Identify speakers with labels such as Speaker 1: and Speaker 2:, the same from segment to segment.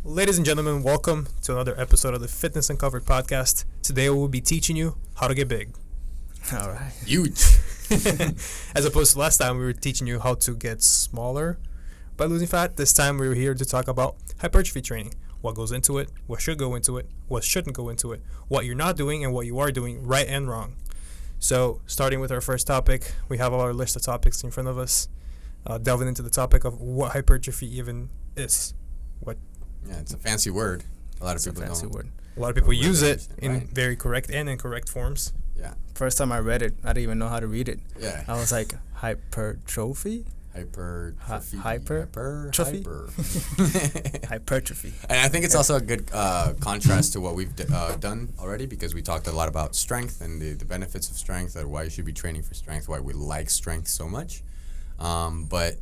Speaker 1: Ladies and gentlemen, welcome to another episode of the Fitness Uncovered podcast. Today we will be teaching you how to get big.
Speaker 2: All right.
Speaker 3: Huge.
Speaker 1: As opposed to last time, we were teaching you how to get smaller by losing fat. This time we're here to talk about hypertrophy training. What goes into it, what should go into it, what shouldn't go into it, what you're not doing and what you are doing, right and wrong. So starting with our first topic, we have our list of topics in front of us. Delving into the topic of what hypertrophy even is.
Speaker 3: Yeah, it's a fancy word. A lot of people don't.
Speaker 1: A lot of people use it in
Speaker 3: right.
Speaker 1: very correct and incorrect forms.
Speaker 3: Yeah.
Speaker 2: First time I read it, I didn't even know how to read it.
Speaker 3: Yeah.
Speaker 2: I was like, hypertrophy?
Speaker 3: Hypertrophy.
Speaker 2: Hypertrophy? Hypertrophy.
Speaker 3: And I think it's also a good contrast to what we've done already, because we talked a lot about strength and the benefits of strength, and why you should be training for strength, why we like strength so much. But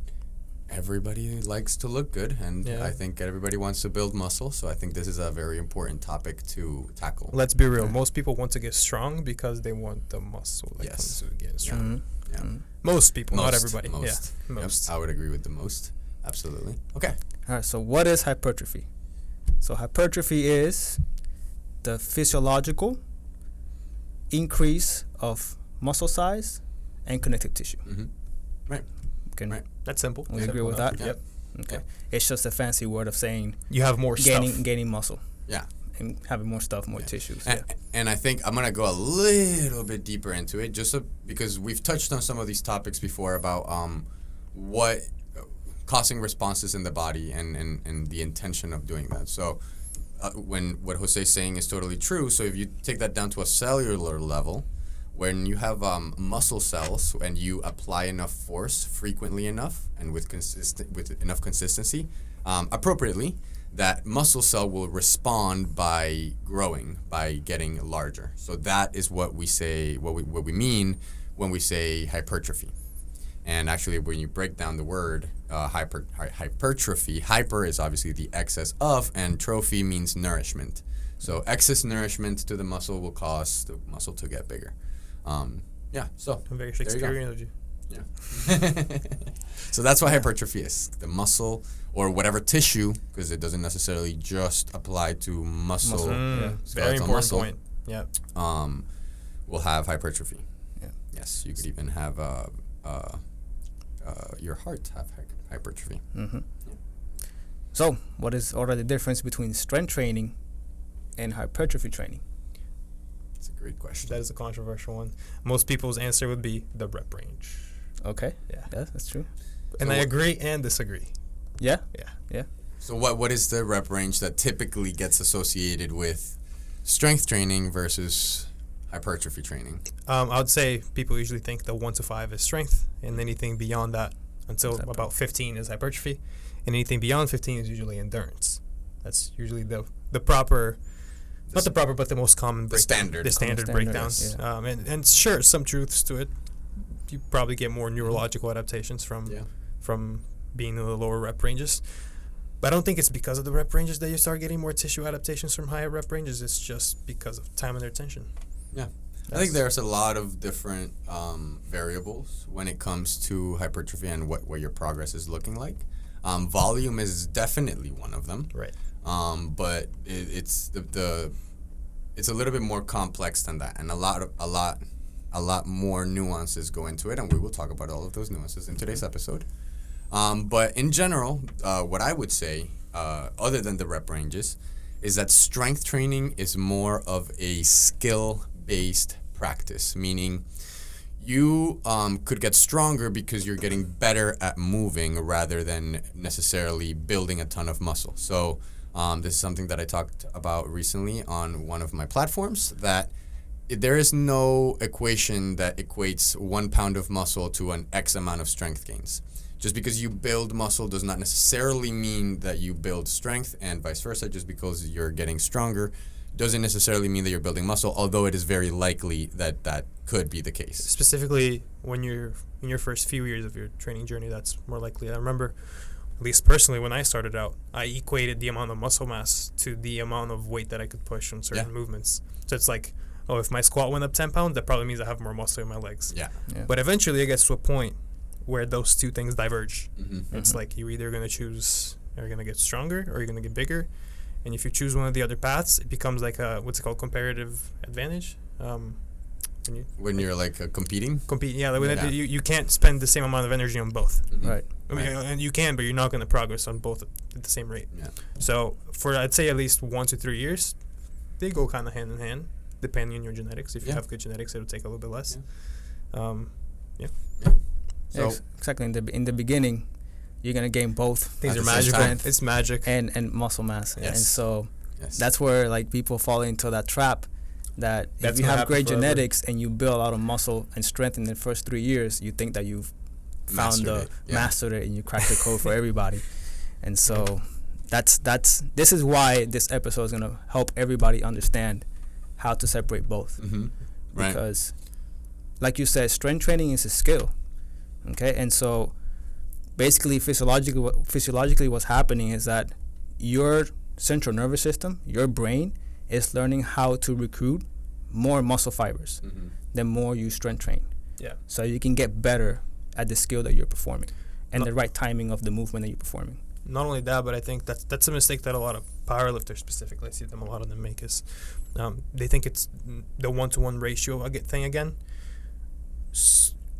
Speaker 3: everybody likes to look good, and I think everybody wants to build muscle, so I think this is a very important topic to tackle.
Speaker 1: Let's be real. Most people want to get strong because they want the muscle that comes to getting strong.
Speaker 3: Mm-hmm. Yeah.
Speaker 1: Mm-hmm. Most people, not everybody.
Speaker 3: Most.
Speaker 1: Yeah, most.
Speaker 3: Yep, I would agree with the most. Absolutely. Okay.
Speaker 2: All right, so what is hypertrophy? So hypertrophy is the physiological increase of muscle size and connective tissue.
Speaker 3: Mm-hmm. Right.
Speaker 2: Right.
Speaker 1: That's simple.
Speaker 2: We agree with that?
Speaker 3: Yep.
Speaker 2: Okay.
Speaker 3: Yep.
Speaker 2: It's just a fancy word of saying
Speaker 1: you have more stuff.
Speaker 2: Gaining muscle.
Speaker 3: Yeah.
Speaker 2: And having more stuff, more tissues.
Speaker 3: And I think I'm going to go a little bit deeper into it, just because we've touched on some of these topics before about what causing responses in the body and the intention of doing that. So when what Jose's saying is totally true, so if you take that down to a cellular level, when you have muscle cells and you apply enough force frequently enough and with enough consistency, appropriately, that muscle cell will respond by growing, by getting larger. So that is what we say, what we mean when we say hypertrophy. And actually, when you break down the word hypertrophy, hyper is obviously the excess of, and trophy means nourishment. So excess nourishment to the muscle will cause the muscle to get bigger. So
Speaker 1: I'm very Shakespearean of you.
Speaker 3: Yeah. So that's what hypertrophy is. The muscle or whatever tissue, because it doesn't necessarily just apply to muscle.
Speaker 1: Very important
Speaker 3: muscle,
Speaker 1: point. Yeah.
Speaker 3: Will have hypertrophy.
Speaker 2: Yeah.
Speaker 3: Yes, you could even have your heart have hypertrophy.
Speaker 2: Mm-hmm. Yeah. So, what is already the difference between strength training and hypertrophy training?
Speaker 3: That's a great question.
Speaker 1: That is a controversial one. Most people's answer would be the rep range.
Speaker 2: Okay. Yeah, that's true.
Speaker 1: And
Speaker 3: so
Speaker 1: I agree and disagree.
Speaker 2: Yeah?
Speaker 1: Yeah.
Speaker 2: Yeah.
Speaker 3: So what is the rep range that typically gets associated with strength training versus hypertrophy training?
Speaker 1: I would say people usually think the 1 to 5 is strength, and anything beyond that until about 15 is hypertrophy, and anything beyond 15 is usually endurance. That's usually the proper, not the proper, but the most common breakdown. The standard breakdowns.
Speaker 2: Yeah.
Speaker 1: And sure, some truths to it. You probably get more neurological adaptations from being in the lower rep ranges. But I don't think it's because of the rep ranges that you start getting more tissue adaptations from higher rep ranges. It's just because of time and attention.
Speaker 3: Yeah. I think there's a lot of different variables when it comes to hypertrophy and what your progress is looking like. Volume is definitely one of them.
Speaker 1: Right.
Speaker 3: But it's it's a little bit more complex than that, and a lot more nuances go into it, and we will talk about all of those nuances in today's episode. But in general, what I would say, other than the rep ranges, is that strength training is more of a skill-based practice, meaning you could get stronger because you're getting better at moving rather than necessarily building a ton of muscle. So this is something that I talked about recently on one of my platforms, that there is no equation that equates 1 pound of muscle to an X amount of strength gains. Just because you build muscle does not necessarily mean that you build strength, and vice versa. Just because you're getting stronger doesn't necessarily mean that you're building muscle, although it is very likely that that could be the case.
Speaker 1: Specifically, when you're in your first few years of your training journey, that's more likely. I remember, at least personally, when I started out, I equated the amount of muscle mass to the amount of weight that I could push on certain movements. So it's like, oh, if my squat went up 10 pounds, that probably means I have more muscle in my legs.
Speaker 3: Yeah.
Speaker 1: But eventually it gets to a point where those two things diverge.
Speaker 3: Mm-hmm.
Speaker 1: It's like you're either going to choose Are you going to get stronger or are you going to get bigger? And if you choose one of the other paths, it becomes like a, what's it called, comparative advantage.
Speaker 3: When you're like competing?
Speaker 1: Compete, yeah. Like you can't spend the same amount of energy on both.
Speaker 3: Mm-hmm.
Speaker 2: Right.
Speaker 1: I mean, and you can, but you're not going to progress on both at the same rate.
Speaker 3: Yeah.
Speaker 1: So for, I'd say, at least 1 to 3 years, they go kind of hand in hand, depending on your genetics. If you have good genetics, it'll take a little bit less.
Speaker 3: Yeah.
Speaker 2: So exactly in the beginning, you're gonna gain both.
Speaker 1: Things
Speaker 3: At
Speaker 1: are
Speaker 3: the same
Speaker 1: magical.
Speaker 3: time.
Speaker 1: It's magic.
Speaker 2: and muscle mass.
Speaker 3: Yes.
Speaker 2: And so
Speaker 3: Yes.
Speaker 2: that's where like people fall into that trap that
Speaker 1: That's
Speaker 2: if you
Speaker 1: gonna
Speaker 2: have
Speaker 1: happen
Speaker 2: great
Speaker 1: forever.
Speaker 2: genetics and you build a lot of muscle and strength in the first 3 years, you think that you've mastered it and you cracked the code for everybody. And so this is why this episode is gonna help everybody understand how to separate both.
Speaker 3: Mm-hmm. Right.
Speaker 2: Because like you said, strength training is a skill. Okay, and so basically physiologically what's happening is that your central nervous system, your brain, is learning how to recruit more muscle fibers
Speaker 3: Mm-hmm.
Speaker 2: the more you strength train.
Speaker 1: Yeah.
Speaker 2: So you can get better at the skill that you're performing and the right timing of the movement that you're performing.
Speaker 1: Not only that, but I think that's a mistake that a lot of powerlifters specifically, I see them, a lot of them make is they think it's the 1-to-1 ratio thing again.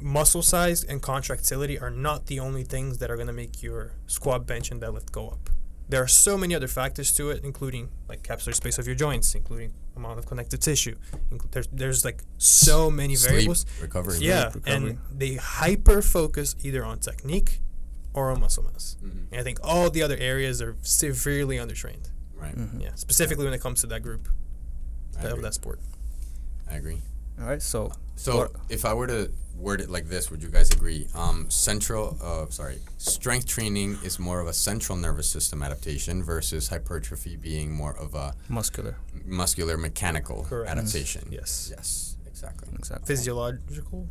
Speaker 1: Muscle size and contractility are not the only things that are going to make your squat, bench, and deadlift go up. There are so many other factors to it, including like capsular space of your joints, including amount of connective tissue. There's like so many variables.
Speaker 3: Recovery.
Speaker 1: Yeah, and they hyper focus either on technique or on muscle mass.
Speaker 3: Mm-hmm.
Speaker 1: And I think all the other areas are severely undertrained.
Speaker 3: Right.
Speaker 2: Mm-hmm.
Speaker 1: Yeah, specifically when it comes to that group of that sport.
Speaker 3: I agree.
Speaker 2: All right, so
Speaker 3: If I were to word it like this, would you guys agree? Strength training is more of a central nervous system adaptation versus hypertrophy being more of a muscular mechanical adaptation.
Speaker 1: Yes.
Speaker 3: Yes, exactly.
Speaker 1: Physiological?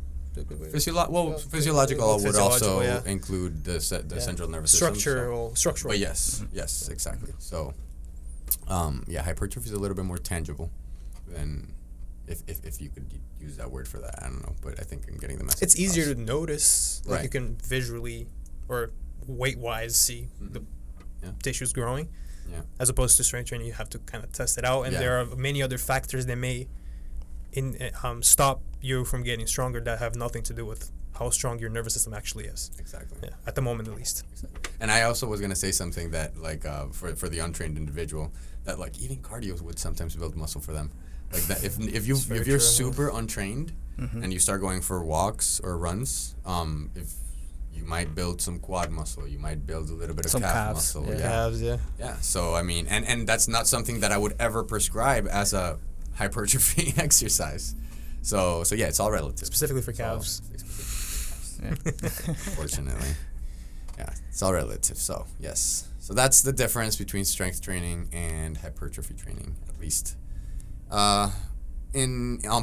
Speaker 3: Physiological would also include the central nervous system.
Speaker 1: Structural.
Speaker 3: But yes, exactly. So, hypertrophy is a little bit more tangible than if you could use that word for that. I don't know, but I think I'm getting the message.
Speaker 1: It's easier to notice. Like
Speaker 3: Right.
Speaker 1: you can visually or weight-wise see the tissues growing.
Speaker 3: Yeah.
Speaker 1: As opposed to strength training, you have to kind of test it out, and there are many other factors that may stop you from getting stronger that have nothing to do with how strong your nervous system actually is.
Speaker 3: Exactly.
Speaker 1: Yeah, at the moment at least.
Speaker 3: Exactly. And I also was gonna say something that like for the untrained individual, that like even cardio would sometimes build muscle for them. Like that if you're super untrained and you start going for walks or runs, if you might build some quad muscle, you might build a little bit of calf muscle.
Speaker 1: Calves,
Speaker 3: Yeah. So I mean, and that's not something that I would ever prescribe as a hypertrophy exercise. So yeah, it's all relative.
Speaker 1: Specifically for calves.
Speaker 3: Fortunately. Yeah, it's all relative. So yes. So that's the difference between strength training and hypertrophy training, at least on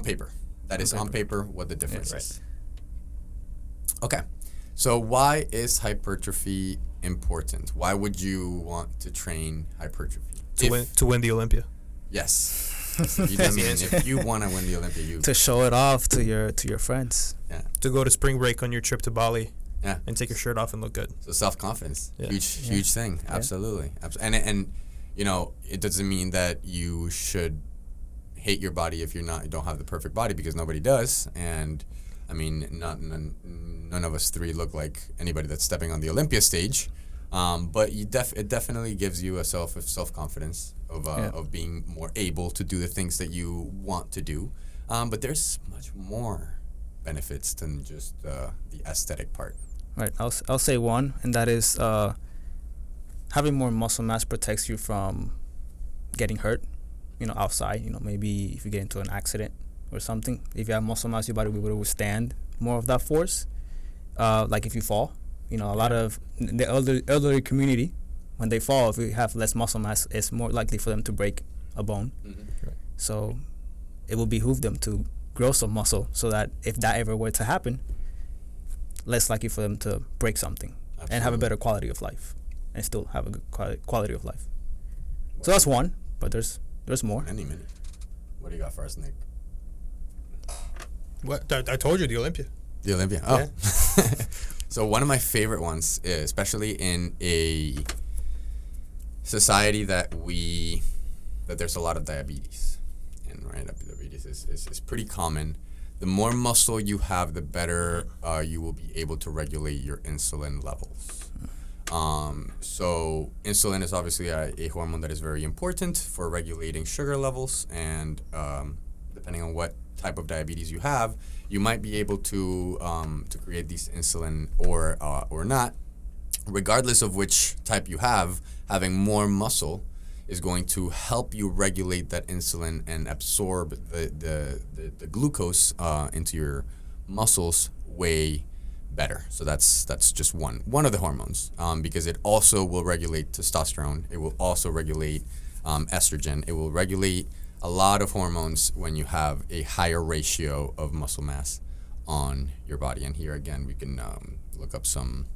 Speaker 3: paper. That is on paper what the difference is. Okay. So why is hypertrophy important? Why would you want to train hypertrophy?
Speaker 1: To win the Olympia.
Speaker 3: Yes. If you want to win the Olympia,
Speaker 2: to show it off to your friends.
Speaker 3: Yeah.
Speaker 1: To go to spring break on your trip to Bali.
Speaker 3: Yeah.
Speaker 1: And take your shirt off and look good.
Speaker 3: So self-confidence, huge thing.
Speaker 2: Yeah.
Speaker 3: Absolutely. And you know, it doesn't mean that you should hate your body if you don't have the perfect body, because nobody does. And I mean, none of us three look like anybody that's stepping on the Olympia stage. But it definitely gives you a self-confidence of being more able to do the things that you want to do. But there's much more benefits than just the aesthetic part.
Speaker 2: Right. I'll say one, and that is having more muscle mass protects you from getting hurt. You know, outside. You know, maybe if you get into an accident or something, if you have muscle mass, your body will be able to withstand more of that force. Like if you fall, you know, a lot of the elderly community, when they fall, if you have less muscle mass, it's more likely for them to break a bone.
Speaker 3: Mm-hmm.
Speaker 1: Right.
Speaker 2: So it will behoove them to grow some muscle, so that if that ever were to happen, less likely for them to break something. Absolutely. And have a better quality of life, and still have a good quality of life. So that's one, but there's more.
Speaker 3: Any minute. What do you got for us, Nick?
Speaker 1: What? I told you the Olympia.
Speaker 3: The Olympia. Oh. So one of my favorite ones, especially in a society that there's a lot of diabetes, and right, diabetes is pretty common. The more muscle you have, the better you will be able to regulate your insulin levels. So insulin is obviously a hormone that is very important for regulating sugar levels, and depending on what type of diabetes you have, you might be able to create these insulin or not. Regardless of which type you have, having more muscle is going to help you regulate that insulin and absorb the glucose into your muscles way better. So that's just one of the hormones, because it also will regulate testosterone. It will also regulate estrogen. It will regulate a lot of hormones when you have a higher ratio of muscle mass on your body. And here again, we can look up some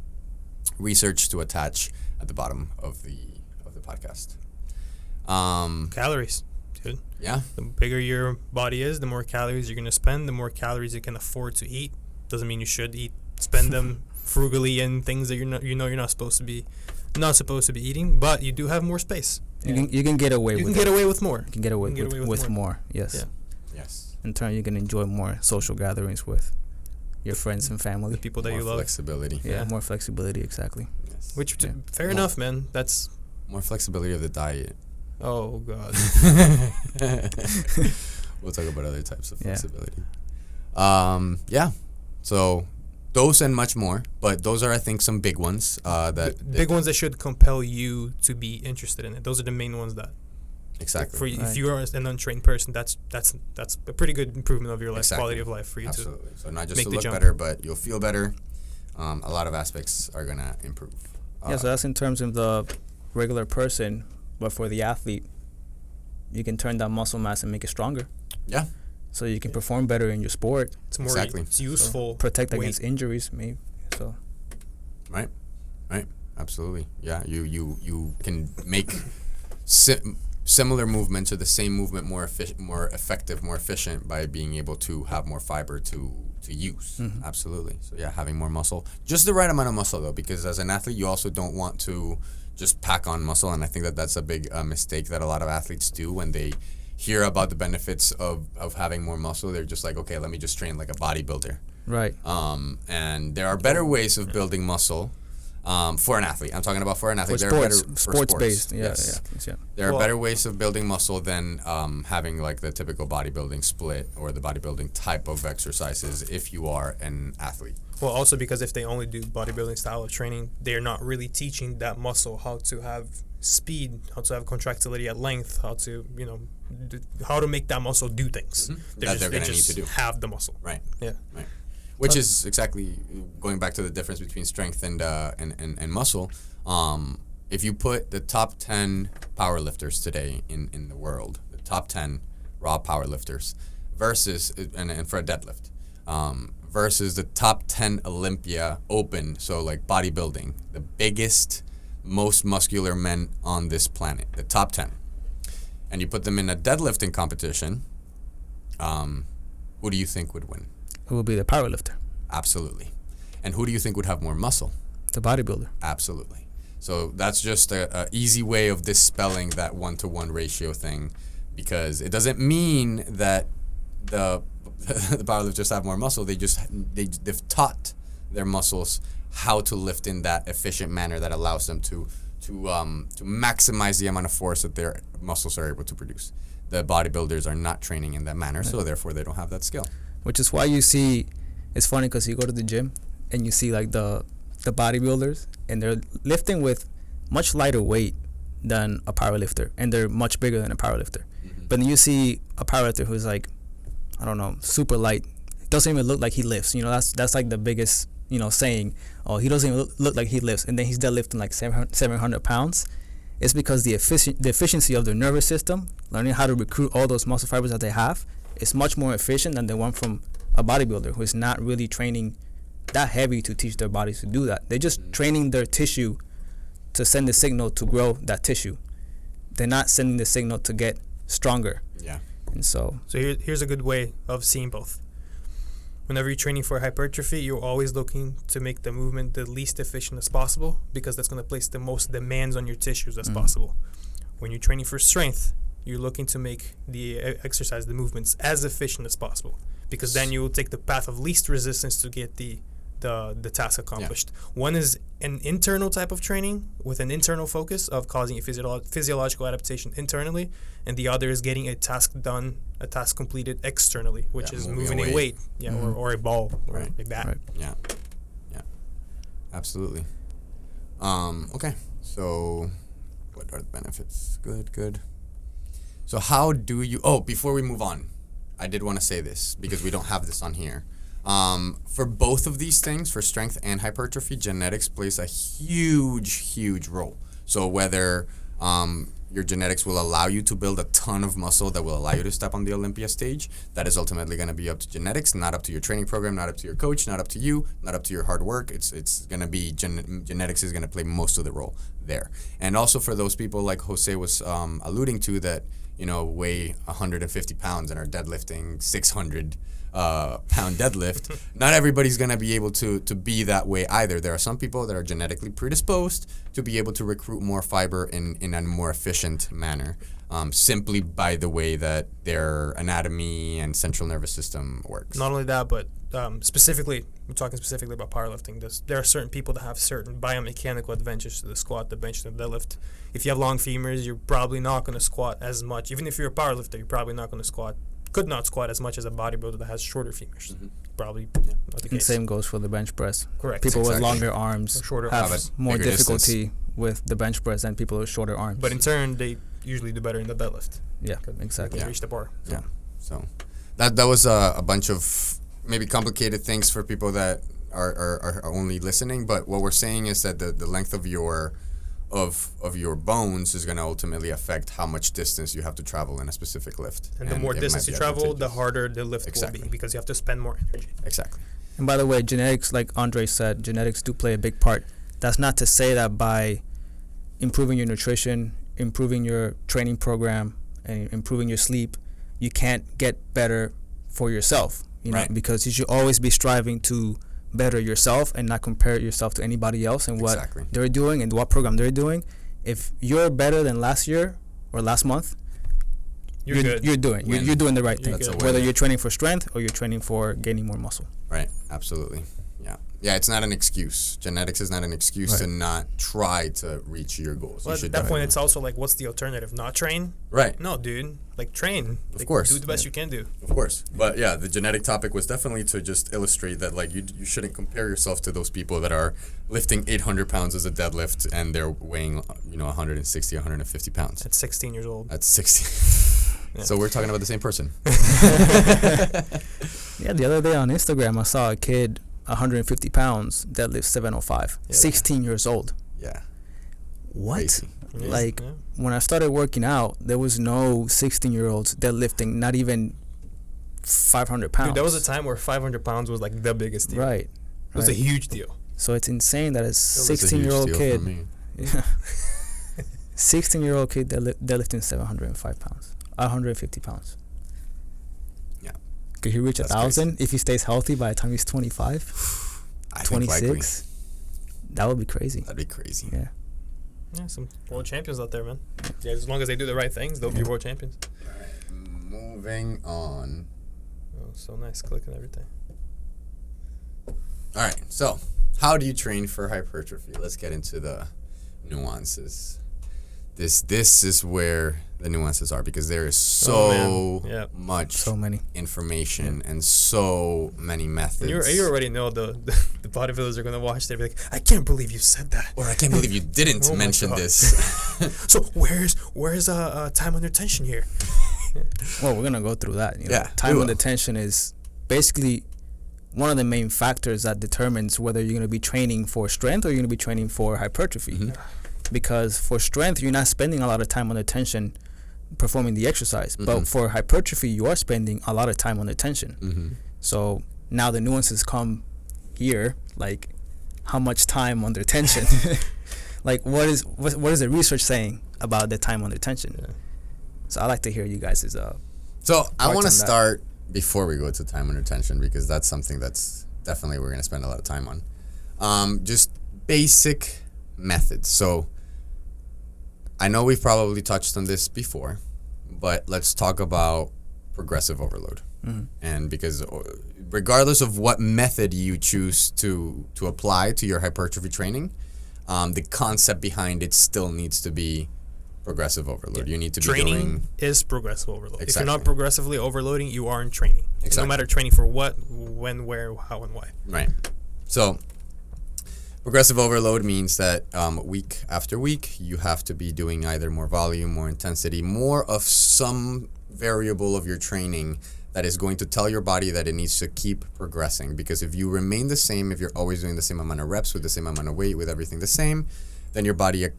Speaker 3: research to attach at the bottom of the podcast.
Speaker 1: Calories, dude.
Speaker 3: Yeah.
Speaker 1: The bigger your body is, the more calories you're going to spend, the more calories you can afford to eat. Doesn't mean you should spend them frugally in things that you're not supposed to be eating, but you do have more space.
Speaker 2: You can get away with it.
Speaker 1: You can get away with more.
Speaker 2: You can get away with more. Yes.
Speaker 1: Yeah.
Speaker 3: Yes.
Speaker 2: In turn, you can enjoy more social gatherings with your friends and family.
Speaker 1: The people that
Speaker 3: More
Speaker 1: you love.
Speaker 3: flexibility.
Speaker 2: Yeah, more flexibility, exactly.
Speaker 3: Yes.
Speaker 1: Which,
Speaker 2: Yeah.
Speaker 1: fair enough, man. That's...
Speaker 3: More flexibility of the diet.
Speaker 1: Oh, God.
Speaker 3: We'll talk about other types of
Speaker 2: Yeah.
Speaker 3: flexibility. Yeah. So those and much more, but those are, I think, some big ones
Speaker 1: Big ones that should compel you to be interested in it. Those are the main ones that...
Speaker 3: exactly.
Speaker 1: If you are an untrained person, that's a pretty good improvement of your life,
Speaker 3: Exactly.
Speaker 1: quality of life for you
Speaker 3: Absolutely. So not just
Speaker 1: make
Speaker 3: to
Speaker 1: the
Speaker 3: look
Speaker 1: jump.
Speaker 3: better, but you'll feel better. A lot of aspects are gonna improve.
Speaker 2: Yeah, so that's in terms of the regular person, but for the athlete, you can turn that muscle mass and make it stronger.
Speaker 3: Yeah.
Speaker 2: So you can perform better in your sport.
Speaker 1: It's more
Speaker 3: Exactly.
Speaker 1: it's useful.
Speaker 2: Protect
Speaker 1: weight.
Speaker 2: against injuries, maybe. So
Speaker 3: Right. Absolutely. Yeah. You can make similar movements or the same movement more effective, more efficient by being able to have more fiber to use.
Speaker 2: Mhm.
Speaker 3: Absolutely. So yeah, having more muscle, just the right amount of muscle though, because as an athlete, you also don't want to just pack on muscle, and I think that's a big mistake that a lot of athletes do when they hear about the benefits of having more muscle. They're just like, okay, let me just train like a bodybuilder.
Speaker 2: right.
Speaker 3: And there are better ways of building muscle for an athlete. I'm talking about for an athlete.
Speaker 2: For
Speaker 3: there are
Speaker 2: sports,
Speaker 3: better
Speaker 2: sports based. Yeah,
Speaker 3: Yes.
Speaker 2: yeah.
Speaker 3: There are
Speaker 1: Well-
Speaker 3: better ways of building muscle than having like the typical bodybuilding split or the bodybuilding type of exercises if you are an athlete.
Speaker 1: Well, also because if they only do bodybuilding style of training, they're not really teaching that muscle how to have speed, how to have contractility at length, how to how to make that muscle do things.
Speaker 3: That they're gonna need to do.
Speaker 1: Have the muscle.
Speaker 3: Right.
Speaker 1: Yeah.
Speaker 3: Right. Which is exactly going back to the difference between strength and muscle. If you put the top 10 powerlifters today in the world, the top 10 raw powerlifters versus and for a deadlift, versus the top 10 Olympia open, so like bodybuilding, the biggest, most muscular men on this planet, the top 10, and you put them in a deadlifting competition, who do you think would win?
Speaker 2: Who will be the powerlifter?
Speaker 3: Absolutely. And who do you think would have more muscle?
Speaker 2: The bodybuilder.
Speaker 3: Absolutely. So that's just a easy way of dispelling that 1-to-1 ratio thing, because it doesn't mean that the powerlifters have more muscle. They've taught their muscles how to lift in that efficient manner that allows them to maximize the amount of force that their muscles are able to produce. The bodybuilders are not training in that manner, so therefore they don't have that skill.
Speaker 2: Which is why you see, it's funny because you go to the gym and you see like the bodybuilders and they're lifting with much lighter weight than a powerlifter, and they're much bigger than a powerlifter.
Speaker 3: Mm-hmm.
Speaker 2: But then you see a powerlifter who's like, I don't know, super light. It doesn't even look like he lifts. That's like the biggest saying. Oh, he doesn't even look like he lifts, and then he's deadlifting like 700 pounds. It's because the efficiency of their nervous system, learning how to recruit all those muscle fibers that they have, is much more efficient than the one from a bodybuilder who is not really training that heavy to teach their bodies to do that. They're just training their tissue to send the signal to grow that tissue. They're not sending the signal to get stronger.
Speaker 3: Yeah.
Speaker 2: And so
Speaker 1: So here's a good way of seeing both. whenever you're training for hypertrophy, you're always looking to make the movement the least efficient as possible, because that's going to place the most demands on your tissues as possible. When you're training for strength, you're looking to make the exercise, the movements, as efficient as possible, because then you will take the path of least resistance to get the task accomplished. One is an internal type of training with an internal focus of causing a physiological adaptation internally, and the other is getting a task done, a task completed externally, which is moving a weight, or a ball, or a bat.
Speaker 3: Right. Yeah, absolutely. Okay, so what are the benefits? Good. So how do you? Oh, before we move on, I did want to say this because we don't have this on here. For both of these things, for strength and hypertrophy, genetics plays a huge role. So whether your genetics will allow you to build a ton of muscle that will allow you to step on the Olympia stage, that is ultimately going to be up to genetics, not up to your training program, not up to your coach, not up to you, not up to your hard work. It's going to be genetics is going to play most of the role there. And also for those people like Jose was alluding to that, weigh 150 pounds and are deadlifting 600 pound deadlift, not everybody's going to be able to be that way either. There are some people that are genetically predisposed to be able to recruit more fiber in a more efficient manner, simply by the way that their anatomy and central nervous system works.
Speaker 1: Not only that, but we're talking specifically about powerlifting. There are certain people that have certain biomechanical advantages to the squat, the bench, and the deadlift. If you have long femurs, you're probably not going to squat as much. Even if you're a powerlifter, you're probably not going to could not squat as much as a bodybuilder that has shorter femurs. Probably not the case.
Speaker 2: And same goes for the bench press.
Speaker 1: Correct.
Speaker 2: People with longer arms have more difficulty with the bench press than people with shorter arms.
Speaker 1: But in turn, they usually do better in the deadlift.
Speaker 2: Yeah, exactly.
Speaker 1: They reach the bar.
Speaker 3: Yeah. So that was a bunch of maybe complicated things for people that are only listening. But what we're saying is that the length of your bones is going to ultimately affect how much distance you have to travel in a specific lift.
Speaker 1: And the more distance you travel, the harder the lift will be, because you have to spend more energy.
Speaker 3: Exactly.
Speaker 2: And by the way, genetics, like Andre said, genetics do play a big part. That's not to say that by improving your nutrition, improving your training program, and improving your sleep, you can't get better for yourself. Know, because you should always be striving to better yourself and not compare yourself to anybody else and what they're doing and what program they're doing. If you're better than last year or last month, you're doing the right thing. Whether you're training for strength or you're training for gaining more muscle.
Speaker 3: Right. Absolutely. Yeah, it's not an excuse. Genetics is not an excuse to not try to reach your goals.
Speaker 1: Well, at that point, it's also like, what's the alternative? Not train?
Speaker 3: Right.
Speaker 1: No, dude. Like, train.
Speaker 3: Of course.
Speaker 1: Do the best you can do.
Speaker 3: Of course. But, yeah, the genetic topic was definitely to just illustrate that, like, you shouldn't compare yourself to those people that are lifting 800 pounds as a deadlift and they're weighing, 160, 150 pounds.
Speaker 1: At 16 years old.
Speaker 3: At 16. Yeah. So we're talking about the same person.
Speaker 2: Yeah, the other day on Instagram, I saw a kid, 150 pounds, deadlift 705, 16 years old.
Speaker 3: Yeah.
Speaker 2: What? Like, when I started working out, there was no 16-year-olds deadlifting, not even 500 pounds.
Speaker 1: Dude, there was a time where 500 pounds was like the biggest deal.
Speaker 2: Right.
Speaker 1: It was a huge deal.
Speaker 2: So it's insane that a 16-year-old kid, 16-year-old kid deadlifting 705 pounds, 150 pounds. Could he reach 1,000 if he stays healthy by the time he's 25? 26? That would be crazy.
Speaker 3: That'd be crazy.
Speaker 2: Yeah.
Speaker 1: Yeah, some world champions out there, man. Yeah, as long as they do the right things, they'll be world champions.
Speaker 3: All right, moving on.
Speaker 1: Oh, so nice clicking everything.
Speaker 3: All right, so how do you train for hypertrophy? Let's get into the nuances. This is where the nuances are, because there is so many information and so many methods. And
Speaker 1: you already know the bodybuilders are going to watch. They'll be like, I can't believe you said that.
Speaker 3: Or I can't believe you didn't mention this.
Speaker 1: So where's time under tension here?
Speaker 2: Well, we're going to go through that. Time under tension is basically one of the main factors that determines whether you're going to be training for strength or you're going to be training for hypertrophy. Mm-hmm. Because for strength, you're not spending a lot of time under tension performing the exercise. Mm-hmm. But for hypertrophy, you are spending a lot of time under tension. Mm-hmm. So now the nuances come here, like how much time under tension. Like what is the research saying about the time under tension? Yeah. So I like to hear you guys'
Speaker 3: So I want to start before we go to time and retention, because that's something that's definitely we're going to spend a lot of time on. Just basic methods. So I know we've probably touched on this before, but let's talk about progressive overload. And because regardless of what method you choose to apply to your hypertrophy training, the concept behind it still needs to be progressive overload. You need to be
Speaker 1: training is progressive overload.
Speaker 3: Exactly.
Speaker 1: If you're not progressively overloading, you aren't training.
Speaker 3: Exactly.
Speaker 1: No matter training for what, when, where, how, and why.
Speaker 3: Right. So progressive overload means that week after week, you have to be doing either more volume, more intensity, more of some variable of your training that is going to tell your body that it needs to keep progressing. Because if you remain the same, if you're always doing the same amount of reps with the same amount of weight, with everything the same, then your body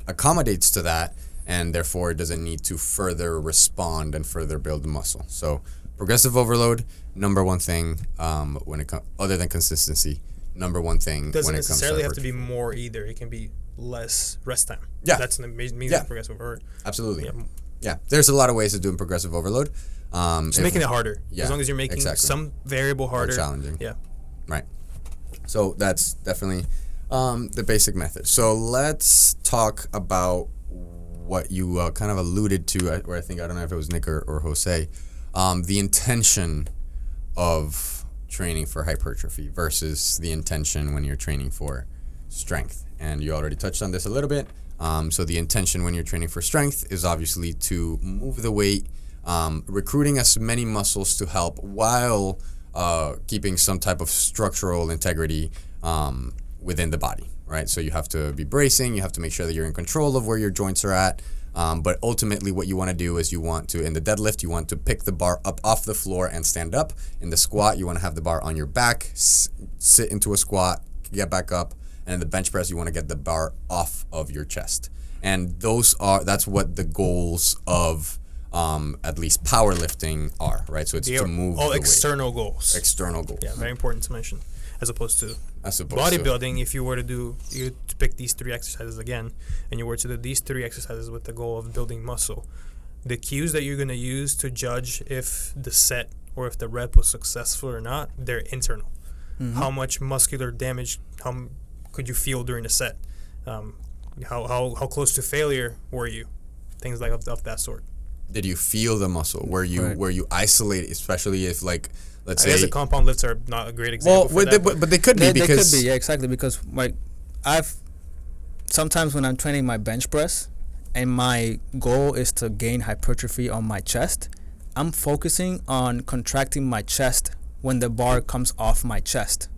Speaker 3: accommodates to that, and therefore it doesn't need to further respond and further build the muscle. So progressive overload, number one thing when it comes, other than consistency, number one thing
Speaker 1: Doesn't
Speaker 3: when it comes to
Speaker 1: necessarily have to be
Speaker 3: hypertrophy.
Speaker 1: more either. It can be less rest time.
Speaker 3: Yeah.
Speaker 1: That's an amazing means
Speaker 3: Yeah.
Speaker 1: of progressive overload.
Speaker 3: Absolutely.
Speaker 1: Yeah.
Speaker 3: Yeah. There's a lot of ways of doing progressive overload.
Speaker 1: Just making it harder.
Speaker 3: Yeah,
Speaker 1: As long as you're making
Speaker 3: exactly.
Speaker 1: some variable harder.
Speaker 3: More challenging.
Speaker 1: Yeah.
Speaker 3: Right. So that's definitely the basic method. So let's talk about what you kind of alluded to, or I don't know if it was Nick or Jose, the intention of training for hypertrophy versus the intention when you're training for strength. And you already touched on this a little bit. So the intention when you're training for strength is obviously to move the weight, recruiting as many muscles to help while keeping some type of structural integrity within the body, right? So you have to be bracing, you have to make sure that you're in control of where your joints are at. But ultimately what you want to do is you want to, in the deadlift, you want to pick the bar up off the floor and stand up. In the squat, you want to have the bar on your back, sit into a squat, get back up. And in the bench press, you want to get the bar off of your chest. And that's what the goals of at least powerlifting are, right? So it's to move
Speaker 1: all
Speaker 3: the
Speaker 1: external goals.
Speaker 3: External goals.
Speaker 1: Yeah, very important to mention. As opposed to bodybuilding, if you were to pick these 3 exercises again, and you were to do these 3 exercises with the goal of building muscle, the cues that you're going to use to judge if the set or if the rep was successful or not, they're internal. How much muscular damage could you feel during the set? How close to failure were you? Things like of that sort.
Speaker 3: Did you feel the muscle? Were you isolated, especially if, like, let's say
Speaker 1: the compound lifts are not a great example.
Speaker 3: But they could be, because
Speaker 2: they could be, yeah, exactly, because like sometimes when I'm training my bench press and my goal is to gain hypertrophy on my chest, I'm focusing on contracting my chest when the bar comes off my chest.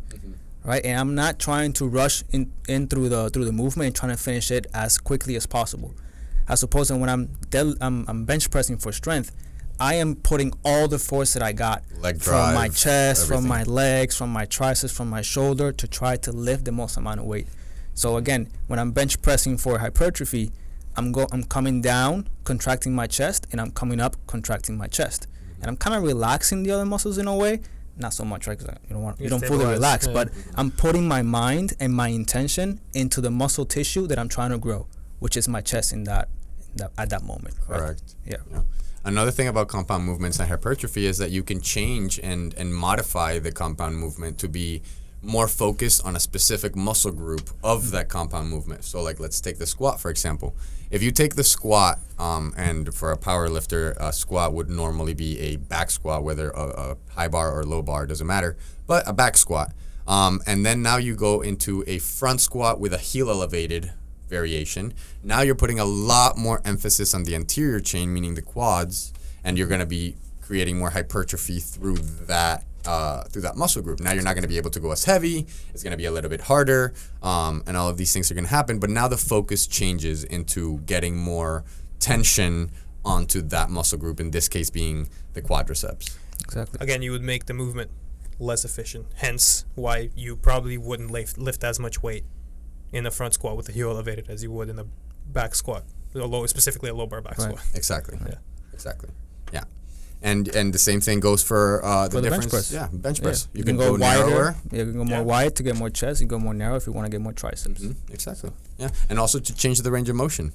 Speaker 2: Right, and I'm not trying to rush in through the movement and trying to finish it as quickly as possible. As opposed to when I'm bench pressing for strength, I am putting all the force that I got from my chest, from my legs, from my triceps, from my shoulder to try to lift the most amount of weight. So again, when I'm bench pressing for hypertrophy, I'm coming down, contracting my chest, and I'm coming up, contracting my chest, and I'm kind of relaxing the other muscles in a way. Not so much, right? Because you don't fully relax, but I'm putting my mind and my intention into the muscle tissue that I'm trying to grow, which is my chest at that moment.
Speaker 3: Correct.
Speaker 2: Right? Yeah.
Speaker 3: Another thing about compound movements and hypertrophy is that you can change and modify the compound movement to be more focused on a specific muscle group of that compound movement. So, like, let's take the squat, for example. If you take the squat, and for a power lifter, a squat would normally be a back squat, whether a high bar or low bar, doesn't matter, but a back squat. And then now you go into a front squat with a heel elevated variation. Now you're putting a lot more emphasis on the anterior chain, meaning the quads, and you're going to be creating more hypertrophy through that muscle group. Now you're not going to be able to go as heavy. It's going to be a little bit harder, and all of these things are going to happen. But now the focus changes into getting more tension onto that muscle group, in this case being the quadriceps.
Speaker 2: Exactly.
Speaker 1: Again, you would make the movement less efficient, hence why you probably wouldn't lift as much weight in the front squat with the heel elevated as you would in the back squat, specifically a low bar back squat.
Speaker 3: Exactly.
Speaker 1: Yeah.
Speaker 3: Exactly. Yeah. And the same thing goes for the difference.
Speaker 2: bench press.
Speaker 3: Yeah, bench press.
Speaker 2: Yeah.
Speaker 3: You can go narrower.
Speaker 2: Yeah, you can go more wide to get more chest. You can go more narrow if you want to get more triceps.
Speaker 3: Exactly. Yeah, and also to change the range of motion.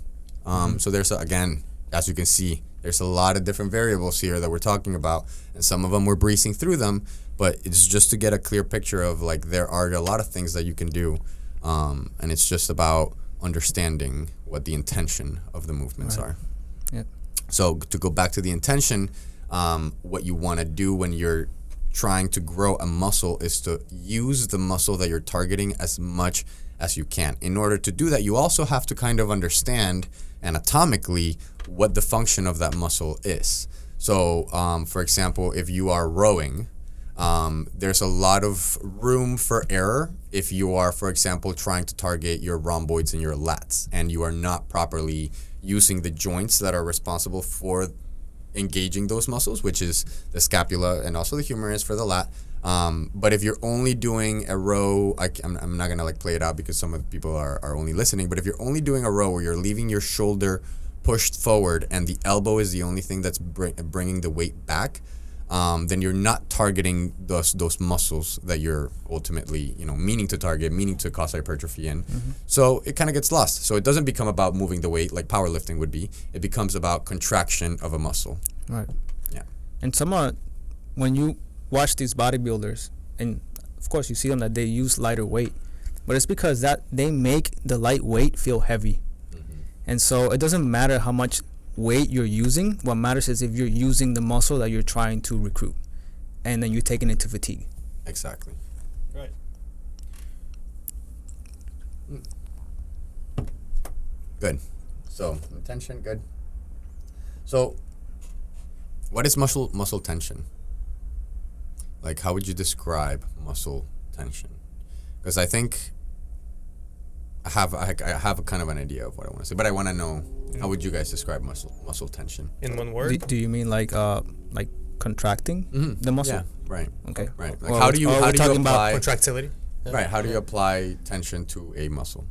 Speaker 3: So there's again, as you can see, there's a lot of different variables here that we're talking about, and some of them we're breezing through them, but it's just to get a clear picture of like there are a lot of things that you can do, and it's just about understanding what the intention of the movements are.
Speaker 2: Yep.
Speaker 3: So to go back to the intention, what you want to do when you're trying to grow a muscle is to use the muscle that you're targeting as much as you can. In order to do that, you also have to kind of understand anatomically what the function of that muscle is. So, for example, if you are rowing, there's a lot of room for error if you are, for example, trying to target your rhomboids and your lats, and you are not properly using the joints that are responsible for engaging those muscles, which is the scapula and also the humerus for the lat. But if you're only doing a row, I'm not gonna like play it out because some of the people are only listening, but if you're only doing a row where you're leaving your shoulder pushed forward and the elbow is the only thing that's bringing the weight back, then you're not targeting those muscles that you're ultimately, meaning to target, meaning to cause hypertrophy in. So it kind of gets lost. So it doesn't become about moving the weight like powerlifting would be. It becomes about contraction of a muscle.
Speaker 2: Right.
Speaker 3: Yeah.
Speaker 2: And when you watch these bodybuilders, and of course you see them that they use lighter weight, but it's because that they make the light weight feel heavy. And so it doesn't matter how much weight you're using. What matters is if you're using the muscle that you're trying to recruit, and then you're taking it to fatigue.
Speaker 3: Exactly.
Speaker 1: Right.
Speaker 3: Good. So intention, good. So what is muscle tension? Like, how would you describe muscle tension? Because I think I have a kind of an idea of what I want to say, but I want to know, how would you guys describe muscle tension?
Speaker 1: In one word?
Speaker 2: Do you mean like contracting the muscle?
Speaker 3: Yeah, right.
Speaker 2: Okay.
Speaker 3: Right. Like,
Speaker 2: Well,
Speaker 3: how do you apply
Speaker 1: Contractility?
Speaker 3: right? How do you apply tension to a muscle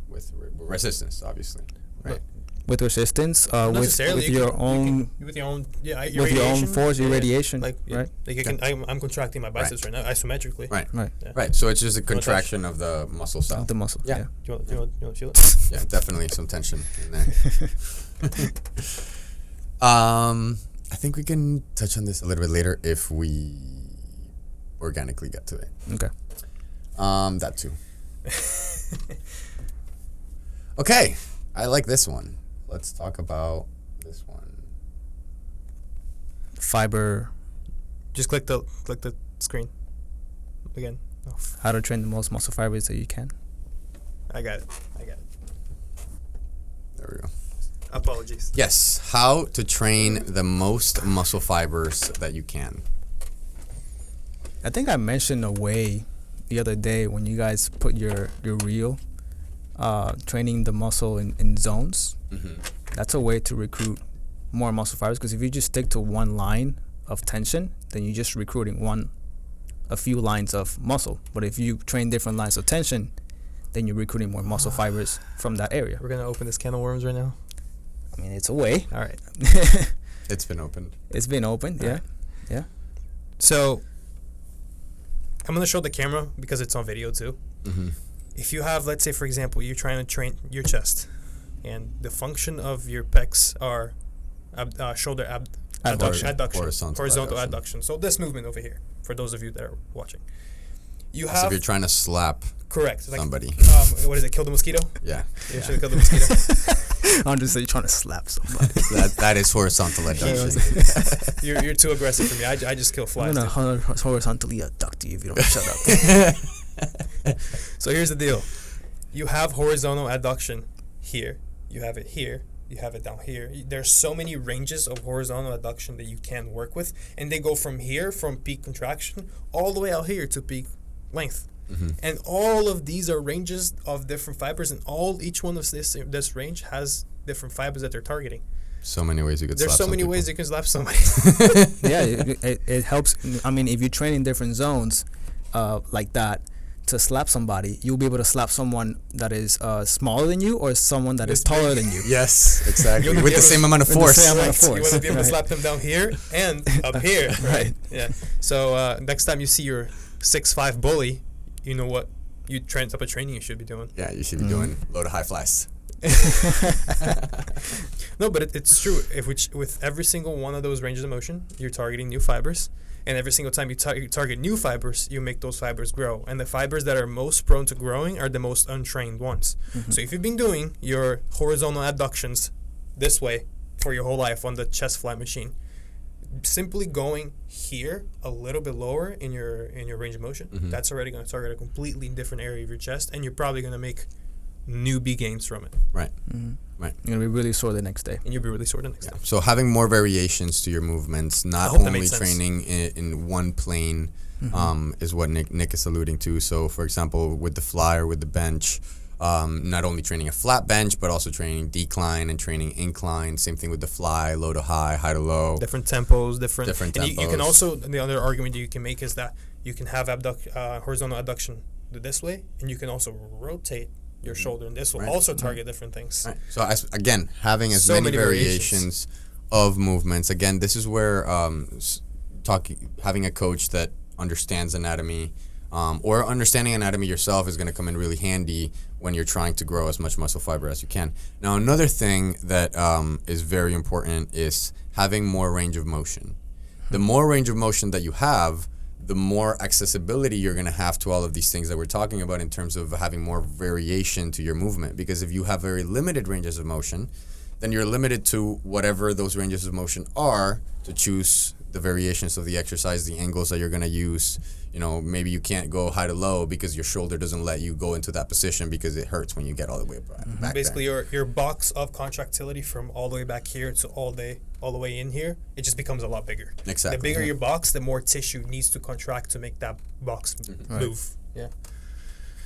Speaker 3: with resistance, obviously? Right.
Speaker 2: With resistance,
Speaker 1: Not
Speaker 2: with
Speaker 1: necessarily.
Speaker 2: your own
Speaker 1: with your own
Speaker 2: force, your radiation,
Speaker 1: like,
Speaker 2: right?
Speaker 1: Like I'm contracting my biceps right now isometrically.
Speaker 3: Right.
Speaker 1: Yeah.
Speaker 3: Right. So it's just a contraction of the muscle cell.
Speaker 2: The muscle.
Speaker 3: Yeah.
Speaker 1: Do you want to feel it?
Speaker 3: Yeah, definitely some tension in there. I think we can touch on this a little bit later if we organically get to it.
Speaker 2: Okay.
Speaker 3: That too. Okay, I like this one. Let's talk about this one.
Speaker 2: Fiber.
Speaker 1: Just click the screen again. Oh,
Speaker 2: How to train the most muscle fibers that you can.
Speaker 1: I got it.
Speaker 3: There we go.
Speaker 1: Apologies.
Speaker 3: Yes, how to train the most muscle fibers that you can.
Speaker 2: I think I mentioned a way the other day when you guys put your reel, training the muscle in zones. That's a way to recruit more muscle fibers, because if you just stick to one line of tension, then you're just recruiting a few lines of muscle. But if you train different lines of tension, then you're recruiting more muscle fibers from that area.
Speaker 1: We're gonna open this can of worms right now.
Speaker 2: I mean, it's a way.
Speaker 1: All right.
Speaker 3: It's been opened.
Speaker 2: It's been opened, yeah.
Speaker 1: Right.
Speaker 2: Yeah.
Speaker 1: So I'm gonna show the camera because it's on video too. If you have, let's say, for example, you're trying to train your chest, and the function of your pecs are shoulder adduction, horizontal adduction. So this movement over here, for those of you that are watching, you have.
Speaker 3: So if you're trying to slap
Speaker 1: correct like,
Speaker 3: somebody.
Speaker 1: What is it? Kill the mosquito.
Speaker 3: Yeah.
Speaker 1: You should kill the mosquito.
Speaker 2: I'm just saying, you're trying to slap somebody.
Speaker 3: that is horizontal adduction.
Speaker 1: You're too aggressive for me. I just kill flies.
Speaker 2: I'm gonna horizontally abduct you if you don't shut up.
Speaker 1: So here's the deal. You have horizontal adduction here. You have it here. You have it down here. There's so many ranges of horizontal adduction that you can work with, and they go from here, from peak contraction, all the way out here to peak length. And all of these are ranges of different fibers, and each one of this range has different fibers that they're targeting.
Speaker 3: So many ways you could
Speaker 1: There's
Speaker 3: slap
Speaker 1: so many
Speaker 3: some
Speaker 1: ways
Speaker 3: people.
Speaker 1: you can slap somebody.
Speaker 2: Yeah, it helps. I mean, if you train in different zones like that to slap somebody, you'll be able to slap someone that is smaller than you or someone that is taller than you.
Speaker 3: Yes, exactly.
Speaker 1: You'll
Speaker 3: With
Speaker 1: be
Speaker 3: the
Speaker 1: able
Speaker 3: same
Speaker 1: to-
Speaker 3: amount of
Speaker 2: with the
Speaker 3: force.
Speaker 2: same amount of
Speaker 1: You
Speaker 2: force.
Speaker 1: want to be able to
Speaker 2: Right.
Speaker 1: slap them down here and up here.
Speaker 2: Right.
Speaker 1: Yeah. So next time you see your 6'5" bully, you know what type of training you should be doing.
Speaker 3: Yeah, you should be doing low to high flies.
Speaker 1: No, but it's true. With every single one of those ranges of motion, you're targeting new fibers. And every single time you target new fibers, you make those fibers grow. And the fibers that are most prone to growing are the most untrained ones.
Speaker 2: Mm-hmm.
Speaker 1: So if you've been doing your horizontal abductions this way for your whole life on the chest fly machine, simply going here a little bit lower in your range of motion, that's already going to target a completely different area of your chest, and you're probably going to make newbie gains from it.
Speaker 3: Right.
Speaker 2: Right. You're gonna be really sore the next day.
Speaker 1: And you'll be really sore the next day.
Speaker 3: So having more variations to your movements, not only training in one plane, is what Nick is alluding to. So, for example, with the fly or with the bench, not only training a flat bench, but also training decline and training incline. Same thing with the fly, low to high, high to low.
Speaker 1: Different tempos, different
Speaker 3: tempos.
Speaker 1: You can also, the other argument you can make is that you can have horizontal abduction this way, and you can also rotate your shoulder, and this will also target different things.
Speaker 3: Right. So again, having as many variations of movements. Again, this is where having a coach that understands anatomy, or understanding anatomy yourself, is going to come in really handy when you're trying to grow as much muscle fiber as you can. Now, another thing that is very important is having more range of motion. The more range of motion that you have, the more accessibility you're going to have to all of these things that we're talking about in terms of having more variation to your movement. Because if you have very limited ranges of motion, then you're limited to whatever those ranges of motion are to choose the variations of the exercise, the angles that you're going to use. You know, maybe you can't go high to low because your shoulder doesn't let you go into that position because it hurts when you get all the way back.
Speaker 1: Basically, your box of contractility from all the way back here to all the way in here, it just becomes a lot bigger.
Speaker 3: Exactly.
Speaker 1: The bigger your box, the more tissue needs to contract to make that box move. Yeah.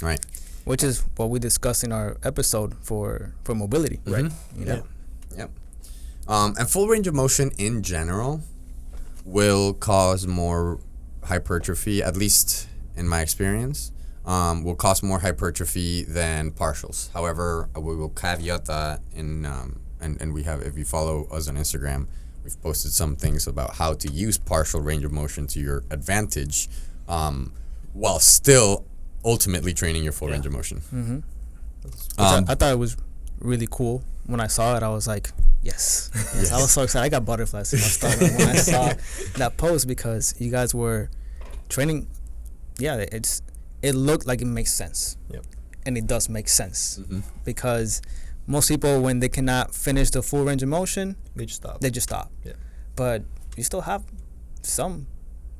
Speaker 3: Right.
Speaker 2: Which is what we discussed in our episode for mobility, right? You know?
Speaker 3: Yep. And full range of motion in general will cause more hypertrophy, at least in my experience, will cause more hypertrophy than partials. However, we will caveat that and we have, if you follow us on Instagram, we've posted some things about how to use partial range of motion to your advantage, while still ultimately training your full range of motion.
Speaker 2: I thought it was really cool. When I saw it, I was like, yes. I was so excited. I got butterflies in my stomach when I saw that post, because you guys were training. Yeah, it looked like it makes sense.
Speaker 1: Yep.
Speaker 2: And it does make sense, because most people, when they cannot finish the full range of motion,
Speaker 1: They just stop. Yeah.
Speaker 2: But you still have some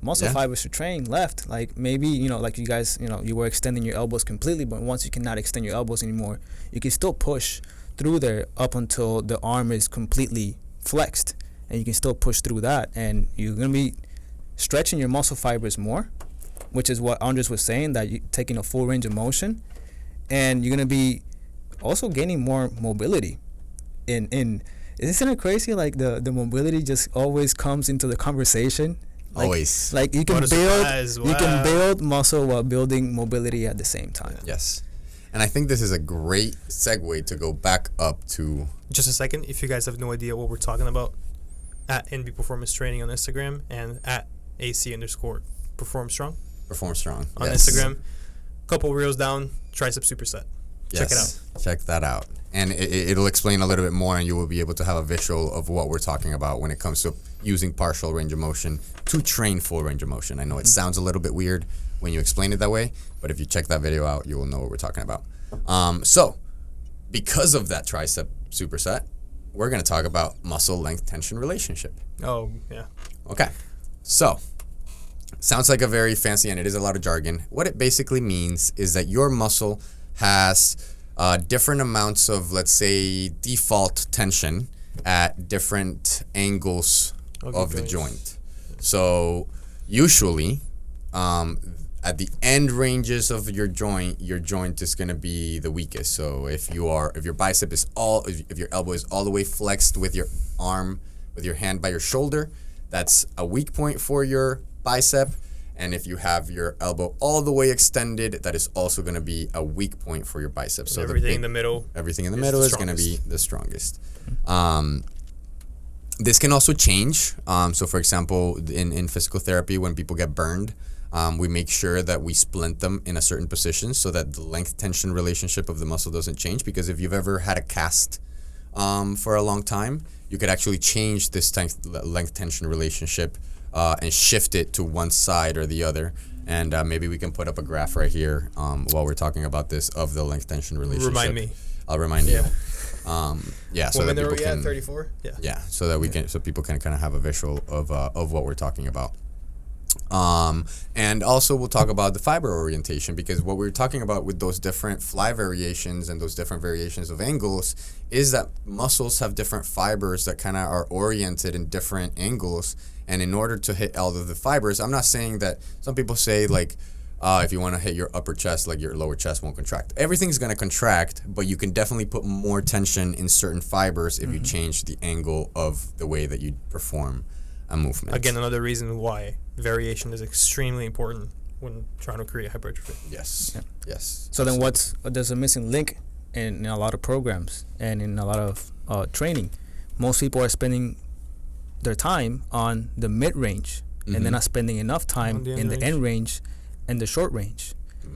Speaker 2: muscle fibers to train left. Like maybe, like you guys, you were extending your elbows completely, but once you cannot extend your elbows anymore, you can still push through there up until the arm is completely flexed, and you can still push through that, and you're going to be stretching your muscle fibers more, which is what Andres was saying, that you're taking a full range of motion, and you're going to be also gaining more mobility. Isn't it crazy? Like the mobility just always comes into the conversation. Like,
Speaker 3: Always.
Speaker 2: Like you can build muscle while building mobility at the same time.
Speaker 3: Yes. And I think this is a great segue to go back up to...
Speaker 1: Just a second, if you guys have no idea what we're talking about, at NB Performance Training on Instagram and at AC_Perform Strong.
Speaker 3: Perform Strong.
Speaker 1: On Instagram. Couple reels down, tricep superset. Check it out.
Speaker 3: Check that out. And it'll explain a little bit more, and you will be able to have a visual of what we're talking about when it comes to using partial range of motion to train full range of motion. I know it sounds a little bit weird when you explain it that way, but if you check that video out, you will know what we're talking about. So, because of that tricep superset, we're going to talk about muscle length tension relationship.
Speaker 1: Oh, yeah.
Speaker 3: Okay. So, sounds like a very fancy, and it is a lot of jargon. What it basically means is that your muscle has different amounts of, let's say, default tension at different angles of the joint. So, usually, at the end ranges of your joint is going to be the weakest. So if your bicep is if your elbow is all the way flexed with your arm, with your hand by your shoulder, that's a weak point for your bicep. And if you have your elbow all the way extended, that is also going to be a weak point for your bicep. So
Speaker 1: everything in the middle
Speaker 3: is going to be the strongest. This can also change. So for example, in physical therapy, when people get burned, We make sure that we splint them in a certain position so that the length-tension relationship of the muscle doesn't change. Because if you've ever had a cast for a long time, you could actually change this length-tension relationship and shift it to one side or the other. And maybe we can put up a graph right here while we're talking about this of the length-tension relationship.
Speaker 1: Remind me.
Speaker 3: I'll remind you. So that people can
Speaker 1: 34. Yeah.
Speaker 3: So that we can, so people can kind of have a visual of what we're talking about. And also we'll talk about the fiber orientation, because what we're talking about with those different fly variations and those different variations of angles is that muscles have different fibers that kind of are oriented in different angles. And in order to hit all of the fibers, I'm not saying that some people say like, if you want to hit your upper chest, like your lower chest won't contract. Everything's going to contract, but you can definitely put more tension in certain fibers if you change the angle of the way that you perform a movement.
Speaker 1: Again, another reason why variation is extremely important when trying to create hypertrophy.
Speaker 3: Yes.
Speaker 2: Yeah.
Speaker 3: Yes.
Speaker 2: So then there's a missing link in a lot of programs and in a lot of training. Most people are spending their time on the mid-range, and they're not spending enough time in the end range and the short range.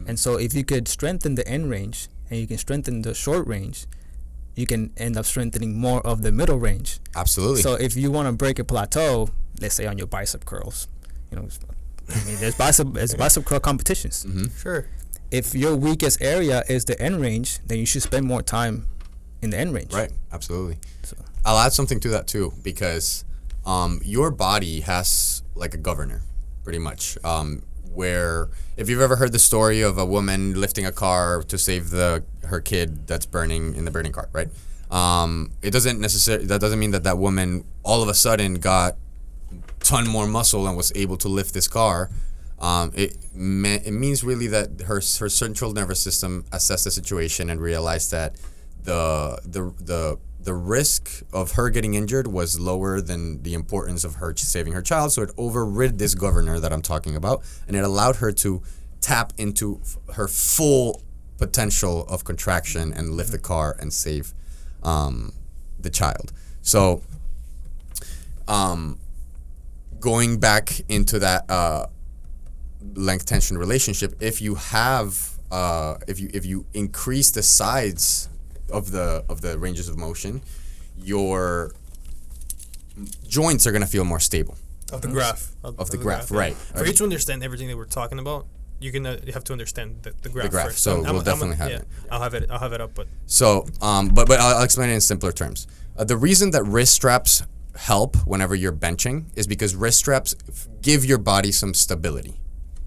Speaker 2: And so if you could strengthen the end range and you can strengthen the short range, you can end up strengthening more of the middle range.
Speaker 3: Absolutely.
Speaker 2: So if you want to break a plateau, let's say on your bicep curls, I mean, there's bicep curl competitions.
Speaker 1: Sure.
Speaker 2: If your weakest area is the end range, then you should spend more time in the end range.
Speaker 3: Right. Absolutely.
Speaker 2: So.
Speaker 3: I'll add something to that too, because your body has like a governor, pretty much. Where if you've ever heard the story of a woman lifting a car to save her kid that's burning in the burning car, right? That doesn't mean that woman all of a sudden got a ton more muscle and was able to lift this car. It means really that her central nervous system assessed the situation and realized that the risk of her getting injured was lower than the importance of her saving her child. So it overrid this governor that I'm talking about, and it allowed her to tap into her full potential of contraction and lift the car and save the child. So going back into that length tension relationship, if you have if you increase the sides of the ranges of motion, your joints are going to feel more stable.
Speaker 1: Of the graph.
Speaker 3: Of the graph, right.
Speaker 1: For you to understand everything that we're talking about, you have to understand the graph first.
Speaker 3: So we'll definitely have it.
Speaker 1: I'll have it up, but
Speaker 3: so but I'll explain it in simpler terms. The reason that wrist straps help whenever you're benching is because wrist straps give your body some stability.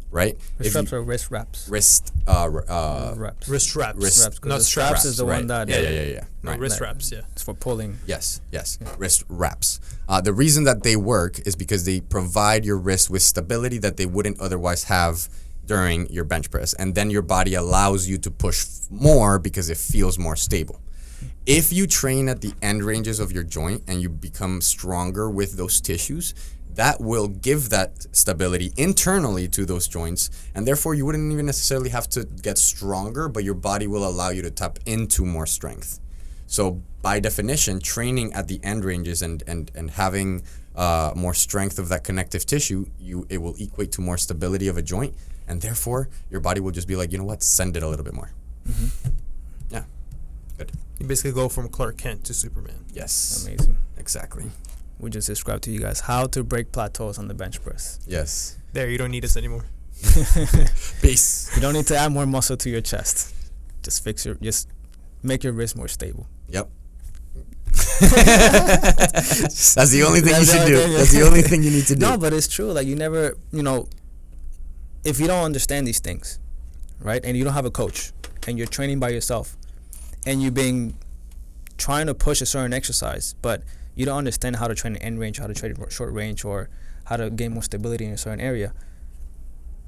Speaker 3: Right?
Speaker 2: Wrist straps or wrist wraps?
Speaker 3: Wrist
Speaker 2: Wraps.
Speaker 1: Wrist straps.
Speaker 2: Not straps is the one that...
Speaker 3: Yeah.
Speaker 1: No,
Speaker 3: Right.
Speaker 1: wrist wraps, yeah.
Speaker 2: It's for pulling.
Speaker 3: Yes. Wrist wraps. The reason that they work is because they provide your wrist with stability that they wouldn't otherwise have during your bench press. And then your body allows you to push more because it feels more stable. If you train at the end ranges of your joint and you become stronger with those tissues, that will give that stability internally to those joints, and therefore you wouldn't even necessarily have to get stronger, but your body will allow you to tap into more strength. So by definition, training at the end ranges and having more strength of that connective tissue, it will equate to more stability of a joint, and therefore your body will just be like, you know what, send it a little bit more. Yeah, good.
Speaker 1: You basically go from Clark Kent to Superman.
Speaker 3: Yes.
Speaker 2: Amazing.
Speaker 3: Exactly.
Speaker 2: We just described to you guys how to break plateaus on the bench press.
Speaker 3: Yes.
Speaker 1: There, you don't need us anymore.
Speaker 3: Peace.
Speaker 2: You don't need to add more muscle to your chest. Just make your wrist more stable.
Speaker 3: Yep. That's the only thing you should do. That's the only thing you need to do.
Speaker 2: No, but it's true. Like, you never, if you don't understand these things, right, and you don't have a coach, and you're training by yourself, and trying to push a certain exercise, but you don't understand how to train end range, how to train short range, or how to gain more stability in a certain area,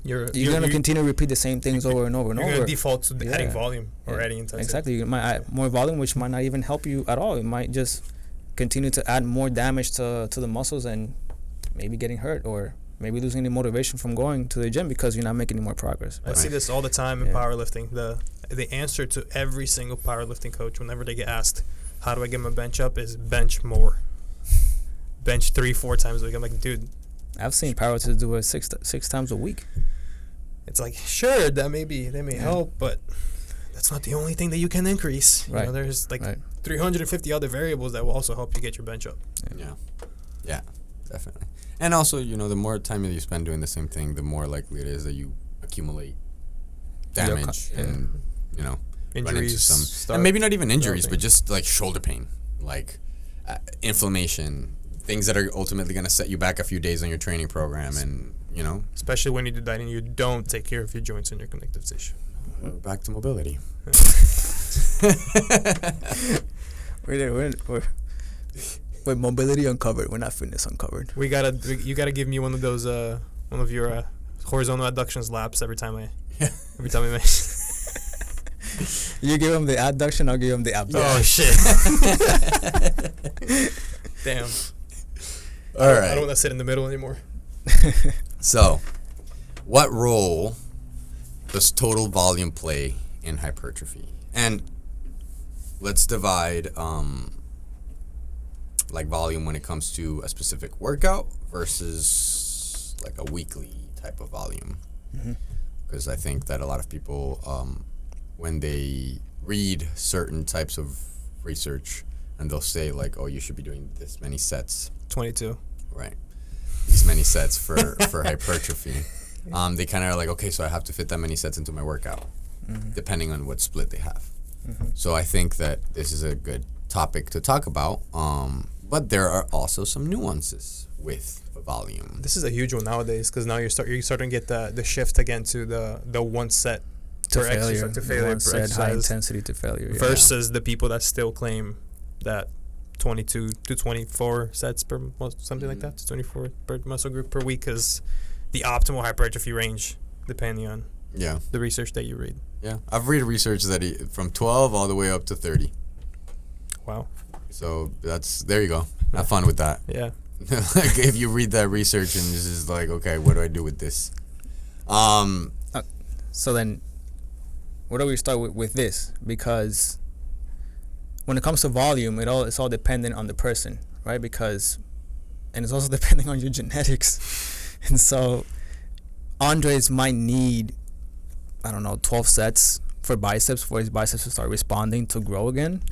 Speaker 2: you're going to continue to repeat the same things over and over and over.
Speaker 1: You're going to default to adding volume or adding intensity.
Speaker 2: Exactly. You might add more volume, which might not even help you at all. It might just continue to add more damage to the muscles and maybe getting hurt, or maybe losing any motivation from going to the gym because you're not making any more progress.
Speaker 1: I see this all the time in powerlifting. The answer to every single powerlifting coach, whenever they get asked, how do I get my bench up, is bench more. Bench 3-4 times a week. I'm like, dude.
Speaker 2: I've seen powerlifters do it six times a week.
Speaker 1: It's like, sure, that may help, but that's not the only thing that you can increase.
Speaker 2: Right.
Speaker 1: You know, there's like 350 other variables that will also help you get your bench up.
Speaker 3: Yeah, definitely. And also, you know, the more time that you spend doing the same thing, the more likely it is that you accumulate damage and, you know, run into some, and maybe not even injuries, but just like shoulder pain, like inflammation, things that are ultimately going to set you back a few days on your training program, and, you know.
Speaker 1: Especially when you do that and you don't take care of your joints and your connective tissue.
Speaker 3: Back to mobility.
Speaker 2: We're mobility uncovered. We're not fitness uncovered.
Speaker 1: You gotta give me one of those one of your horizontal adductions laps every time we make.
Speaker 2: You give him the adduction, I'll give him the abduction.
Speaker 1: Oh shit! Damn.
Speaker 3: All right.
Speaker 1: I don't want to sit in the middle anymore.
Speaker 3: So, what role does total volume play in hypertrophy? And let's divide like volume when it comes to a specific workout versus like a weekly type of volume. Because I think that a lot of people, when they read certain types of research, and they'll say like, oh, you should be doing this many sets.
Speaker 1: 22.
Speaker 3: Right. These many sets for hypertrophy. They kind of are like, okay, so I have to fit that many sets into my workout, depending on what split they have. So I think that this is a good topic to talk about. But there are also some nuances with volume.
Speaker 1: This is a huge one nowadays because now you're starting to get the shift again to the one set
Speaker 2: To
Speaker 1: per
Speaker 2: failure.
Speaker 1: exercise, to failure per
Speaker 2: Said high
Speaker 1: exercise
Speaker 2: intensity to failure. Yeah.
Speaker 1: versus the people that still claim that 22 to 24 sets per something like that, to 24 per muscle group per week is the optimal hypertrophy range, depending on the research that you read.
Speaker 3: Yeah, I've read research that from 12 all the way up to 30.
Speaker 1: Wow.
Speaker 3: So there you go. Have fun with that.
Speaker 1: Yeah.
Speaker 3: Like if you read that research and this is like, okay, what do I do with this?
Speaker 2: So then, where do we start with this? Because when it comes to volume, it's all dependent on the person, right? And it's also depending on your genetics. And so Andres might need, 12 sets for biceps for his biceps to start responding to grow again.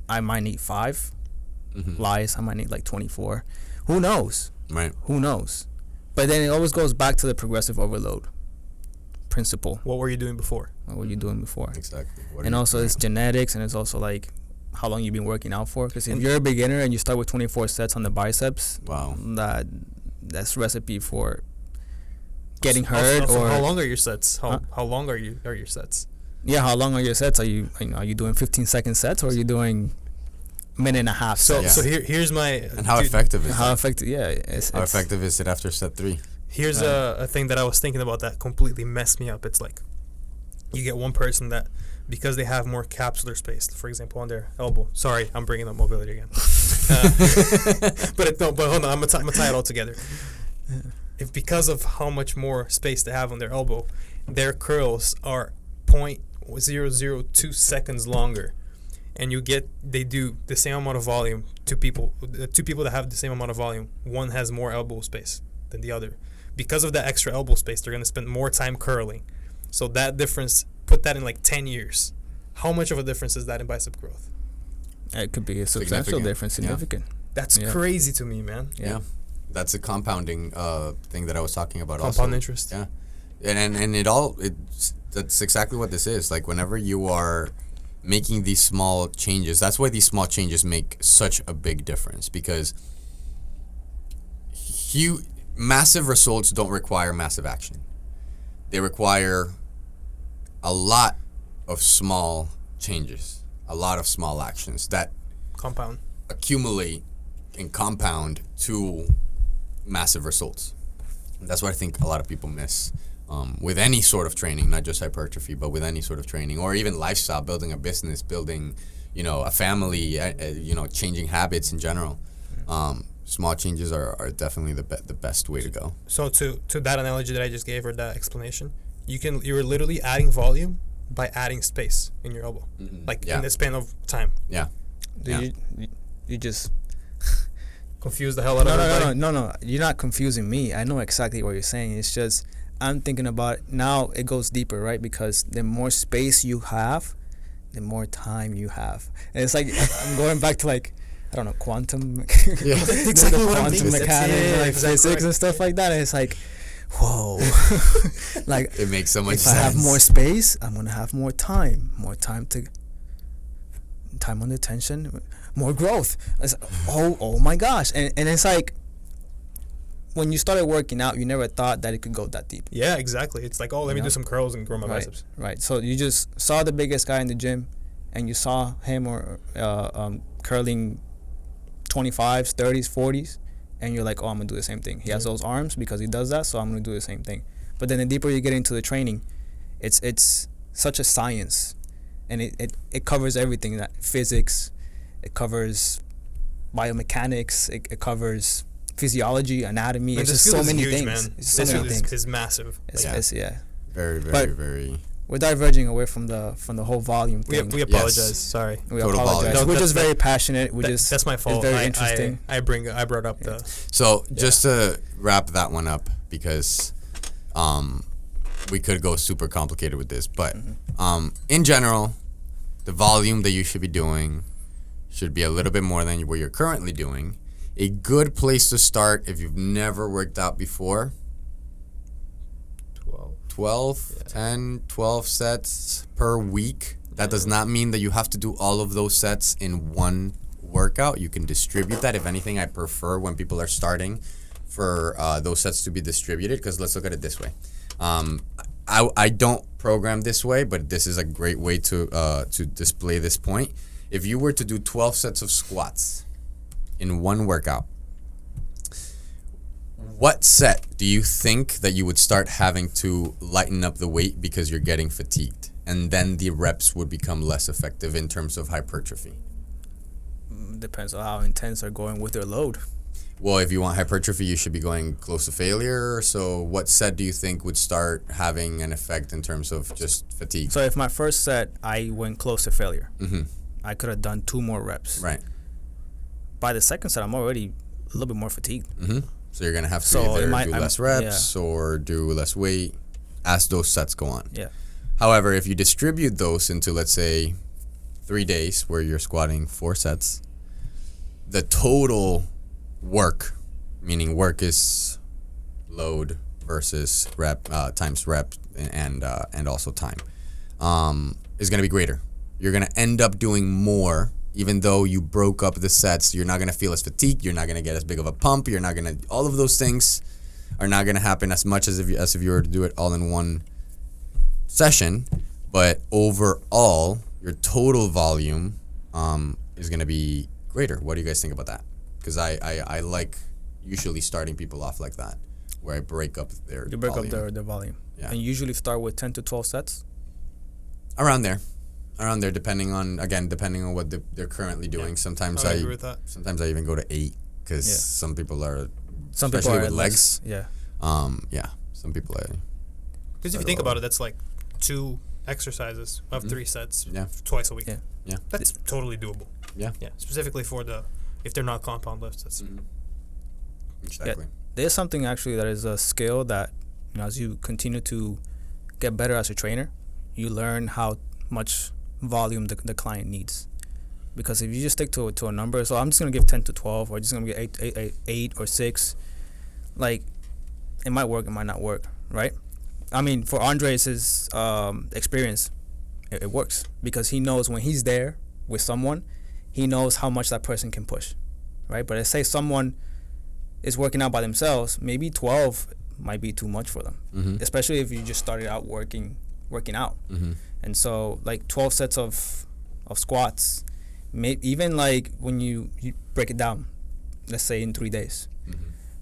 Speaker 2: I might need 5. Lies, I might need like 24. Who knows?
Speaker 3: Right.
Speaker 2: Who knows? But then it always goes back to the progressive overload principle.
Speaker 1: What were you doing before?
Speaker 2: What were you doing before?
Speaker 3: Exactly.
Speaker 2: And also it's genetics, and it's also like how long you've been working out for. Because if you're a beginner and you start with 24 sets on the biceps,
Speaker 3: wow,
Speaker 2: that's recipe for getting hurt.
Speaker 1: Also,
Speaker 2: or
Speaker 1: how long are your sets? How long are your sets?
Speaker 2: Yeah, how long are your sets? Are you doing 15-second sets, or are you doing minute and a half sets?
Speaker 1: So here's my
Speaker 3: and how effective is it?
Speaker 2: How effective? Yeah,
Speaker 3: how effective is it after set 3?
Speaker 1: Here's a thing that I was thinking about that completely messed me up. It's like you get one person that, because they have more capsular space, for example, on their elbow. Sorry, I'm bringing up mobility again. But hold on, I'm gonna tie it all together. If because of how much more space they have on their elbow, their curls are 0.002 seconds longer, and they do the same amount of volume. Two people that have the same amount of volume, one has more elbow space than the other. Because of that extra elbow space, they're going to spend more time curling. So that difference, put that in like 10 years. How much of a difference is that in bicep growth?
Speaker 2: It could be a substantial difference. Significant.
Speaker 1: That's crazy to me, man.
Speaker 3: Yeah. That's a compounding thing that I was talking about.
Speaker 1: Compound interest.
Speaker 3: Yeah. And that's exactly what this is. Like whenever you are making these small changes, that's why these small changes make such a big difference, because massive results don't require massive action. They require a lot of small changes, a lot of small actions that
Speaker 1: compound,
Speaker 3: accumulate and compound to massive results. And that's what I think a lot of people miss with any sort of training, not just hypertrophy, but with any sort of training, or even lifestyle, building a business, building, a family, changing habits in general. Small changes are definitely the best way to go.
Speaker 1: So to that analogy that I just gave, or that explanation, you're literally adding volume by adding space in your elbow, in the span of time.
Speaker 3: Yeah.
Speaker 2: You just
Speaker 1: confuse the hell out of everybody.
Speaker 2: No. You're not confusing me. I know exactly what you're saying. It's just I'm thinking about it, now it goes deeper, right? Because the more space you have, the more time you have. And it's like I'm going back to like, I don't know, quantum
Speaker 3: Yeah.
Speaker 1: Exactly what I'm
Speaker 2: quantum
Speaker 1: thinking.
Speaker 2: mechanics, like
Speaker 1: exactly
Speaker 2: physics
Speaker 1: right.
Speaker 2: and stuff like that. And it's like, whoa. Like
Speaker 3: It makes so much
Speaker 2: if
Speaker 3: sense.
Speaker 2: I have more space, I'm gonna have more time under tension, more growth. It's, oh my gosh. And it's like, when you started working out, you never thought that it could go that deep.
Speaker 1: Yeah, exactly. It's like, oh, let me
Speaker 2: You know?
Speaker 1: do some curls and grow my
Speaker 2: Right.
Speaker 1: biceps.
Speaker 2: Right. So you just saw the biggest guy in the gym, and you saw him curling 25s, 30s, 40s, and you're like, oh, I'm gonna do the same thing. He has those arms because he does that, so I'm gonna do the same thing. But then the deeper you get into the training, it's such a science, and it covers everything, that physics, it covers biomechanics, it covers physiology, anatomy.
Speaker 1: Man,
Speaker 2: It's
Speaker 1: this
Speaker 2: just
Speaker 1: field
Speaker 2: so
Speaker 1: is
Speaker 2: many
Speaker 1: huge,
Speaker 2: things.
Speaker 1: man.
Speaker 2: It's so
Speaker 1: This
Speaker 2: many
Speaker 1: field
Speaker 2: things.
Speaker 1: is massive.
Speaker 2: Yeah.
Speaker 3: Very, very,
Speaker 2: But-
Speaker 3: very.
Speaker 2: We're diverging away from the whole volume
Speaker 1: We
Speaker 2: thing.
Speaker 1: apologize. Sorry.
Speaker 2: We
Speaker 3: Total
Speaker 2: apologize.
Speaker 3: volume.
Speaker 2: We're
Speaker 1: No,
Speaker 2: just
Speaker 1: that-
Speaker 2: very passionate.
Speaker 1: That's my fault.
Speaker 2: It's very
Speaker 1: I
Speaker 2: interesting.
Speaker 1: I brought up the.
Speaker 3: So just to wrap that one up, because we could go super complicated with this, but in general, the volume that you should be doing should be a little bit more than what you're currently doing. A good place to start if you've never worked out before, 12, 10, 12 sets per week. That does not mean that you have to do all of those sets in one workout. You can distribute that. If anything, I prefer when people are starting for those sets to be distributed, because let's look at it this way. I don't program this way, but this is a great way to display this point. If you were to do 12 sets of squats in one workout, what set do you think that you would start having to lighten up the weight because you're getting fatigued? And then the reps would become less effective in terms of hypertrophy.
Speaker 2: Depends on how intense they're going with their load.
Speaker 3: Well, if you want hypertrophy, you should be going close to failure. So what set do you think would start having an effect in terms of just fatigue?
Speaker 2: So if my first set, I went close to failure,
Speaker 3: Mm-hmm.
Speaker 2: I could have done 2 more reps.
Speaker 3: Right.
Speaker 2: By the second set, I'm already a little bit more fatigued.
Speaker 3: Mm-hmm. So you're going to have to
Speaker 2: So
Speaker 3: either
Speaker 2: it might-
Speaker 3: do less reps or do less weight as those sets go on.
Speaker 2: Yeah.
Speaker 3: However, if you distribute those into, let's say, 3 days where you're squatting 4 sets, the total work, meaning work is load versus rep times rep and also time, is going to be greater. You're going to end up doing more, even though you broke up the sets. You're not going to feel as fatigued. You're not going to get as big of a pump. You're not going to. All of those things are not going to happen as much as if you were to do it all in one session. But overall, your total volume is going to be greater. What do you guys think about that? Because I like usually starting people off like that, where I break up their
Speaker 2: You break
Speaker 3: volume.
Speaker 2: up their volume.
Speaker 3: Yeah.
Speaker 2: And you usually start with 10 to 12 sets.
Speaker 3: Around there, depending on what they're currently doing.
Speaker 1: Yeah.
Speaker 3: Sometimes
Speaker 1: I agree with that.
Speaker 3: sometimes I even go to 8 because
Speaker 2: Yeah.
Speaker 3: some people are,
Speaker 2: Some people
Speaker 3: especially
Speaker 2: are
Speaker 3: with
Speaker 2: at
Speaker 3: legs.
Speaker 2: less. Yeah.
Speaker 3: Yeah, some people are.
Speaker 1: Because if you think about it, that's like 2 exercises of 3 sets
Speaker 3: Yeah.
Speaker 1: twice a week.
Speaker 2: Yeah.
Speaker 3: Yeah.
Speaker 1: That's totally doable.
Speaker 3: Yeah.
Speaker 1: Yeah. Specifically for if they're not compound lifts. That's
Speaker 3: Exactly.
Speaker 2: There's something actually that is a skill that, as you continue to get better as a trainer, you learn how much volume the client needs. Because if you just stick to a number, so I'm just gonna give 10 to 12, or just gonna get 8 or 6, like it might work, it might not work, right? I mean, for Andres' experience, it works because he knows when he's there with someone, he knows how much that person can push, right? But let's say someone is working out by themselves, maybe 12 might be too much for them, especially if you just started out working out. And so like 12 sets of squats, even like when you break it down, let's say in 3 days,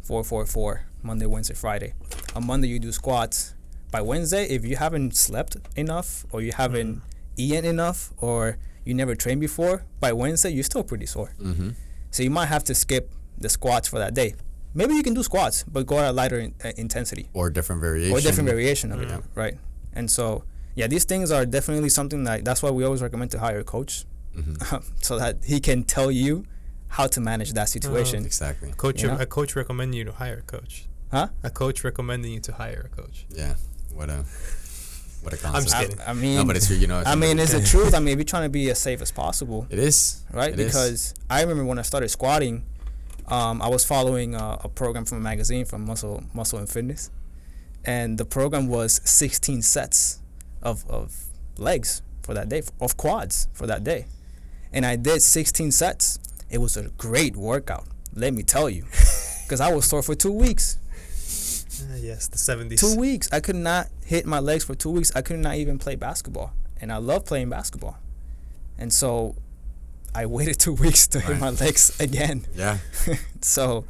Speaker 2: 4, 4, 4, Monday, Wednesday, Friday. On Monday you do squats. By Wednesday, if you haven't slept enough, or you haven't eaten enough, or you never trained before, by Wednesday you're still pretty sore. So you might have to skip the squats for that day. Maybe you can do squats, but go at a lighter intensity.
Speaker 3: Or different variation.
Speaker 2: Or different variation of it, right? And so, yeah, these things are definitely something that's why we always recommend to hire a coach, so that he can tell you how to manage that situation.
Speaker 3: Exactly.
Speaker 1: Coach,
Speaker 2: You know?
Speaker 1: a coach recommend you to hire a coach.
Speaker 2: Huh?
Speaker 1: A coach recommending you to hire a coach.
Speaker 3: Yeah. What a concept.
Speaker 1: I'm just kidding.
Speaker 2: I mean,
Speaker 3: No, but it's true. You know.
Speaker 2: I mean, it's the truth. I mean, we're trying to be as safe as possible,
Speaker 3: It is.
Speaker 2: right?
Speaker 3: It
Speaker 2: Because I remember when I started squatting, I was following a program from a magazine from Muscle and Fitness, and the program was 16 sets of legs for that day, of quads for that day, and I did 16 sets. It was a great workout, let me tell you, because I was sore for 2 weeks.
Speaker 1: Yes, the 70s.
Speaker 2: 2 weeks. I could not hit my legs for 2 weeks. I could not even play basketball. And I love playing basketball. And so I waited 2 weeks to hit my legs again.
Speaker 3: Yeah.
Speaker 2: So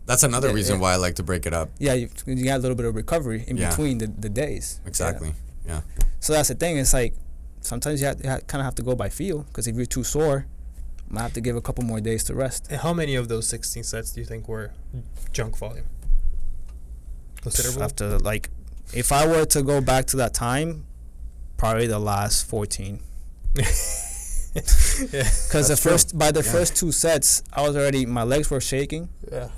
Speaker 3: That's another reason why I like to break it up.
Speaker 2: yeah, you got a little bit of recovery in
Speaker 3: Yeah.
Speaker 2: between the days.
Speaker 3: Exactly. Yeah.
Speaker 2: So that's the thing. It's like sometimes you kind of have to go by feel, because if you're too sore, you might have to give a couple more days to rest.
Speaker 1: And how many of those 16 sets do you think were junk volume? Considerable?
Speaker 2: After, like, if I were to go back to that time, probably the last 14. Because by the first 2 sets, my legs were shaking.
Speaker 1: Yeah.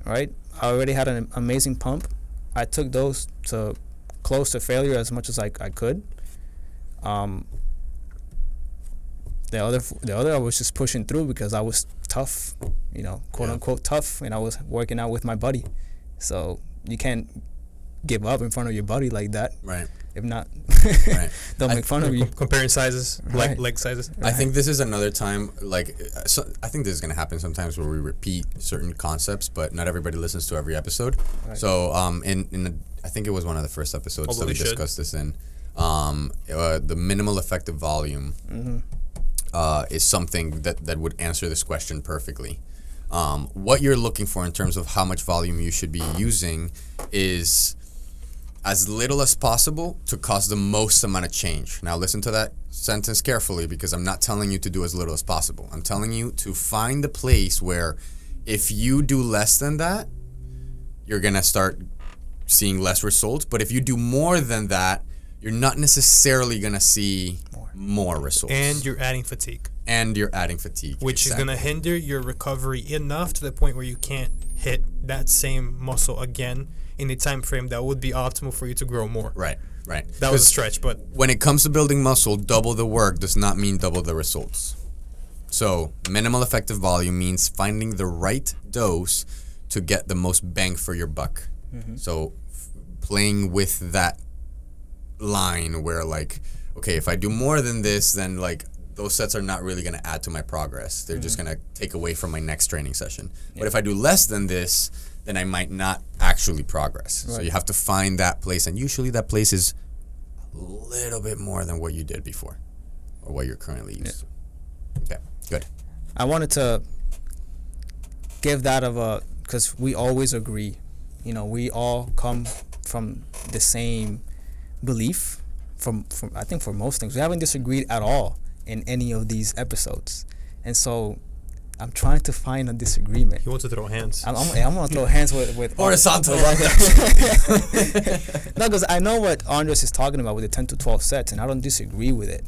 Speaker 2: Right? I already had an amazing pump. I took those to close to failure as much as I could. The other I was just pushing through because I was tough, quote unquote tough, and I was working out with my buddy. So you can't give up in front of your buddy like that.
Speaker 3: Right.
Speaker 2: If not,
Speaker 3: Right.
Speaker 2: they'll make fun of you.
Speaker 1: Comparing sizes,
Speaker 2: Right.
Speaker 1: leg sizes.
Speaker 3: I think this is another time, I think this is going to happen sometimes where we repeat certain concepts, but not everybody listens to every episode.
Speaker 2: Right.
Speaker 3: So, I think it was one of the first episodes
Speaker 1: Although
Speaker 3: that we
Speaker 1: we should.
Speaker 3: discussed this in. The minimal effective volume is something that would answer this question perfectly. What you're looking for in terms of how much volume you should be using is as little as possible to cause the most amount of change. Now listen to that sentence carefully, because I'm not telling you to do as little as possible. I'm telling you to find the place where if you do less than that, you're going to start seeing less results. But if you do more than that, you're not necessarily going to see more results.
Speaker 1: And you're adding fatigue.
Speaker 3: exactly.
Speaker 1: Which is going to hinder your recovery enough to the point where you can't hit that same muscle again in a time frame that would be optimal for you to grow more.
Speaker 3: Right.
Speaker 1: That was a stretch, but
Speaker 3: when it comes to building muscle, double the work does not mean double the results. So minimal effective volume means finding the right dose to get the most bang for your buck. So playing with that line where, like, okay, if I do more than this, then like those sets are not really going to add to my progress. They're just going to take away from my next training session. But if I do less than this, then I might not actually progress.
Speaker 2: Right.
Speaker 3: So you have to find that place, and usually that place is a little bit more than what you did before or what you're currently used to. Okay, good.
Speaker 2: I wanted to give that because we always agree. We all come from the same belief. From I think for most things, we haven't disagreed at all in any of these episodes, and so I'm trying to find a disagreement.
Speaker 1: you want to throw hands.
Speaker 2: I'm gonna throw hands with
Speaker 3: Horizontal.
Speaker 2: No, because I know what Andres is talking about with the 10 to 12 sets, and I don't disagree with it,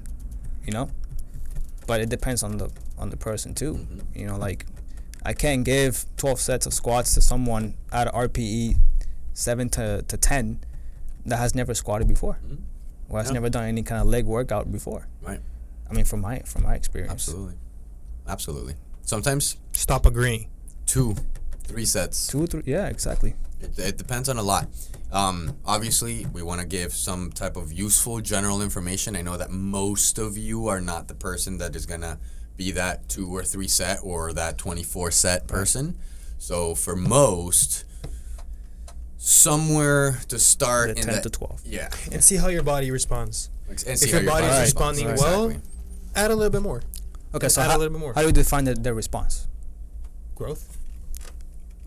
Speaker 2: but it depends on the person too. Like, I can't give 12 sets of squats to someone at RPE 7 to 10 that has never squatted before, or has never done any kind of leg workout before.
Speaker 3: Right.
Speaker 2: I mean, from my experience.
Speaker 3: Absolutely. Sometimes
Speaker 1: Stop agreeing.
Speaker 3: 2, 3 sets.
Speaker 2: 2, 3, yeah, exactly.
Speaker 3: It depends on a lot. Obviously, we want to give some type of useful general information. I know that most of you are not the person that is going to be that 2 or 3 set or that 24 set person. So for most, somewhere to start
Speaker 2: The
Speaker 3: in
Speaker 2: 10
Speaker 3: that,
Speaker 2: to 12.
Speaker 3: Yeah.
Speaker 1: And see how your body responds.
Speaker 3: And see
Speaker 1: If
Speaker 3: how
Speaker 1: your body is
Speaker 3: responds.
Speaker 1: responding
Speaker 3: Exactly.
Speaker 1: well, add a little bit more.
Speaker 2: Okay, so
Speaker 1: add a
Speaker 2: how
Speaker 1: little bit more.
Speaker 2: do you define the response?
Speaker 1: Growth.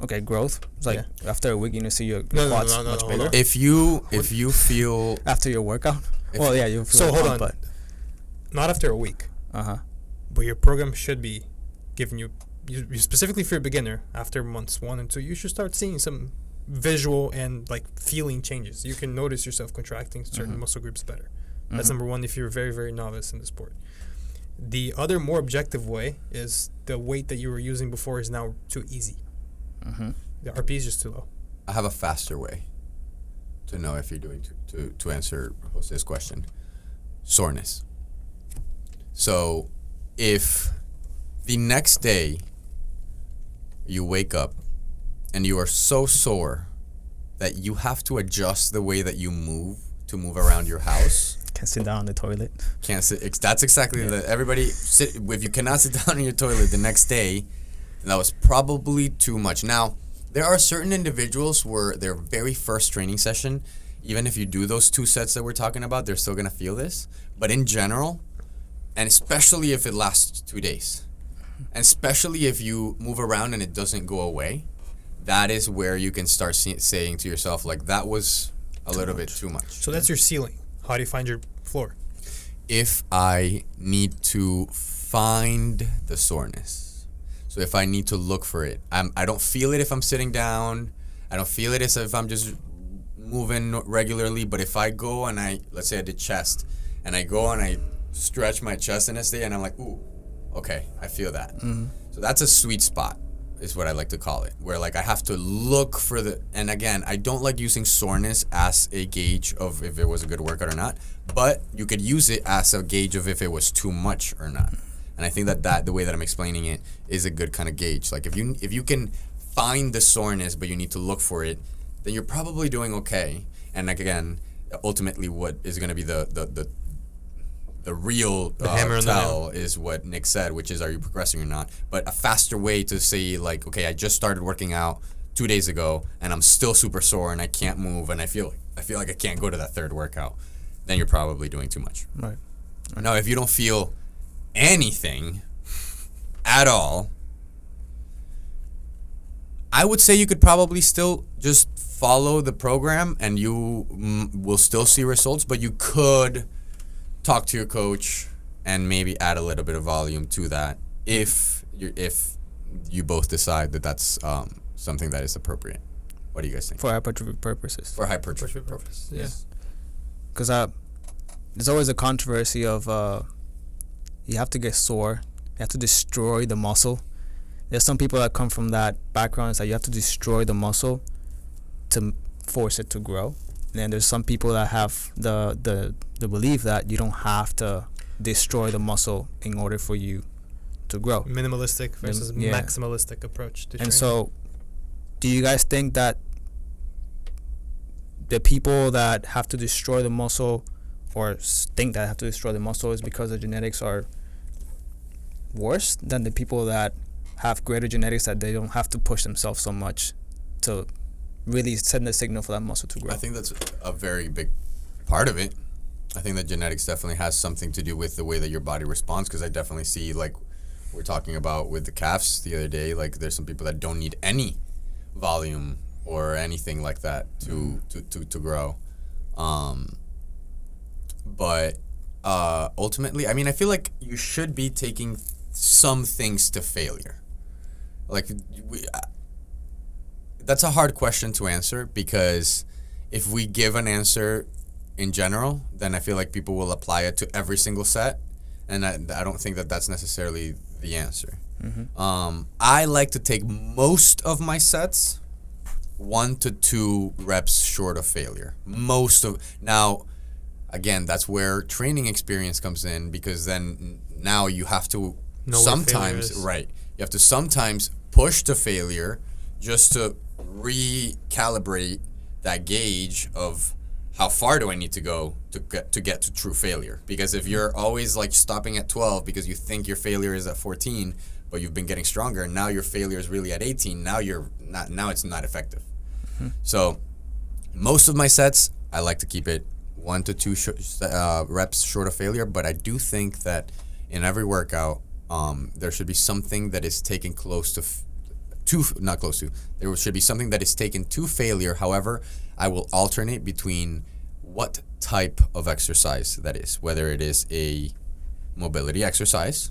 Speaker 2: Okay, growth. It's like after a week, see your
Speaker 1: No,
Speaker 2: quads
Speaker 1: no,
Speaker 2: much
Speaker 1: hold
Speaker 2: bigger.
Speaker 1: on.
Speaker 3: If you feel
Speaker 2: After your workout? You feel
Speaker 1: So hold on.
Speaker 2: but
Speaker 1: Not after a week,
Speaker 2: uh-huh.
Speaker 1: but your program should be giving you specifically for a beginner, after months 1 and 2, you should start seeing some visual and like feeling changes. You can notice yourself contracting certain muscle groups better. That's number 1 if you're very, very novice in the sport. The other more objective way is the weight that you were using before is now too easy. The RP is just too low.
Speaker 3: I have a faster way to know if you're doing to answer Jose's question. Soreness. So if the next day you wake up and you are so sore that you have to adjust the way that you move to move around your house.
Speaker 2: Can't sit down on the toilet.
Speaker 3: Can't sit. That's exactly everybody sit. If you cannot sit down on your toilet the next day, that was probably too much. Now, there are certain individuals where their very first training session, even if you do those 2 sets that we're talking about, they're still gonna feel this. But in general, and especially if it lasts 2 days, and especially if you move around and it doesn't go away, that is where you can start saying to yourself, like, that was a little bit too much.
Speaker 1: So that's your ceiling. How do you find your floor?
Speaker 3: If I need to find the soreness, so if I need to look for it, I don't feel it if I'm sitting down. I don't feel it if I'm just moving regularly. But if I go and let's say I did chest, and I go and I stretch my chest the next day, and I'm like, ooh, okay, I feel that. Mm-hmm. So that's a sweet spot, is what I like to call it, where like I have to look for and again, I don't like using soreness as a gauge of if it was a good workout or not, but you could use it as a gauge of if it was too much or not. And I think that the way that I'm explaining it is a good kind of gauge. Like if you can find the soreness, but you need to look for it, then you're probably doing okay. And like again, ultimately what is going to be the real
Speaker 1: hammer
Speaker 3: tell is what Nick said, which is, are you progressing or not? But a faster way to say, like, okay, I just started working out 2 days ago and I'm still super sore and I can't move and I feel like I can't go to that third workout, then you're probably doing too much.
Speaker 2: Right.
Speaker 3: Now, if you don't feel anything at all, I would say you could probably still just follow the program and you will still see results, but you could talk to your coach and maybe add a little bit of volume to that if you both decide that that's something that is appropriate. What do you guys think?
Speaker 2: For hypertrophy purposes.
Speaker 3: For hypertrophy purposes.
Speaker 1: Yes.
Speaker 2: Because there's always a controversy of you have to get sore, you have to destroy the muscle. There's some people that come from that background, it's like you have to destroy the muscle to force it to grow. And then there's some people that have the belief that you don't have to destroy the muscle in order for you to grow.
Speaker 1: Minimalistic versus maximalistic approach to training.
Speaker 2: And so, do you guys think that the people that have to destroy the muscle or think that have to destroy the muscle is because the genetics are worse than the people that have greater genetics, that they don't have to push themselves so much to really send a signal for that muscle to grow?
Speaker 3: I think that's a very big part of it. I think that genetics definitely has something to do with the way that your body responds, because I definitely see, like we're talking about with the calves the other day, like there's some people that don't need any volume or anything like that to grow. But ultimately, I mean, I feel like you should be taking some things to failure. Like, that's a hard question to answer, because if we give an answer in general, then I feel like people will apply it to every single set, and I don't think that that's necessarily the answer. Mm-hmm. I like to take most of my sets 1 to 2 reps short of failure. Now, again, that's where training experience comes in, because then now you have to sometimes push to failure just to recalibrate that gauge of how far do I need to go to get to true failure. Because if you're always like stopping at 12 because you think your failure is at 14, but you've been getting stronger, and now your failure is really at 18, now it's not effective. Mm-hmm. So most of my sets, I like to keep it 1 to 2 reps short of failure, but I do think that in every workout, there should be something that is taken there should be something that is taken to failure. However, I will alternate between what type of exercise that is, whether it is a mobility exercise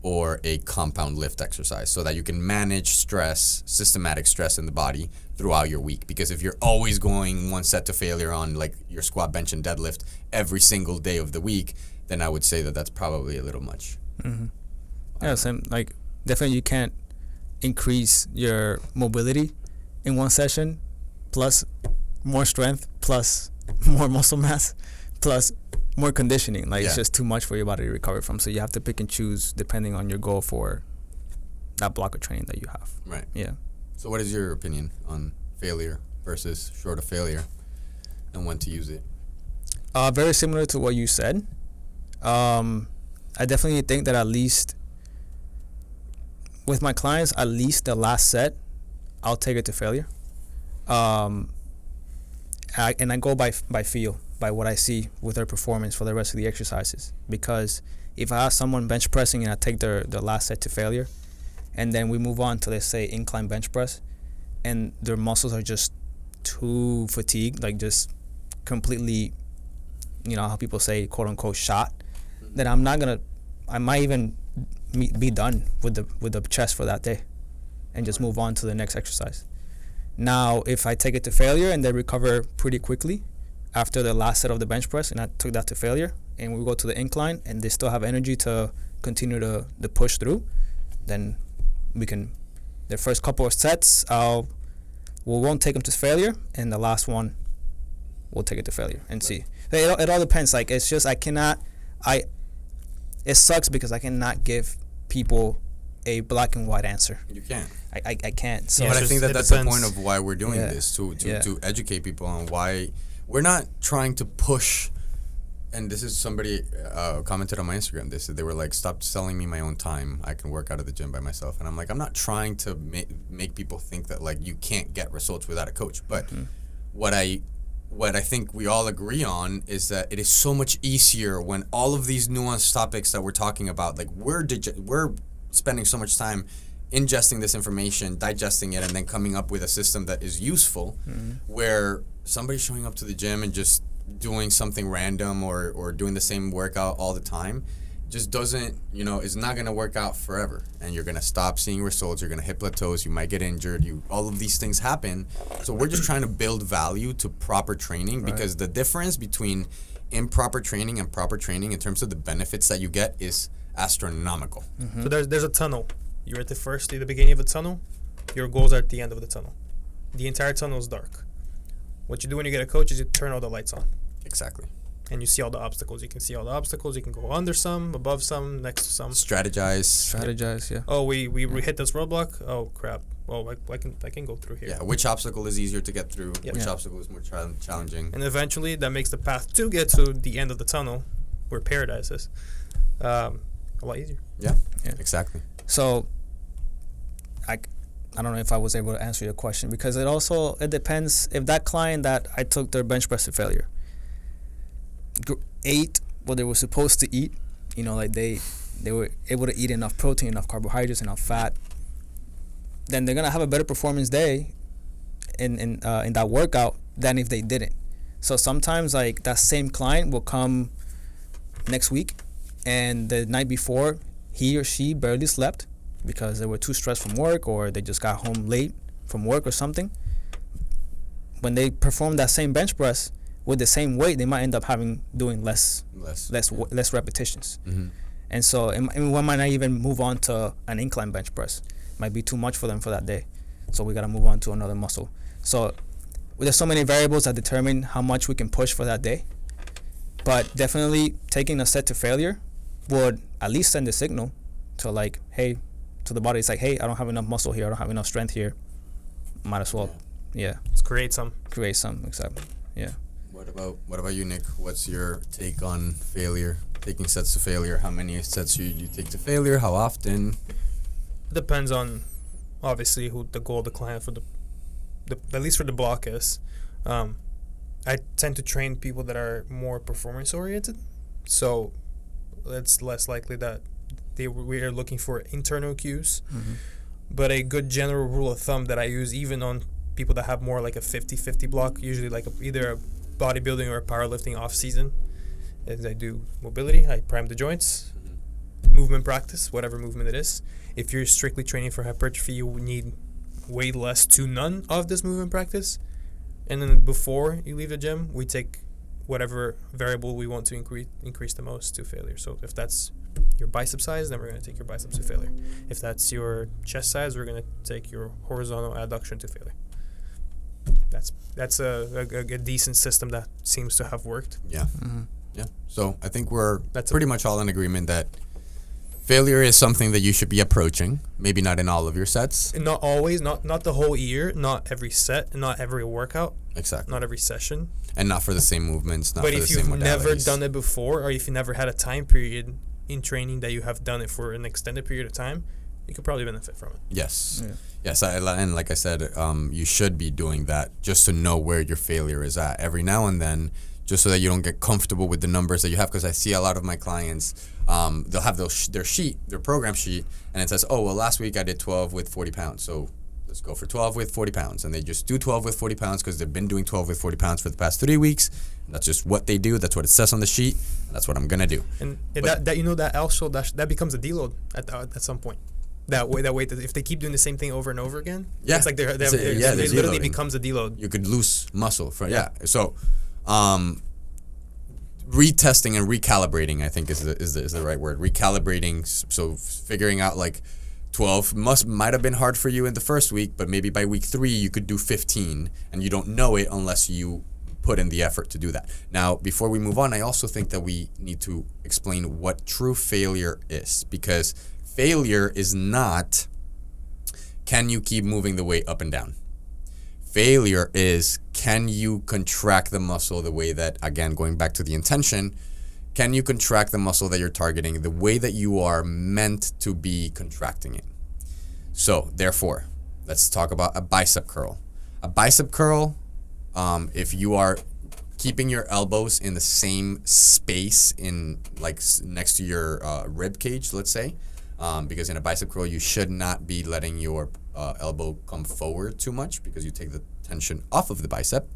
Speaker 3: or a compound lift exercise, so that you can manage stress, systematic stress in the body throughout your week. Because if you're always going 1 set to failure on like your squat, bench, and deadlift every single day of the week, then I would say that that's probably a little much.
Speaker 2: Mm-hmm. Yeah, same. Like, definitely you can't increase your mobility in 1 session plus more strength plus more muscle mass plus more conditioning. Like, it's just too much for your body to recover from. So you have to pick and choose depending on your goal for that block of training that you have.
Speaker 3: Right.
Speaker 2: Yeah.
Speaker 3: So what is your opinion on failure versus short of failure and when to use it?
Speaker 2: Very similar to what you said. I definitely think that at least with my clients, at least the last set, I'll take it to failure. And I go by feel, by what I see with their performance for the rest of the exercises. Because if I have someone bench pressing and I take their last set to failure, and then we move on to, let's say, incline bench press, and their muscles are just too fatigued, like just completely, you know how people say, quote unquote, shot, then I might even be done with the chest for that day and just move on to the next exercise. Now, if I take it to failure and they recover pretty quickly after the last set of the bench press, and I took that to failure, and we go to the incline and they still have energy to continue to push through, then we can, the first couple of sets, we won't take them to failure, and the last one, we'll take it to failure and see. It all depends. Like, it's just, it sucks because I cannot give people a black and white answer.
Speaker 3: You can't.
Speaker 2: I can't. So,
Speaker 3: but I think that's the point of why we're doing this, to educate people on why we're not trying to push. And this is somebody commented on my Instagram. They were like, "Stop selling me my own time. I can work out of the gym by myself." And I'm like, I'm not trying to make people think that like you can't get results without a coach. But what I think we all agree on is that it is so much easier when all of these nuanced topics that we're talking about, like we're spending so much time ingesting this information, digesting it, and then coming up with a system that is useful, where somebody's showing up to the gym and just doing something random or doing the same workout all the time just doesn't, is not going to work out forever. And you're going to stop seeing results. You're going to hit plateaus. You might get injured. All of these things happen. So we're just trying to build value to proper training, because the difference between improper training and proper training in terms of the benefits that you get is astronomical.
Speaker 1: So there's a tunnel. You're at the beginning of a tunnel. Your goals are at the end of the tunnel. The entire tunnel is dark. What you do when you get a coach is you turn all the lights on.
Speaker 3: Exactly.
Speaker 1: And you see all the obstacles. You can see all the obstacles. You can go under some, above some, next to some.
Speaker 3: Strategize.
Speaker 2: Yeah.
Speaker 1: Oh, we hit this roadblock. Oh crap. Well, I can go through here.
Speaker 3: Yeah. Which obstacle is easier to get through? Which obstacle is more challenging?
Speaker 1: And eventually, that makes the path to get to the end of the tunnel, where paradise is, a lot easier.
Speaker 3: Yeah. Exactly.
Speaker 2: So, I don't know if I was able to answer your question, because it depends if that client that I took their bench press to failure ate what they were supposed to eat, like they were able to eat enough protein, enough carbohydrates, enough fat, then they're gonna have a better performance day in that workout than if they didn't. So sometimes, like, that same client will come next week, and the night before he or she barely slept because they were too stressed from work, or they just got home late from work or something. When they perform that same bench press with the same weight, they might end up doing less repetitions. And so one might not even move on to an incline bench press. Might be too much for them for that day. So we got to move on to another muscle. So there's so many variables that determine how much we can push for that day. But definitely taking a set to failure would at least send a signal to, like, hey, to the body. It's like, hey, I don't have enough muscle here. I don't have enough strength here. Might as well,
Speaker 1: Let's create some.
Speaker 2: Exactly. Yeah.
Speaker 3: What about you, Nick? What's your take on failure? Taking sets to failure. How many sets you take to failure? How often?
Speaker 1: Depends on, obviously, who the goal of the client for the at least for the block is. I tend to train people that are more performance oriented, so it's less likely that we are looking for internal cues. But a good general rule of thumb that I use even on people that have more like a 50-50 block, usually like either a bodybuilding or a powerlifting off season, is I do mobility, I prime the joints, movement practice, whatever movement it is. If you're strictly training for hypertrophy, you need way less to none of this movement practice. And then before you leave the gym, we take whatever variable we want to increase the most to failure. So if that's your bicep size, then we're going to take your biceps to failure. If that's your chest size, we're going to take your horizontal adduction to failure. That's a decent system that seems to have worked.
Speaker 3: Yeah.
Speaker 2: Mm-hmm.
Speaker 3: Yeah. So I think we're
Speaker 1: That's
Speaker 3: pretty much all in agreement that failure is something that you should be approaching. Maybe not in all of your sets.
Speaker 1: And not always, not the whole year, not every set, not every workout,
Speaker 3: Exactly.
Speaker 1: not every session.
Speaker 3: And not for the same movements. Not
Speaker 1: But
Speaker 3: for
Speaker 1: if
Speaker 3: the same
Speaker 1: you've never
Speaker 3: modalities.
Speaker 1: done it before, or if you never had a time period in training that you have done it for an extended period of time, you could probably benefit from it.
Speaker 3: Yes.
Speaker 2: Yeah.
Speaker 3: Yes. And like I said, you should be doing that just to know where your failure is at every now and then, just so that you don't get comfortable with the numbers that you have. Because I see a lot of my clients, they'll have their program sheet, and it says, oh, well, last week I did 12 with 40 pounds. So let's go for 12 with 40 pounds. And they just do 12 with 40 pounds because they've been doing 12 with 40 pounds for the past 3 weeks. And that's just what they do. That's what it says on the sheet. And that's what I'm going to do.
Speaker 1: And
Speaker 3: But-
Speaker 1: that also that becomes a deload at some point. That way that if they keep doing the same thing over and over again,
Speaker 3: Yeah.
Speaker 1: it's like it
Speaker 3: there's
Speaker 1: literally
Speaker 3: deloading.
Speaker 1: becomes a deload.
Speaker 3: You could lose muscle. So retesting and recalibrating, I think is the right word. Recalibrating, so figuring out like 12 might have been hard for you in the first week, but maybe by week 3 you could do 15, and you don't know it unless you put in the effort to do that. Now, before we move on, I also think that we need to explain what true failure is, because failure is not, can you keep moving the weight up and down? Failure is, can you contract the muscle the way that, again, going back to the intention, can you contract the muscle that you're targeting the way that you are meant to be contracting it? So, therefore, let's talk about a bicep curl. A bicep curl, if you are keeping your elbows in the same space in like next to your rib cage, let's say, because in a bicep curl you should not be letting your elbow come forward too much because you take the tension off of the bicep.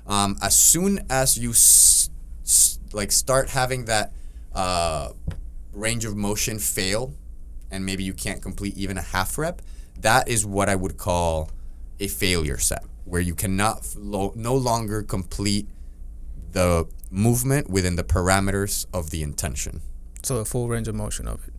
Speaker 3: As soon as you start having that range of motion fail, and maybe you can't complete even a half rep, that is what I would call a failure set, where you cannot no longer complete the movement within the parameters of the intention.
Speaker 2: So a full range of motion of it.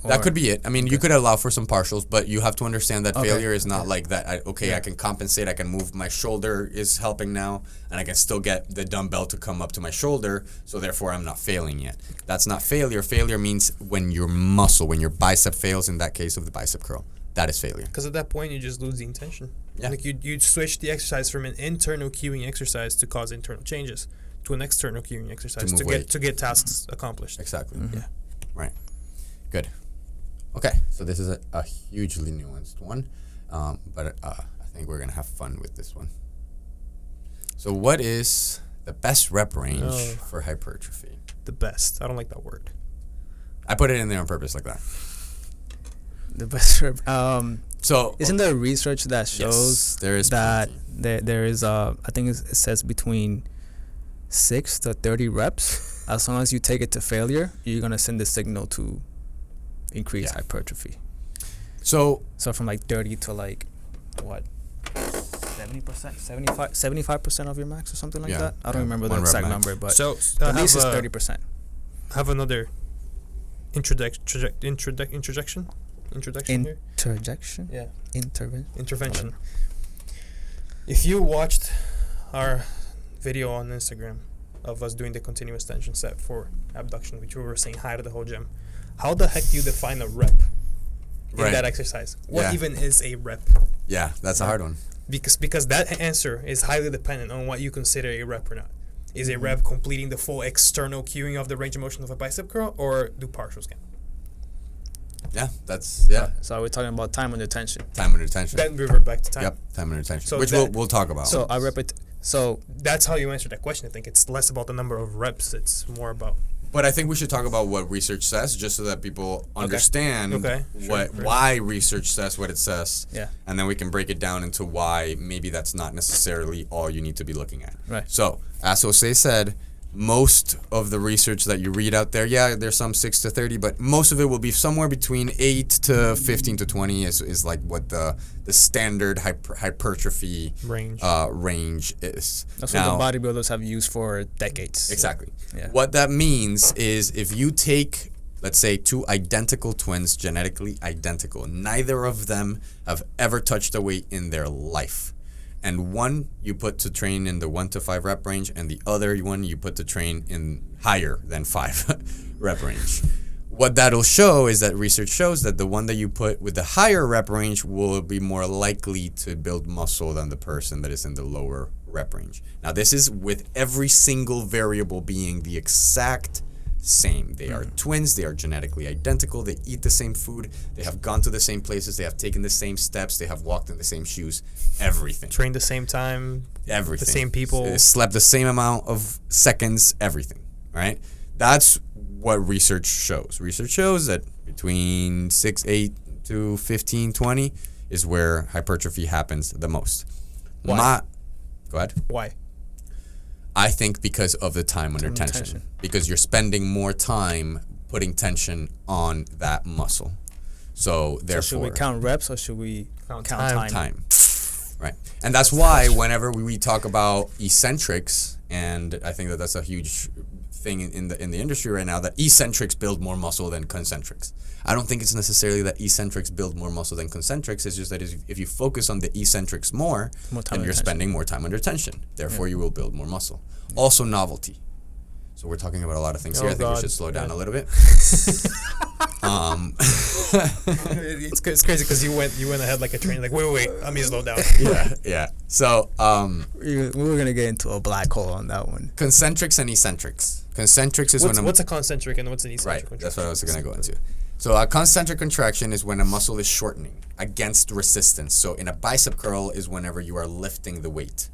Speaker 3: That could be it. I mean, you could allow for some partials, but you have to understand that
Speaker 2: Okay.
Speaker 3: failure is not like that. I can compensate. I can move. My shoulder is helping now, and I can still get the dumbbell to come up to my shoulder, so therefore I'm not failing yet. That's not failure. Failure means when your muscle, when your bicep fails, in that case of the bicep curl. That is failure.
Speaker 1: Because at that point you just lose the intention.
Speaker 3: Yeah.
Speaker 1: Like you'd switch the exercise from an internal cueing exercise to cause internal changes to an external cueing exercise
Speaker 3: move
Speaker 1: to
Speaker 3: weight.
Speaker 1: get tasks accomplished.
Speaker 3: Exactly.
Speaker 2: Mm-hmm.
Speaker 1: Yeah.
Speaker 3: Right. Good. Okay, so this is a hugely nuanced one, but I think we're going to have fun with this one. So what is the best rep range for hypertrophy?
Speaker 1: The best. I don't like that word.
Speaker 3: I put it in there on purpose like that.
Speaker 2: The best rep.
Speaker 3: So
Speaker 2: Isn't there research that shows
Speaker 3: there is
Speaker 2: that
Speaker 3: plenty.
Speaker 2: there is I think it says between 6 to 30 reps. As long as you take it to failure, you're gonna send the signal to increase hypertrophy.
Speaker 3: So
Speaker 2: From like 30 to like what? 70%, 75% of your max or something like
Speaker 3: Yeah,
Speaker 2: that. I don't
Speaker 3: yeah,
Speaker 2: remember the
Speaker 3: one rep
Speaker 2: exact
Speaker 3: max.
Speaker 2: number, but
Speaker 1: So
Speaker 2: at least it's 30%.
Speaker 1: have another introduction here.
Speaker 2: Interjection?
Speaker 1: Yeah.
Speaker 2: Intervention.
Speaker 1: If you watched our video on Instagram of us doing the continuous tension set for abduction, which we were saying hi to the whole gym, how the heck do you define a rep in
Speaker 3: Right.
Speaker 1: that exercise? What
Speaker 3: Yeah.
Speaker 1: even is a rep?
Speaker 3: yeah, that's a hard one.
Speaker 1: Because that answer is highly dependent on what you consider a rep or not. Is a rep completing the full external cueing of the range of motion of a bicep curl, or do partials count?
Speaker 3: Yeah, that's
Speaker 2: So we're talking about time under tension.
Speaker 3: time under tension.
Speaker 1: Then revert back to time.
Speaker 3: Yep, time under tension,
Speaker 1: So
Speaker 3: which
Speaker 1: that-
Speaker 3: we'll talk about.
Speaker 2: So I rep it. So
Speaker 1: That's how you answer that question. I think it's less about the number of reps. It's more about
Speaker 3: But I think we should talk about what research says, just so that people understand
Speaker 1: Okay, sure.
Speaker 3: why research says what it says.
Speaker 2: Yeah.
Speaker 3: And then we can break it down into why maybe that's not necessarily all you need to be looking at.
Speaker 2: Right.
Speaker 3: So, as Jose said, most of the research that you read out there, there's some 6 to 30, but most of it will be somewhere between 8 to 15 to 20 is like what the standard hypertrophy
Speaker 1: range.
Speaker 3: range is.
Speaker 2: that's
Speaker 3: Now-
Speaker 2: what the bodybuilders have used for decades.
Speaker 3: Exactly.
Speaker 2: Yeah.
Speaker 3: What that means is if you take, let's say, 2 identical twins, genetically identical, neither of them have ever touched a weight in their life, and one you put to train in the 1 to 5 rep range, and the other one you put to train in higher than 5 rep range. What that'll show is that research shows that the one that you put with the higher rep range will be more likely to build muscle than the person that is in the lower rep range. Now, this is with every single variable being the exact same. They are twins. They are genetically identical. They eat the same food. They have gone to the same places. They have taken the same steps. They have walked in the same shoes. Everything.
Speaker 1: Trained the same time.
Speaker 3: Everything.
Speaker 1: The same people.
Speaker 3: They slept the same amount of seconds. Everything. Right? That's what research shows. Research shows that between 6, 8 to 15, 20 is where hypertrophy happens the most.
Speaker 1: Why?
Speaker 3: Go ahead.
Speaker 1: Why?
Speaker 3: I think because of the time under tension. Because you're spending more time putting tension on that muscle. So therefore,
Speaker 2: should we count reps or should we count time?
Speaker 3: Time. Right. And that's why whenever we talk about eccentrics, and I think that that's a huge thing in the industry right now, that eccentrics build more muscle than concentrics. I don't think it's necessarily that eccentrics build more muscle than concentrics. It's just that if you focus on the eccentrics more then you're spending more time under tension. Therefore, you will build more muscle. Also, novelty. So we're talking about a lot of things here. I think we should slow down a little bit.
Speaker 1: It's crazy because you went ahead like a train. Like wait, let me slow down.
Speaker 3: Yeah. So
Speaker 2: we were gonna get into a black hole on that one.
Speaker 3: Concentrics and eccentrics. Concentrics is
Speaker 1: what's a concentric and what's an eccentric?
Speaker 3: Right. That's what I was gonna go into. So a concentric contraction is when a muscle is shortening against resistance. So in a bicep curl is whenever you are lifting the weight.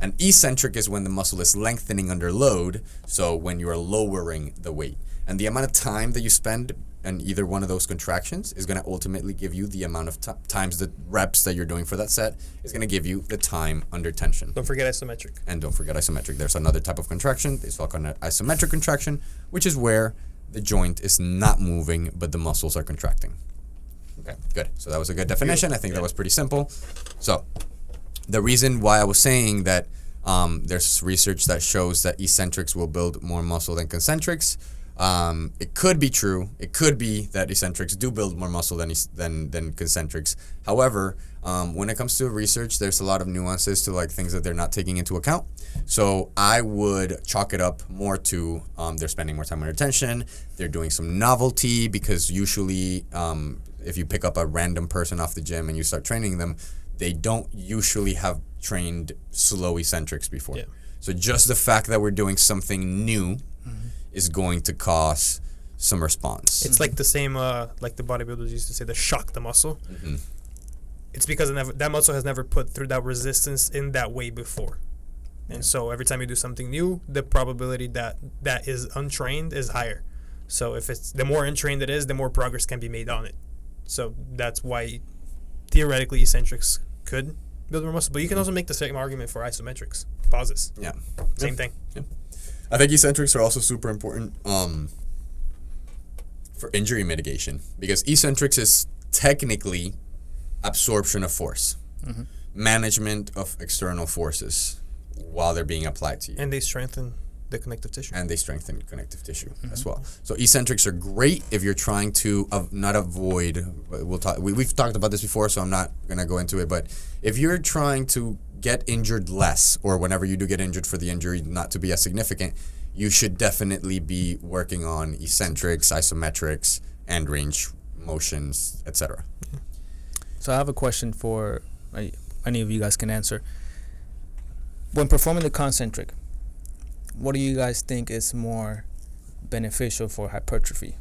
Speaker 3: An eccentric is when the muscle is lengthening under load, so when you are lowering the weight. And the amount of time that you spend in either one of those contractions is going to ultimately give you the amount of times the reps that you're doing for that set is going to give you the time under tension.
Speaker 1: Don't forget isometric.
Speaker 3: And don't forget isometric. There's another type of contraction. It's called an isometric contraction, which is where the joint is not moving, but the muscles are contracting. Okay, good. So that was a good definition. I think that was pretty simple. So the reason why I was saying that there's research that shows that eccentrics will build more muscle than concentrics. It could be true. It could be that eccentrics do build more muscle than concentrics. However, when it comes to research, there's a lot of nuances to like things that they're not taking into account. So I would chalk it up more to they're spending more time under tension. They're doing some novelty because usually if you pick up a random person off the gym and you start training them, they don't usually have trained slow eccentrics before. Yeah. So just the fact that we're doing something new is going to cause some response.
Speaker 1: It's like the same, like the bodybuilders used to say, the shock the muscle. It's because that muscle has never put through that resistance in that way before. And so every time you do something new, the probability that is untrained is higher. So if it's the more untrained it is, the more progress can be made on it. So that's why theoretically eccentrics could build more muscle, but you can also make the same argument for isometrics. Pauses.
Speaker 3: Yeah.
Speaker 1: Same thing.
Speaker 3: Yeah. I think eccentrics are also super important for injury mitigation because eccentrics is technically absorption of force, management of external forces while they're being applied to you.
Speaker 1: And they strengthen the connective tissue.
Speaker 3: As well. So eccentrics are great if you're trying to not avoid. We've talked about this before, so I'm not gonna go into it. But if you're trying to get injured less, or whenever you do get injured for the injury not to be as significant, you should definitely be working on eccentrics, isometrics, and range motions, etc.
Speaker 2: So I have a question for any of you guys can answer. When performing the concentric, what do you guys think is more beneficial for hypertrophy?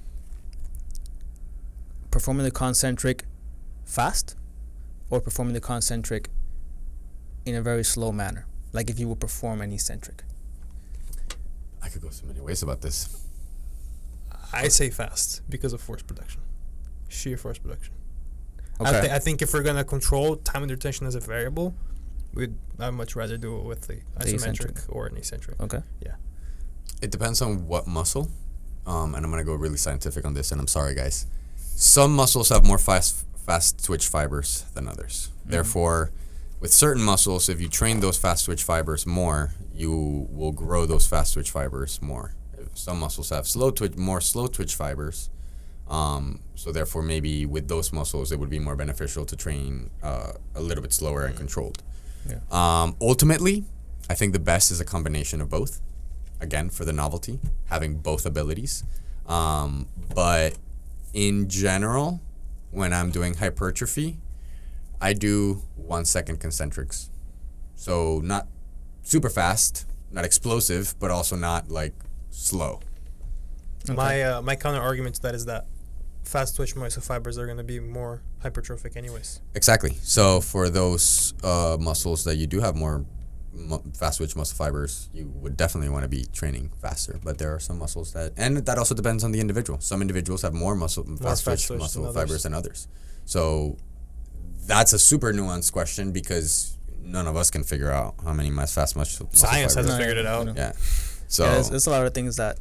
Speaker 2: Performing the concentric fast or performing the concentric in a very slow manner? Like if you would perform an eccentric.
Speaker 3: I could go so many ways about this.
Speaker 1: I say fast because of force production. Sheer force production.
Speaker 2: Okay.
Speaker 1: I think if we're going to control time under tension as a variable, I'd much rather do it with the isometric
Speaker 2: eccentric.
Speaker 1: or an eccentric.
Speaker 2: Okay.
Speaker 1: Yeah.
Speaker 3: It depends on what muscle. And I'm going to go really scientific on this, and I'm sorry, guys. Some muscles have more fast twitch fibers than others. Therefore, with certain muscles, if you train those fast twitch fibers more, you will grow those fast twitch fibers more. Some muscles have more slow twitch fibers. So therefore, maybe with those muscles, it would be more beneficial to train a little bit slower and controlled. Ultimately, I think the best is a combination of both. Again, for the novelty, having both abilities. But in general, when I'm doing hypertrophy, I do 1 second concentrics. So not super fast, not explosive, but also not like slow.
Speaker 1: Okay. My counter argument to that is that fast twitch muscle fibers are going to be more hypertrophic anyways.
Speaker 3: Exactly. So for those muscles that you do have more fast twitch muscle fibers, you would definitely want to be training faster. But there are some muscles and that also depends on the individual. Some individuals have more fast twitch muscle fibers than others. So that's a super nuanced question because none of us can figure out how many fast muscle
Speaker 1: Science
Speaker 3: fibers.
Speaker 1: hasn't figured it out.
Speaker 3: Yeah. So
Speaker 2: there's a lot of things that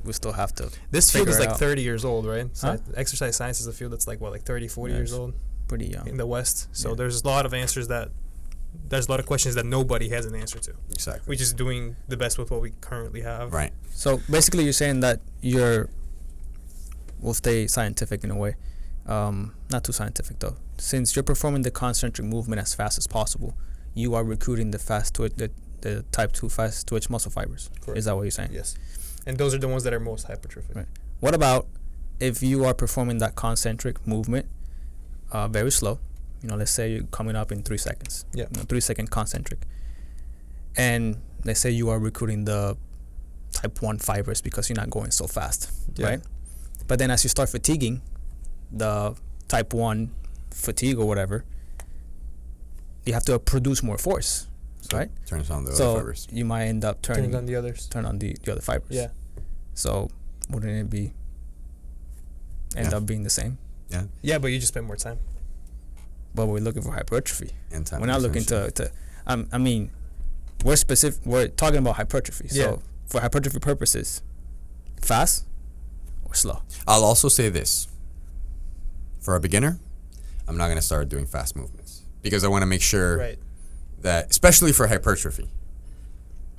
Speaker 2: we still have to.
Speaker 1: This field is like
Speaker 2: out.
Speaker 1: 30 years old, right? So
Speaker 2: Huh?
Speaker 1: exercise science is a field that's like 30, 40 years old.
Speaker 2: Pretty young
Speaker 1: in the West. So there's a lot of answers there's a lot of questions that nobody has an answer to.
Speaker 3: Exactly.
Speaker 1: We're just doing the best with what we currently have.
Speaker 3: Right.
Speaker 2: So basically, you're saying that we'll stay scientific in a way, not too scientific though. Since you're performing the concentric movement as fast as possible, you are recruiting the the type 2 fast twitch muscle fibers.
Speaker 1: Correct.
Speaker 2: Is that what you're saying?
Speaker 1: Yes. And those are the ones that are most hypertrophic.
Speaker 2: Right. What about if you are performing that concentric movement very slow? Let's say you're coming up in 3 seconds.
Speaker 1: Yeah.
Speaker 2: 3 second concentric. And let's say you are recruiting the type 1 fibers because you're not going so fast, right? But then as you start fatiguing, the type 1 fatigue or whatever, you have to produce more force, right?
Speaker 3: Turns on the
Speaker 2: so
Speaker 3: other fibers.
Speaker 2: You might end up turn
Speaker 1: on the others.
Speaker 2: Turn on the other fibers.
Speaker 1: Yeah.
Speaker 2: So wouldn't it end up being the same?
Speaker 3: Yeah.
Speaker 1: Yeah, but you just spend more time.
Speaker 2: But we're looking for hypertrophy.
Speaker 3: And time.
Speaker 2: We're not looking to I mean, we're talking about hypertrophy. So for hypertrophy purposes, fast or slow?
Speaker 3: I'll also say this. For a beginner, I'm not going to start doing fast movements because I want to make sure that, especially for hypertrophy,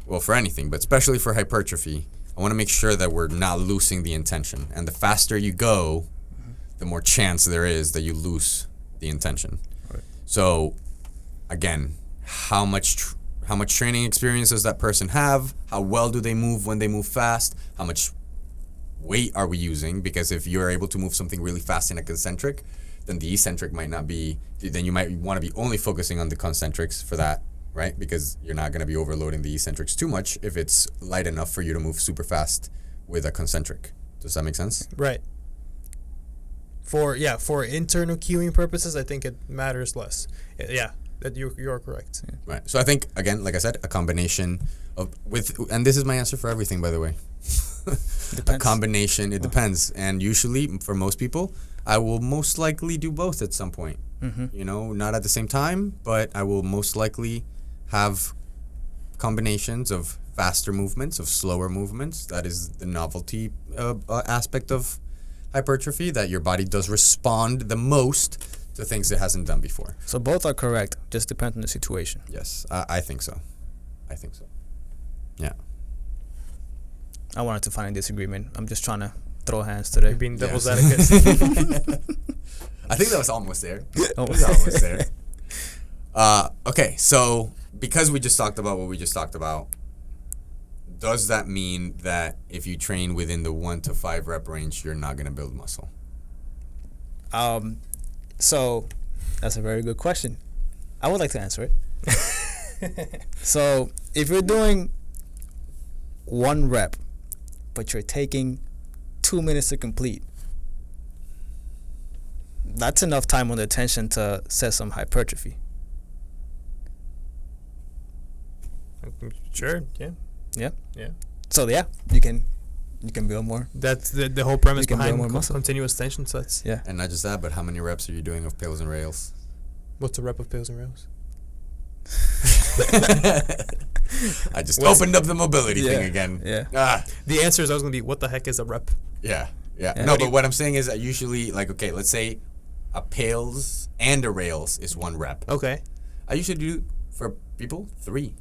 Speaker 3: well, for anything, but especially for hypertrophy, I want to make sure that we're not losing the intention. And the faster you go, the more chance there is that you lose the intention.
Speaker 2: Right.
Speaker 3: So, again, how much training experience does that person have? How well do they move when they move fast? How much weight are we using? Because if you're able to move something really fast in a concentric, then the eccentric might not be. Then you might want to be only focusing on the concentrics for that, right? Because you're not going to be overloading the eccentrics too much if it's light enough for you to move super fast with a concentric. Does that make sense?
Speaker 1: Right. For internal cueing purposes, I think it matters less. Yeah, that you're correct.
Speaker 2: Yeah.
Speaker 3: Right. So I think, again, like I said, a combination and this is my answer for everything, by the way. A combination. It depends, and usually for most people, I will most likely do both at some point.
Speaker 2: Mm-hmm.
Speaker 3: Not at the same time, but I will most likely have combinations of faster movements, of slower movements. That is the novelty aspect of hypertrophy, that your body does respond the most to things it hasn't done before.
Speaker 2: So both are correct, just depends on the situation.
Speaker 3: Yes, I think so. Yeah.
Speaker 2: I wanted to find a disagreement. I'm just trying to throw hands today.
Speaker 1: You're being devil's
Speaker 3: Yes.
Speaker 1: advocate.
Speaker 3: I think that was almost there. Almost there. Okay, so because we just talked about what we just talked about, does that mean that if you train within the 1 to 5 rep range, you're not going to build muscle?
Speaker 2: So that's a very good question. I would like to answer it. So if you're doing 1 rep, but you're taking 2 minutes to complete, that's enough time on the attention to set some hypertrophy.
Speaker 1: Sure. Yeah.
Speaker 2: Yeah.
Speaker 1: Yeah.
Speaker 2: So yeah, you can build more.
Speaker 1: That's the whole premise
Speaker 2: You can build
Speaker 1: behind
Speaker 2: more muscle.
Speaker 1: continuous tension sets.
Speaker 2: Yeah.
Speaker 3: And not just that, but how many reps are you doing of pills and rails?
Speaker 1: What's a rep of pills and rails?
Speaker 3: I just opened up the mobility thing again.
Speaker 2: Yeah.
Speaker 1: The answer is always going to be, what the heck is a rep?
Speaker 3: Yeah.
Speaker 2: Yeah.
Speaker 3: No, but what I'm saying is that usually, like, okay, let's say a pills and a rails is 1 rep.
Speaker 1: Okay.
Speaker 3: I usually do, for people, 3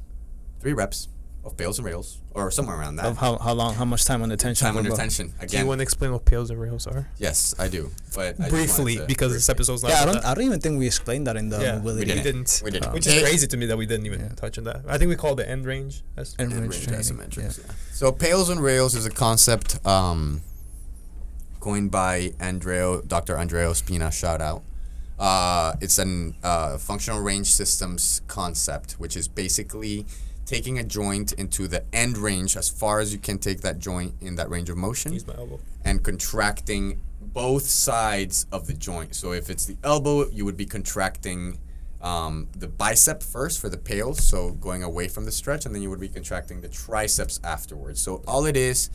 Speaker 3: reps of pails and rails, or somewhere around that.
Speaker 2: Of how much time under tension?
Speaker 3: Time under
Speaker 2: Bro?
Speaker 3: tension.
Speaker 1: Do you
Speaker 3: Again,
Speaker 1: want to explain what pails and rails are?
Speaker 3: yes, I do. But I just
Speaker 1: Briefly,
Speaker 3: wanted to
Speaker 1: because this
Speaker 3: briefly.
Speaker 1: episode's not
Speaker 2: Yeah,
Speaker 1: about
Speaker 2: I don't even think we explained that in the
Speaker 1: Yeah,
Speaker 2: mobility.
Speaker 1: we didn't.
Speaker 3: We didn't.
Speaker 1: Which is
Speaker 3: It-
Speaker 1: crazy to me that we didn't even touch on that. I think we called it end range. That's
Speaker 2: And
Speaker 3: and
Speaker 2: range
Speaker 3: range
Speaker 2: training,
Speaker 3: isometrics. Yeah. So pails and rails is a concept coined by Dr. Andrea Ospina. Shout out. It's an functional range systems concept, which is basically taking a joint into the end range as far as you can take that joint in that range of motion,
Speaker 1: use my elbow.
Speaker 3: and contracting both sides of the joint. So if it's the elbow, you would be contracting the bicep first for the pails, so going away from the stretch, and then you would be contracting the triceps afterwards. So all it is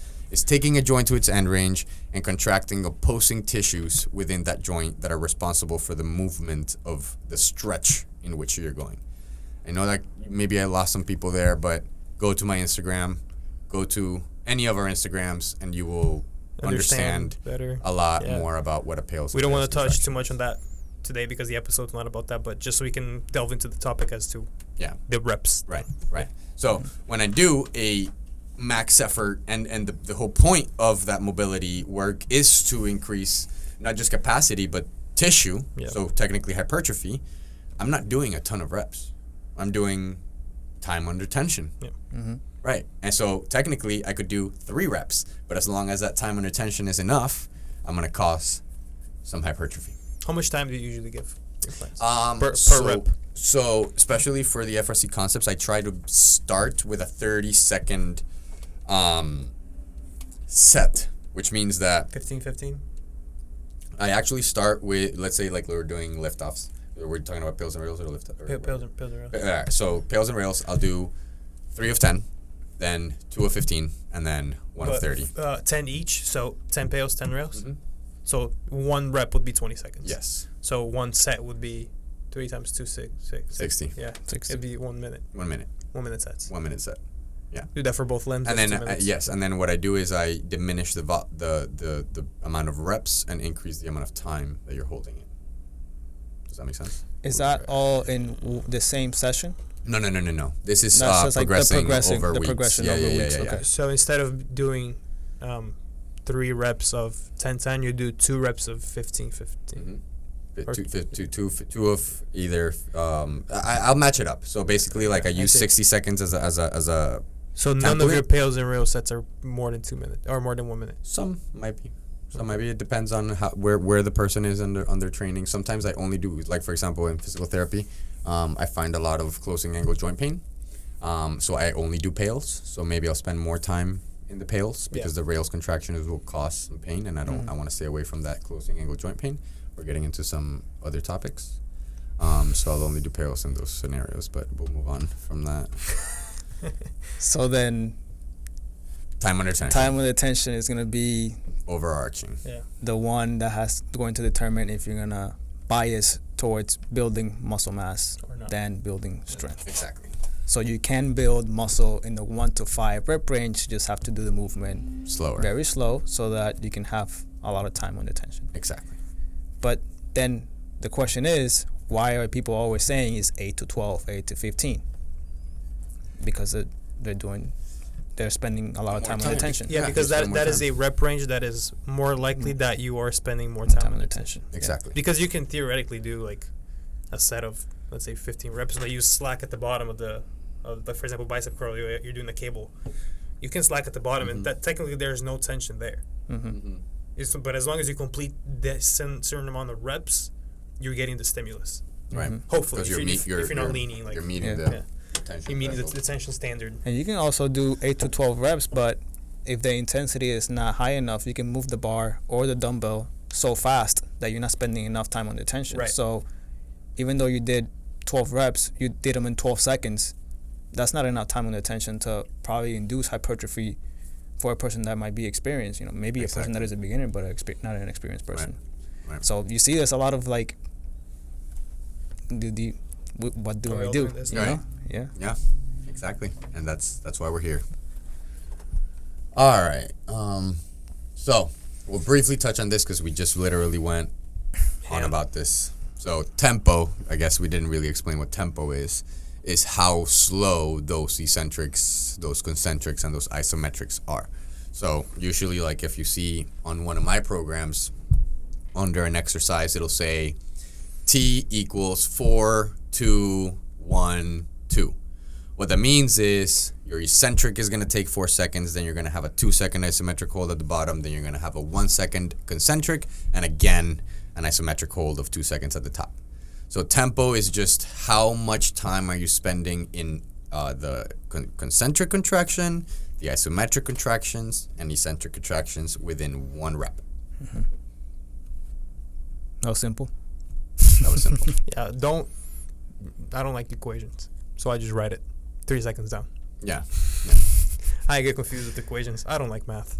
Speaker 3: taking a joint to its end range and contracting opposing tissues within that joint that are responsible for the movement of the stretch in which you're going. I know that maybe I lost some people there, but go to my Instagram, go to any of our Instagrams, and you will understand
Speaker 1: better
Speaker 3: a lot
Speaker 1: Yeah.
Speaker 3: more about what a pails.
Speaker 1: We don't want to touch too much on that today because the episode's not about that, but just so we can delve into the topic as to the reps.
Speaker 3: Right. So when I do a max effort, and the whole point of that mobility work is to increase not just capacity but tissue.
Speaker 1: Yeah.
Speaker 3: So technically hypertrophy. I'm not doing a ton of reps. I'm doing time under tension.
Speaker 1: Yeah.
Speaker 2: Mm-hmm.
Speaker 3: Right. And so technically I could do 3 reps, but as long as that time under tension is enough, I'm going to cause some hypertrophy.
Speaker 1: How much time do you usually give your clients?
Speaker 3: Per
Speaker 1: rep.
Speaker 3: So especially for the FRC concepts, I try to start with a 30-second set, which means that
Speaker 1: 15.
Speaker 3: I actually start with, let's say, like we were doing lift-offs. We're talking about pails and rails or lift.
Speaker 1: Pails and rails.
Speaker 3: So pails and rails, I'll do 3 of 10, then 2 of 15, and then 1 of 30.
Speaker 1: 10 each, so 10 pails, 10 rails.
Speaker 3: Mhm.
Speaker 1: So 1 rep would be 20 seconds.
Speaker 3: Yes.
Speaker 1: So 1 set would be 3 times 2, 6.
Speaker 3: 60.
Speaker 1: Yeah.
Speaker 2: 60.
Speaker 1: It'd be 1 minute.
Speaker 3: 1 minute.
Speaker 1: 1 minute sets.
Speaker 3: 1 minute set.
Speaker 1: Do that for both limbs.
Speaker 3: And
Speaker 1: that's
Speaker 3: then
Speaker 1: 2 minutes.
Speaker 3: yes, and then what I do is I diminish the amount of reps and increase the amount of time that you're holding it. Does that make sense?
Speaker 2: Is that all in the same session?
Speaker 3: No. This is
Speaker 2: That's just like the
Speaker 3: progressing over
Speaker 2: the
Speaker 3: weeks.
Speaker 2: progression
Speaker 3: Yeah,
Speaker 2: over
Speaker 3: yeah,
Speaker 2: weeks.
Speaker 3: yeah, yeah.
Speaker 2: Okay.
Speaker 1: So instead of doing 3 reps of 10-10, you do 2 reps of 15-15.
Speaker 3: Mm-hmm. Two of either. I'll match it up. So basically, like I use
Speaker 1: see.
Speaker 3: 60 seconds as a.
Speaker 1: So none of
Speaker 3: Template?
Speaker 1: your pails and rail sets are more than 2 minutes or more than 1 minute.
Speaker 3: Some might be. It depends on where the person is on their training. Sometimes I only do, like for example in physical therapy, I find a lot of closing angle joint pain. So I only do pails. So maybe I'll spend more time in the pails because the rails contractions will cause some pain, and I want to stay away from that closing angle joint pain. We're getting into some other topics. So I'll only do pails in those scenarios, but we'll move on from that.
Speaker 2: So then
Speaker 3: Time under tension.
Speaker 2: time with attention is gonna be
Speaker 3: Overarching.
Speaker 1: Yeah.
Speaker 2: the one that has going to determine if you're gonna bias towards building muscle mass
Speaker 1: Or not.
Speaker 2: than building strength.
Speaker 3: Exactly.
Speaker 2: So you can build muscle in the 1 to 5 rep range. You just have to do the movement
Speaker 3: Slower.
Speaker 2: very slow so that you can have a lot of time under tension.
Speaker 3: Exactly.
Speaker 2: But then the question is, why are people always saying it's 8 to 12, 8 to 15? Because they're spending a lot of
Speaker 3: More
Speaker 2: time
Speaker 3: time.
Speaker 2: under tension.
Speaker 1: Yeah,
Speaker 3: Yeah,
Speaker 1: because
Speaker 3: you spend
Speaker 1: that
Speaker 3: more
Speaker 1: is
Speaker 3: time.
Speaker 1: a rep range that is more likely that you are spending more time under tension.
Speaker 3: Exactly.
Speaker 1: Because you can theoretically do like a set of, let's say, 15 reps, and you slack at the bottom of like for example, bicep curl. You're doing the cable. You can slack at the bottom, and that technically there's no tension there.
Speaker 2: Mm-hmm.
Speaker 1: But as long as you complete that certain amount of reps, you're getting the stimulus.
Speaker 3: Right.
Speaker 1: Hopefully,
Speaker 3: Because
Speaker 1: if you're not leaning, like
Speaker 3: you're meeting
Speaker 2: Yeah.
Speaker 3: the
Speaker 1: Yeah.
Speaker 3: tension.
Speaker 1: you mean the
Speaker 3: threshold.
Speaker 1: tension standard.
Speaker 2: And you can also do 8 to 12 reps, but if the intensity is not high enough, you can move the bar or the dumbbell so fast that you're not spending enough time on the tension.
Speaker 1: Right.
Speaker 2: So even though you did 12 reps, you did them in 12 seconds, that's not enough time on the tension to probably induce hypertrophy for a person that might be experienced. Maybe a person that is a beginner but not an experienced person.
Speaker 3: Right.
Speaker 2: So you see there's a lot of like, what do I do?
Speaker 1: Right.
Speaker 2: You know? Yeah.
Speaker 3: Yeah, exactly. And that's why we're here. All right. So we'll briefly touch on this because we just literally went on about this. So tempo, I guess we didn't really explain what tempo is. is how slow those eccentrics, those concentrics, and those isometrics are. So usually, like if you see on one of my programs, under an exercise, it'll say T equals 4, 2, 1, 2. What that means is your eccentric is going to take 4 seconds, then you're going to have a 2-second isometric hold at the bottom, then you're going to have a 1-second concentric, and again, an isometric hold of 2 seconds at the top. So tempo is just how much time are you spending in the concentric contraction, the isometric contractions, and eccentric contractions within 1 rep.
Speaker 2: Mm-hmm. That was simple.
Speaker 3: That was simple.
Speaker 1: Yeah, I don't like equations, so I just write it 3 seconds down.
Speaker 3: Yeah.
Speaker 1: I get confused with equations. I don't like math.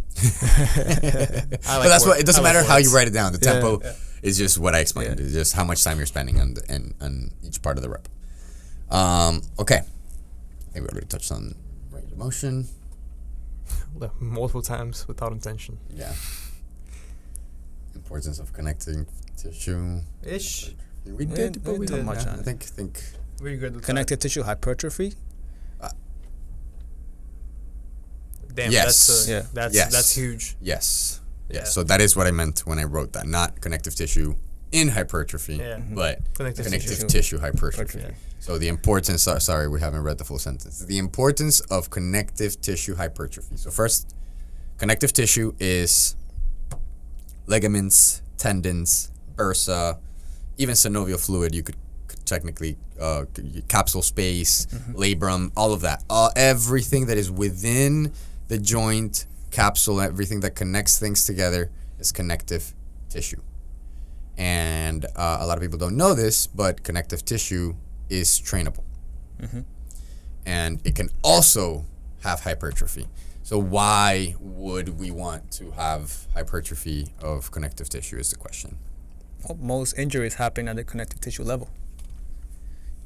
Speaker 3: But that's what it doesn't matter how you write it down. The tempo is just what I explained.
Speaker 2: Yeah.
Speaker 3: It's just how much time you're spending on each part of the rep. Okay. I think we already touched on range of motion.
Speaker 1: Multiple times without intention.
Speaker 3: Yeah. Importance of connecting tissue.
Speaker 1: Ish.
Speaker 3: We did, but we
Speaker 2: did
Speaker 3: didn't
Speaker 2: much on
Speaker 3: I
Speaker 2: it.
Speaker 3: think.
Speaker 1: Very good. With
Speaker 2: Connective tissue hypertrophy.
Speaker 1: Damn,
Speaker 3: Yes.
Speaker 1: that's
Speaker 3: Yes.
Speaker 1: that's huge.
Speaker 3: Yes.
Speaker 1: Yeah.
Speaker 3: Yes. So that is what I meant when I wrote that. Not connective tissue in hypertrophy,
Speaker 1: Yeah.
Speaker 3: but
Speaker 1: Connective
Speaker 3: connective
Speaker 2: tissue.
Speaker 3: tissue hypertrophy.
Speaker 1: Yeah.
Speaker 3: So the importance, sorry, we haven't read the full sentence. The importance of connective tissue hypertrophy. So first, connective tissue is ligaments, tendons, bursa, even synovial fluid. You could technically, capsule space, labrum, all of that. Everything that is within the joint, capsule, everything that connects things together is connective tissue. And a lot of people don't know this, but connective tissue is trainable.
Speaker 2: Mm-hmm.
Speaker 3: And it can also have hypertrophy. So why would we want to have hypertrophy of connective tissue is the question.
Speaker 2: Well, most injuries happen at the connective tissue level.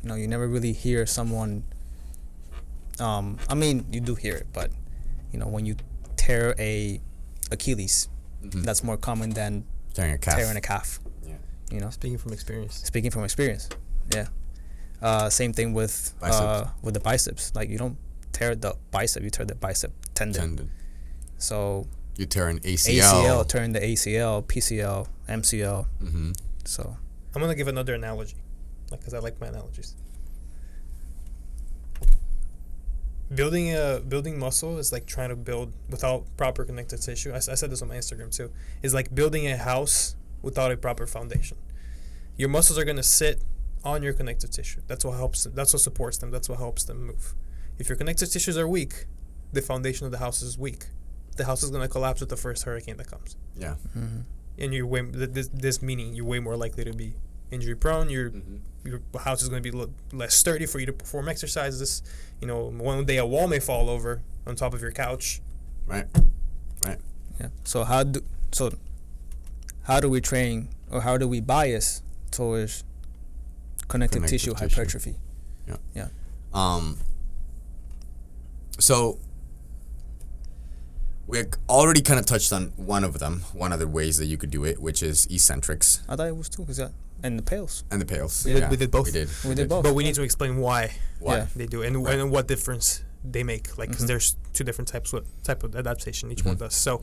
Speaker 2: You know, you never really hear someone. I mean, you do hear it, but you know, when you tear a Achilles, that's more common than
Speaker 3: Tearing a calf.
Speaker 2: tearing a calf.
Speaker 3: Yeah.
Speaker 2: You know,
Speaker 1: Speaking from experience.
Speaker 2: speaking from experience, yeah. Same thing with the biceps. Like you don't tear the bicep, you tear the bicep tendon. So
Speaker 3: You tear an
Speaker 2: ACL, tearing the ACL, PCL, MCL.
Speaker 3: Mm-hmm.
Speaker 2: So
Speaker 1: I'm gonna give another analogy, because I like my analogies. Building muscle is like trying to build without proper connective tissue. I said this on my Instagram too. It's like building a house without a proper foundation. Your muscles are gonna sit on your connective tissue. That's what helps them. That's what supports them. That's what helps them move. If your connective tissues are weak, the foundation of the house is weak. The house is gonna collapse with the first hurricane that comes.
Speaker 3: Yeah.
Speaker 1: And you're way this meaning you're way more likely to be injury prone. Your house is going to be less sturdy for you to perform exercises. You know, one day a wall may fall over on top of your couch.
Speaker 3: Right.
Speaker 2: yeah. So how do we train, or how do we bias towards connective tissue hypertrophy?
Speaker 3: Yeah. So we already kind of touched on one of the ways that you could do it, which is eccentrics
Speaker 2: I thought it was two, and the pails.
Speaker 3: and the pails.
Speaker 1: We did both.
Speaker 2: We did both.
Speaker 1: But we need to explain why
Speaker 2: Yeah.
Speaker 1: they do it and what difference they make. Like, because there's two different type of adaptation each one does. So,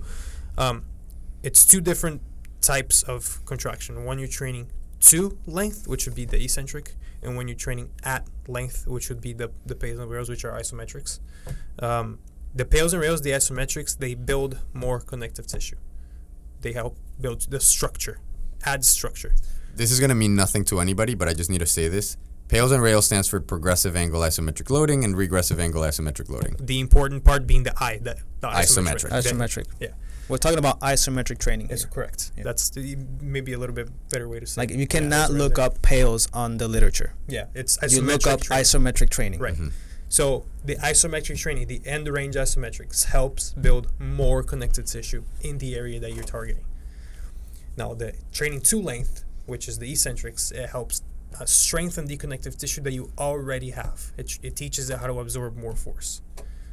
Speaker 1: it's two different types of contraction. One, you're training to length, which would be the eccentric, and when you're training at length, which would be the pails and rails, which are isometrics. The pails and rails, the isometrics, they build more connective tissue. They help build the structure, add structure.
Speaker 3: This is going to mean nothing to anybody, but I just need to say this. Pails and rails stands for progressive angle isometric loading and regressive angle isometric loading.
Speaker 1: The important part being the isometric.
Speaker 2: Isometric.
Speaker 1: Yeah.
Speaker 2: We're talking about isometric training
Speaker 1: That's
Speaker 2: here.
Speaker 1: correct.
Speaker 2: Yeah.
Speaker 1: That's maybe a little bit better way to say
Speaker 2: Like
Speaker 1: it.
Speaker 2: you cannot
Speaker 1: Yeah,
Speaker 2: look up pails on the literature.
Speaker 1: Yeah, it's isometric.
Speaker 2: You look up
Speaker 1: training.
Speaker 2: isometric training.
Speaker 1: Right. So the isometric training, the end range isometrics, helps build more connective tissue in the area that you're targeting. Now, the training to length, which is the eccentrics, it helps strengthen the connective tissue that you already have. It teaches it how to absorb more force.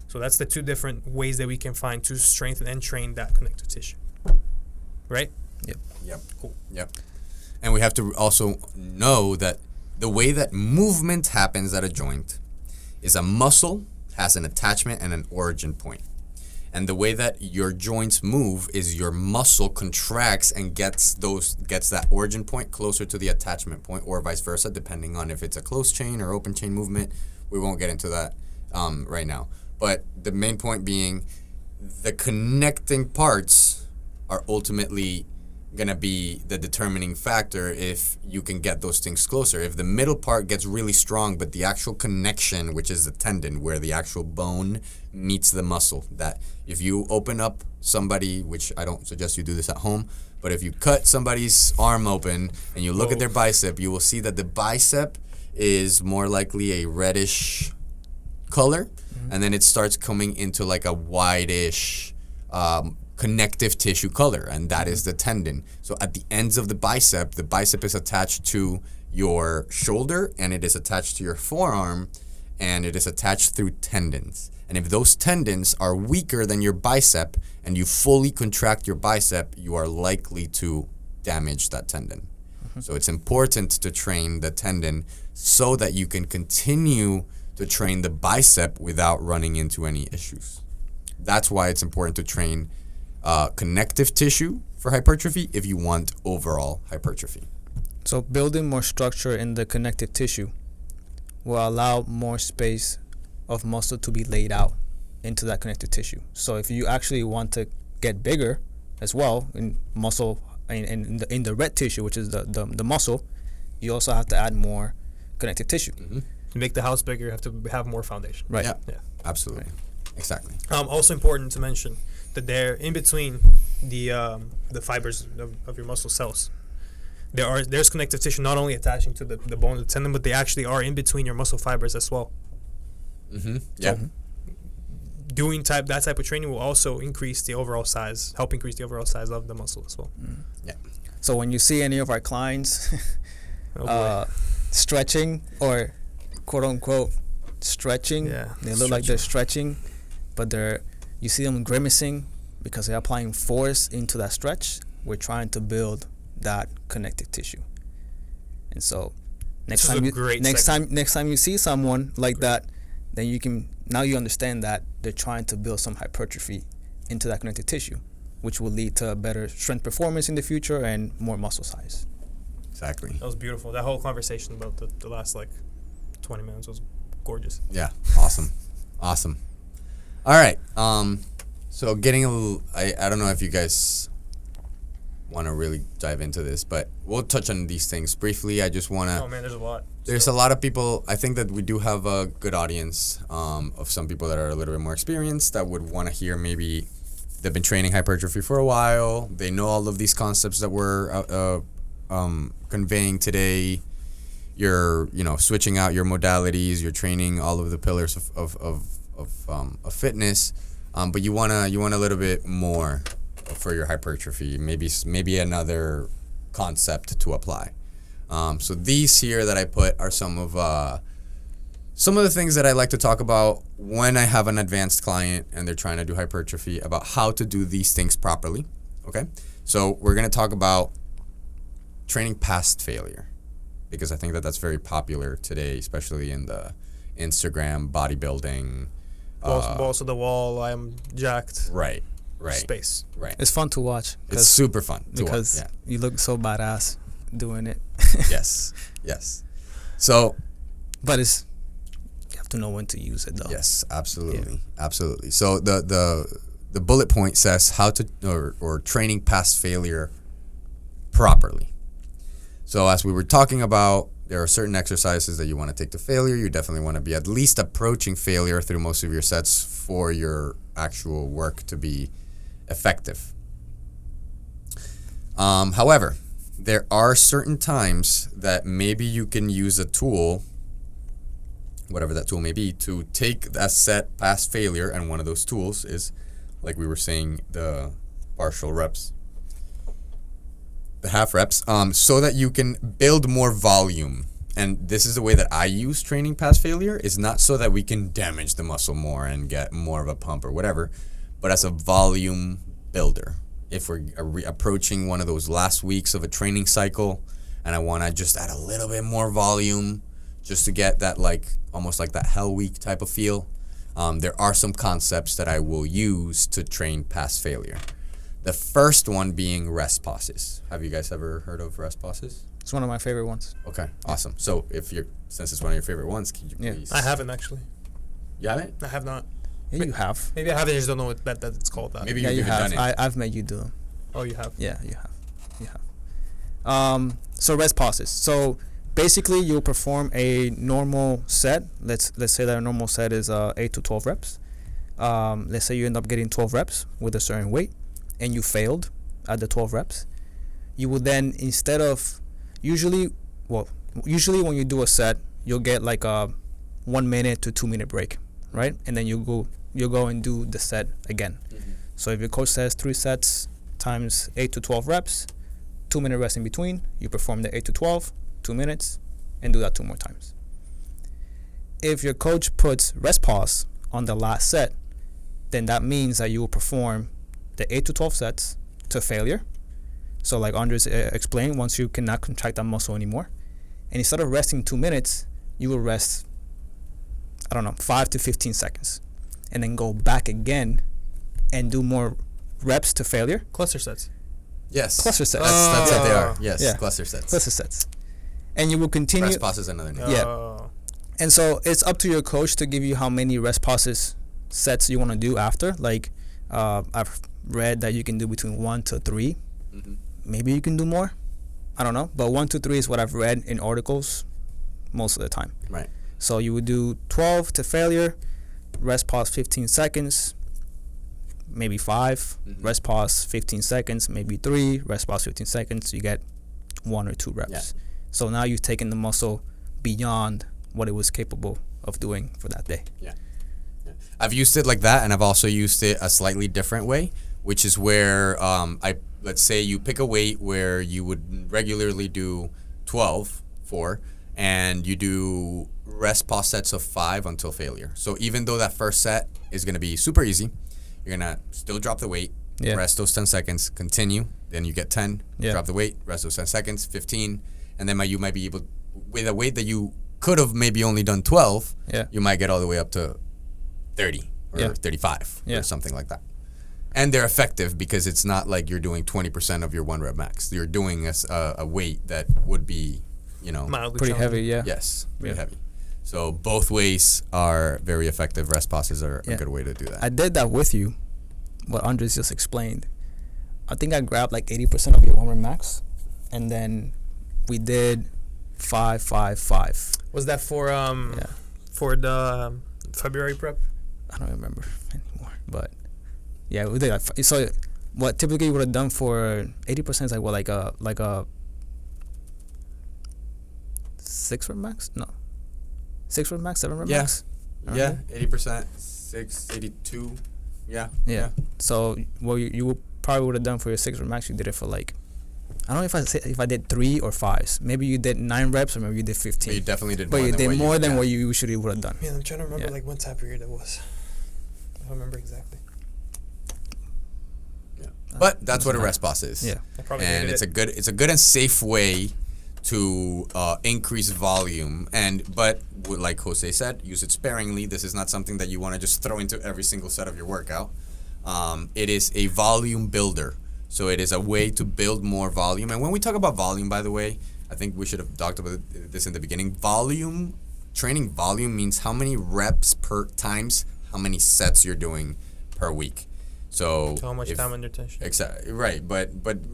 Speaker 1: So that's the two different ways that we can find to strengthen and train that connective tissue. Right?
Speaker 3: Yep.
Speaker 1: Cool.
Speaker 3: Yep. And we have to also know that the way that movement happens at a joint is a muscle has an attachment and an origin point. And the way that your joints move is your muscle contracts and gets that origin point closer to the attachment point, or vice versa, depending on if it's a closed chain or open chain movement. We won't get into that right now. But the main point being, the connecting parts are ultimately going to be the determining factor if you can get those things closer. If the middle part gets really strong, but the actual connection, which is the tendon, where the actual bone meets the muscle, that if you open up somebody, which I don't suggest you do this at home, but if you cut somebody's arm open and you look at their bicep, you will see that the bicep is more likely a reddish color, and then it starts coming into like a whitish connective tissue color, and that is the tendon. So at the ends of the bicep is attached to your shoulder, and it is attached to your forearm, and it is attached through tendons. And if those tendons are weaker than your bicep and you fully contract your bicep, you are likely to damage that tendon. So it's important to train the tendon so that you can continue to train the bicep without running into any issues. That's why it's important to train connective tissue for hypertrophy if you want overall hypertrophy.
Speaker 2: So building more structure in the connective tissue will allow more space of muscle to be laid out into that connective tissue. So if you actually want to get bigger as well in muscle in the red tissue, which is the muscle, you also have to add more connective tissue.
Speaker 1: To make the house bigger, you have to have more foundation.
Speaker 2: Right.
Speaker 3: Yeah. Absolutely. Right. Exactly.
Speaker 1: Also important to mention that they're in between the fibers of your muscle cells. There's connective tissue not only attaching to the bone of the tendon, but they actually are in between your muscle fibers as well.
Speaker 3: Yeah.
Speaker 1: So doing that type of training will also help increase the overall size of the muscle as well.
Speaker 3: Yeah.
Speaker 2: So when you see any of our clients stretching or quote unquote stretching, they look like they're stretching, but you see them grimacing because they're applying force into that stretch. We're trying to build that connective tissue. And so next time you see someone like that, then you understand that they're trying to build some hypertrophy into that connective tissue, which will lead to better strength performance in the future and more muscle size.
Speaker 3: Exactly.
Speaker 1: That was beautiful. That whole conversation about the last 20 minutes was gorgeous.
Speaker 3: Yeah. Awesome. All right. So getting a little, I don't know if you guys want to really dive into this, but we'll touch on these things briefly. I just want to.
Speaker 1: Oh man, there's a lot.
Speaker 3: There's a lot of people. I think that we do have a good audience of some people that are a little bit more experienced that would want to hear, maybe they've been training hypertrophy for a while. They know all of these concepts that we're conveying today. You're switching out your modalities. You're training all of the pillars of fitness, but you want a little bit more for your hypertrophy. Maybe another concept to apply. So these here that I put are some of the things that I like to talk about when I have an advanced client and they're trying to do hypertrophy, about how to do these things properly. Okay, so we're gonna talk about training past failure, because I think that that's very popular today, especially in the Instagram bodybuilding.
Speaker 1: Balls to the wall. I'm jacked.
Speaker 3: Right.
Speaker 1: Space.
Speaker 3: Right.
Speaker 2: It's fun to watch.
Speaker 3: It's super fun
Speaker 2: because you look so badass doing it.
Speaker 3: Yes. So,
Speaker 2: but you have to know when to use it, though.
Speaker 3: Yes, absolutely. So the bullet point says how to or training past failure properly. So as we were talking about, there are certain exercises that you want to take to failure. You definitely want to be at least approaching failure through most of your sets for your actual work to be effective. However, there are certain times that maybe you can use a tool, whatever that tool may be, to take a set past failure, and one of those tools is, like we were saying, the partial reps, the half reps, so that you can build more volume. And this is the way that I use training past failure, is not so that we can damage the muscle more and get more of a pump or whatever, but as a volume builder. If we're approaching one of those last weeks of a training cycle and I want to just add a little bit more volume just to get that like almost like that hell week type of feel. There are some concepts that I will use to train past failure. The first one being rest pauses. Have you guys ever heard of rest pauses?
Speaker 2: It's one of my favorite ones.
Speaker 3: Okay, awesome. So since it's one of your favorite ones, can you please?
Speaker 1: I haven't actually.
Speaker 3: You haven't?
Speaker 1: I have not.
Speaker 2: Yeah, you have.
Speaker 1: Maybe I have. I just don't know that it's called that.
Speaker 3: Maybe
Speaker 2: Yeah,
Speaker 3: you've
Speaker 2: you
Speaker 3: even
Speaker 2: have.
Speaker 3: done it.
Speaker 2: I've made you do them.
Speaker 1: Oh, you have.
Speaker 2: Yeah, you have. You have. So rest pauses. So basically, you'll perform a normal set. Let's say that a normal set is 8 to 12 reps. Let's say you end up getting 12 reps with a certain weight, and you failed at the 12 reps. You will then, instead of usually when you do a set, you'll get like a 1 minute to 2 minute break, right? And then you go and do the set again.
Speaker 3: Mm-hmm.
Speaker 2: So if your coach says 3 sets times 8 to 12 reps, 2 minute rest in between, you perform the 8 to 12, 2 minutes, and do that 2 more times. If your coach puts rest pause on the last set, then that means that you will perform the 8 to 12 sets to failure. So like Andres explained, once you cannot contract that muscle anymore, and instead of resting 2 minutes, you will rest, 5 to 15 seconds, and then go back again and do more reps to failure.
Speaker 1: Cluster sets.
Speaker 3: Yes.
Speaker 2: Cluster sets.
Speaker 3: That's what they are. Yes,
Speaker 2: Yeah.
Speaker 3: cluster sets.
Speaker 2: Cluster sets. And you will continue.
Speaker 3: Rest pause is another name.
Speaker 2: Yeah.
Speaker 1: Oh.
Speaker 2: And so it's up to your coach to give you how many rest pauses sets you want to do after. Like I've read that you can do between 1 to 3.
Speaker 3: Mm-hmm.
Speaker 2: Maybe you can do more. I don't know. But 1 to 3 is what I've read in articles most of the time.
Speaker 3: Right.
Speaker 2: So you would do 12 to failure, rest pause 15 seconds, maybe 5,
Speaker 3: Mm-hmm.
Speaker 2: rest pause 15 seconds, maybe 3, rest pause 15 seconds. You get 1 or 2 reps.
Speaker 3: Yeah.
Speaker 2: So now you've taken the muscle beyond what it was capable of doing for that day.
Speaker 3: Yeah. I've used it like that, and I've also used it a slightly different way, which is where let's say you pick a weight where you would regularly do 12 for, and you do rest pause sets of 5 until failure. So even though that first set is going to be super easy, you're going to still drop the weight, rest those 10 seconds, continue, then you get 10, drop the weight, rest those 10 seconds, 15, and then you might be able, with a weight that you could have maybe only done 12, you might get all the way up to 30 or 35 or something like that. And they're effective because it's not like you're doing 20% of your 1 rep max. You're doing a weight that would be,
Speaker 1: Mildly
Speaker 2: Pretty heavy,
Speaker 1: challenging.
Speaker 3: yes, pretty heavy. So both ways are very effective. Rest pauses are a good way to do that.
Speaker 2: I did that with you, what Andres just explained. I think I grabbed like 80% of your 1 rep max, and then we did 5, 5, 5.
Speaker 1: Was that for the February prep?
Speaker 2: I don't remember anymore, but yeah, we did. So what typically you would have done for 80% is like a 6 rep max? No, 6 rep max, 7 rep max.
Speaker 3: Yeah, 80%, 6, 82. Yeah.
Speaker 2: So what you probably would have done for your 6 rep max, you did it for like, I don't know if I did 3 or 5s. Maybe you did 9 reps, or maybe you did 15.
Speaker 3: But you definitely did.
Speaker 2: But you did more than what you usually would have done.
Speaker 1: Man, I'm trying to remember like what time period it was. I don't remember exactly.
Speaker 3: Yeah, but that's what a rest pause is.
Speaker 2: Yeah,
Speaker 3: and it's a good and safe way to increase volume. But like Jose said, use it sparingly. This is not something that you want to just throw into every single set of your workout. It is a volume builder. So it is a way to build more volume. And when we talk about volume, by the way, I think we should have talked about this in the beginning. Training volume means how many reps per times how many sets you're doing per week. So
Speaker 1: how much time under tension.
Speaker 3: Exactly right, but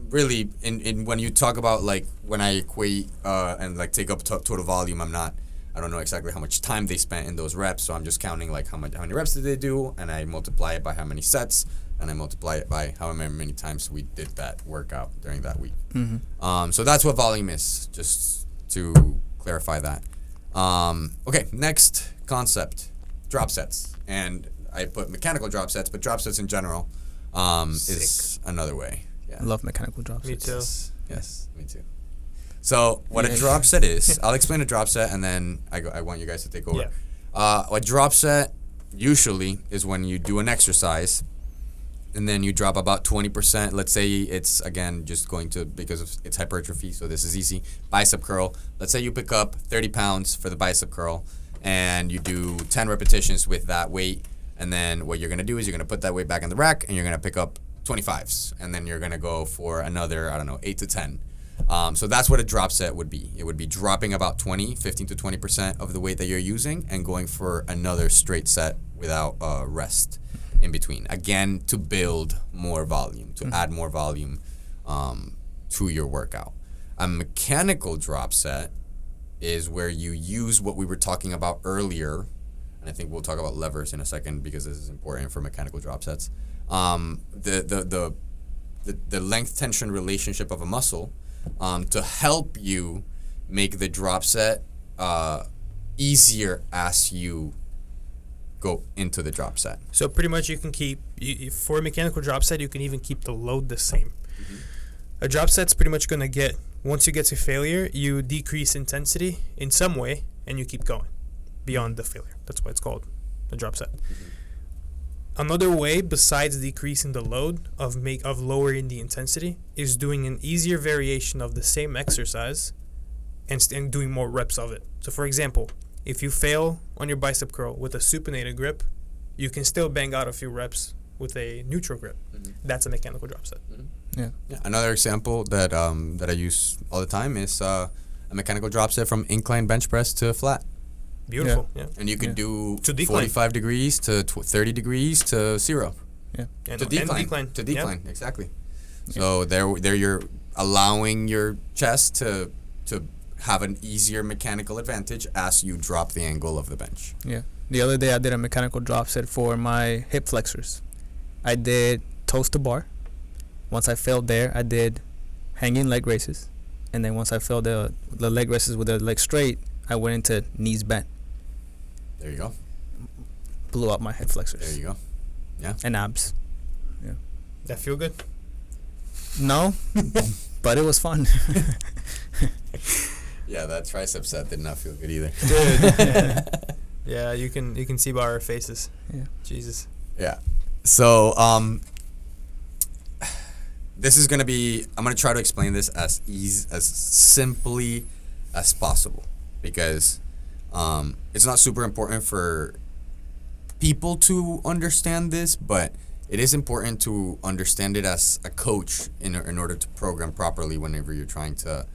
Speaker 3: really, in when you talk about like when I equate and like take up total volume, I don't know exactly how much time they spent in those reps. So I'm just counting like how many reps did they do, and I multiply it by how many sets, and I multiply it by however many times we did that workout during that week.
Speaker 2: Mm-hmm.
Speaker 3: So that's what volume is, just to clarify that. Okay, next concept, drop sets. And I put mechanical drop sets, but drop sets in general is another way. Yeah.
Speaker 2: I love mechanical drop sets.
Speaker 1: Me too.
Speaker 3: Yes, me too. So what a drop set is, I'll explain a drop set, and then I want you guys to take over.
Speaker 1: Yeah.
Speaker 3: A drop set usually is when you do an exercise, and then you drop about 20%. Let's say it's, again, just going to, because of its hypertrophy, so this is easy. Bicep curl. Let's say you pick up 30 pounds for the bicep curl, and you do 10 repetitions with that weight, and then what you're going to do is you're going to put that weight back in the rack, and you're going to pick up 25s, and then you're going to go for another, 8 to 10. So that's what a drop set would be. It would be dropping about 15 to 20% of the weight that you're using and going for another straight set without rest in between. Again, to build more volume, to add more volume to your workout. A mechanical drop set is where you use what we were talking about earlier, and I think we'll talk about levers in a second because this is important for mechanical drop sets. The length tension relationship of a muscle to help you make the drop set easier as you go into the drop set.
Speaker 1: So pretty much you can keep, for a mechanical drop set, you can even keep the load the same. A drop set's pretty much going to get, once you get to failure, you decrease intensity in some way and you keep going beyond the failure. That's why it's called a drop set. Another way, besides decreasing the load of lowering the intensity, is doing an easier variation of the same exercise and doing more reps of it. So for example, if you fail on your bicep curl with a supinated grip, you can still bang out a few reps with a neutral grip. That's a mechanical drop set.
Speaker 2: Yeah.
Speaker 3: Another example that I use all the time is a mechanical drop set from incline bench press to flat.
Speaker 1: Beautiful. Yeah.
Speaker 3: And you can do
Speaker 1: To decline.
Speaker 3: 45 degrees to 30 degrees to 0.
Speaker 2: Yeah.
Speaker 1: And,
Speaker 3: To decline.
Speaker 1: and decline.
Speaker 3: To decline,
Speaker 1: Yeah.
Speaker 3: exactly. So there you're allowing your chest to have an easier mechanical advantage as you drop the angle of the bench.
Speaker 2: Yeah. The other day I did a mechanical drop set for my hip flexors. I did toes to bar. Once I failed there, I did hanging leg raises. And then once I failed the leg raises with the leg straight, I went into knees bent.
Speaker 3: There you go.
Speaker 2: Blew out my hip flexors.
Speaker 3: There you go. Yeah.
Speaker 2: And abs.
Speaker 1: That feel good?
Speaker 2: No, but it was fun.
Speaker 3: Yeah, that tricep set did not feel good either.
Speaker 1: Yeah, you can see by our faces.
Speaker 2: Yeah.
Speaker 1: Jesus.
Speaker 3: Yeah. So this is gonna be. I'm gonna try to explain this as simply as possible because it's not super important for people to understand this, but it is important to understand it as a coach in order to program properly whenever you're trying to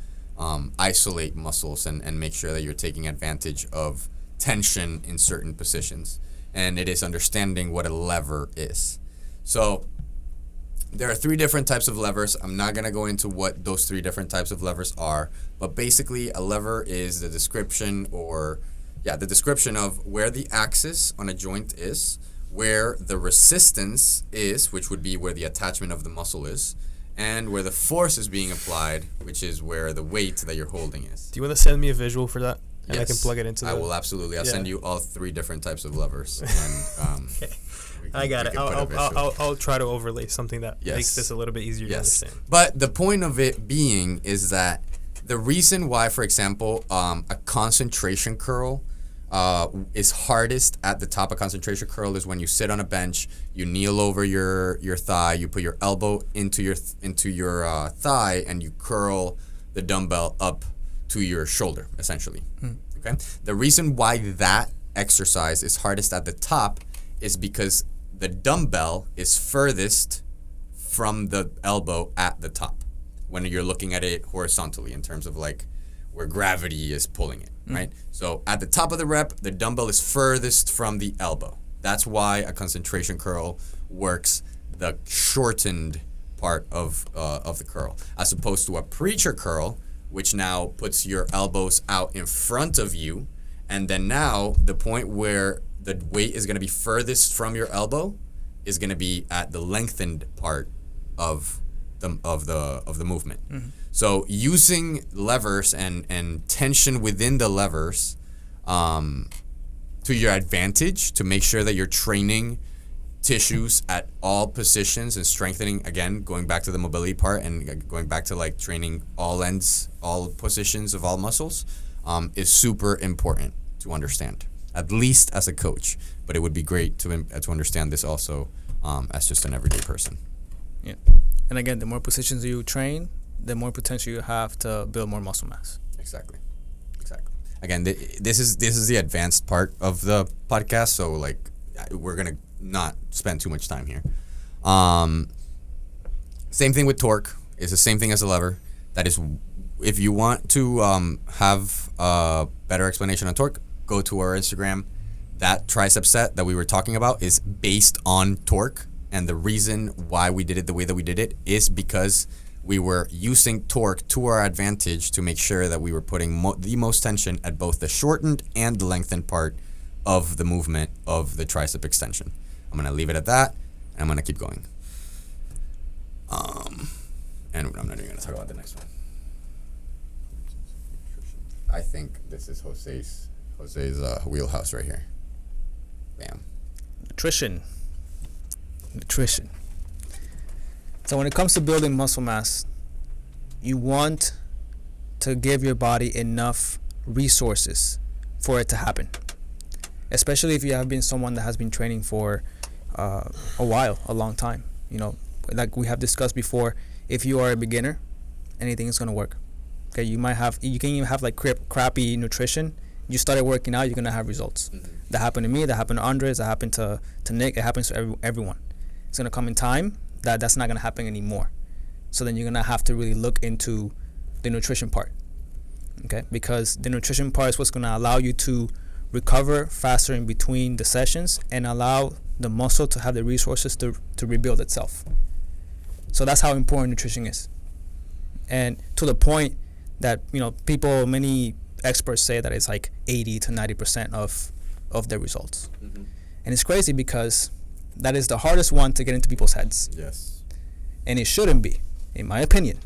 Speaker 3: isolate muscles and make sure that you're taking advantage of tension in certain positions. And it is understanding what a lever is. So there are 3 different types of levers. I'm not going to go into what those 3 different types of levers are, but basically a lever is the description of where the axis on a joint is, where the resistance is, which would be where the attachment of the muscle is, and where the force is being applied, which is where the weight that you're holding is.
Speaker 1: Do you want to send me a visual for that? And I can
Speaker 3: Yes,
Speaker 1: plug it into
Speaker 3: I will absolutely. I'll send you all 3 different types of levers. And,
Speaker 1: Okay.
Speaker 3: we
Speaker 1: I got
Speaker 3: we
Speaker 1: it.
Speaker 3: can put a visual.
Speaker 1: I'll try to overlay something that
Speaker 3: Yes.
Speaker 1: makes this a little bit easier to
Speaker 3: Yes.
Speaker 1: understand.
Speaker 3: But the point of it being is that the reason why, for example, a concentration curl is hardest at the top. A concentration curl is when you sit on a bench, you kneel over your thigh, you put your elbow into your thigh, and you curl the dumbbell up to your shoulder, essentially. Okay. The reason why that exercise is hardest at the top is because the dumbbell is furthest from the elbow at the top when you're looking at it horizontally in terms of like where gravity is pulling it, right? So at the top of the rep, the dumbbell is furthest from the elbow. That's why a concentration curl works the shortened part of the curl, as opposed to a preacher curl, which now puts your elbows out in front of you, and then now the point where the weight is going to be furthest from your elbow is going to be at the lengthened part of the movement. So using levers and tension within the levers to your advantage to make sure that you're training tissues at all positions and strengthening, again, going back to the mobility part and going back to like training all ends, all positions of all muscles, is super important to understand. at least as a coach. But it would be great to understand this also as just an everyday person.
Speaker 2: Yeah. And again, the more positions you train, the more potential you have to build more muscle mass.
Speaker 3: Exactly. Again, this is the advanced part of the podcast, so like we're gonna not spend too much time here. Same thing with torque. It's the same thing as a lever. That is, if you want to have a better explanation on torque, go to our Instagram. That tricep set that we were talking about is based on torque, and the reason why we did it the way that we did it is because we were using torque to our advantage to make sure that we were putting the most tension at both the shortened and the lengthened part of the movement of the tricep extension. I'm going to leave it at that, and I'm going to keep going. And I'm not even going to talk about the next one. I think this is Jose's wheelhouse right here. Bam.
Speaker 2: Nutrition. So when it comes to building muscle mass, you want to give your body enough resources for it to happen. Especially if you have been someone that has been training for a while, a long time. You know, like we have discussed before, if you are a beginner, anything is going to work. Okay, you can even have like crappy nutrition. You started working out, you're going to have results. Mm-hmm. That happened to me, that happened to Andres, that happened to Nick, it happens to everyone. It's going to come in time that's not going to happen anymore. So then you're going to have to really look into the nutrition part. Okay, because the nutrition part is what's going to allow you to recover faster in between the sessions and allow the muscle to have the resources to rebuild itself. So that's how important nutrition is. And to the point that, you know, many experts say that it's like 80 to 90% of their results. Mm-hmm. And it's crazy because that is the hardest one to get into people's heads.
Speaker 3: Yes.
Speaker 2: And it shouldn't be, in my opinion.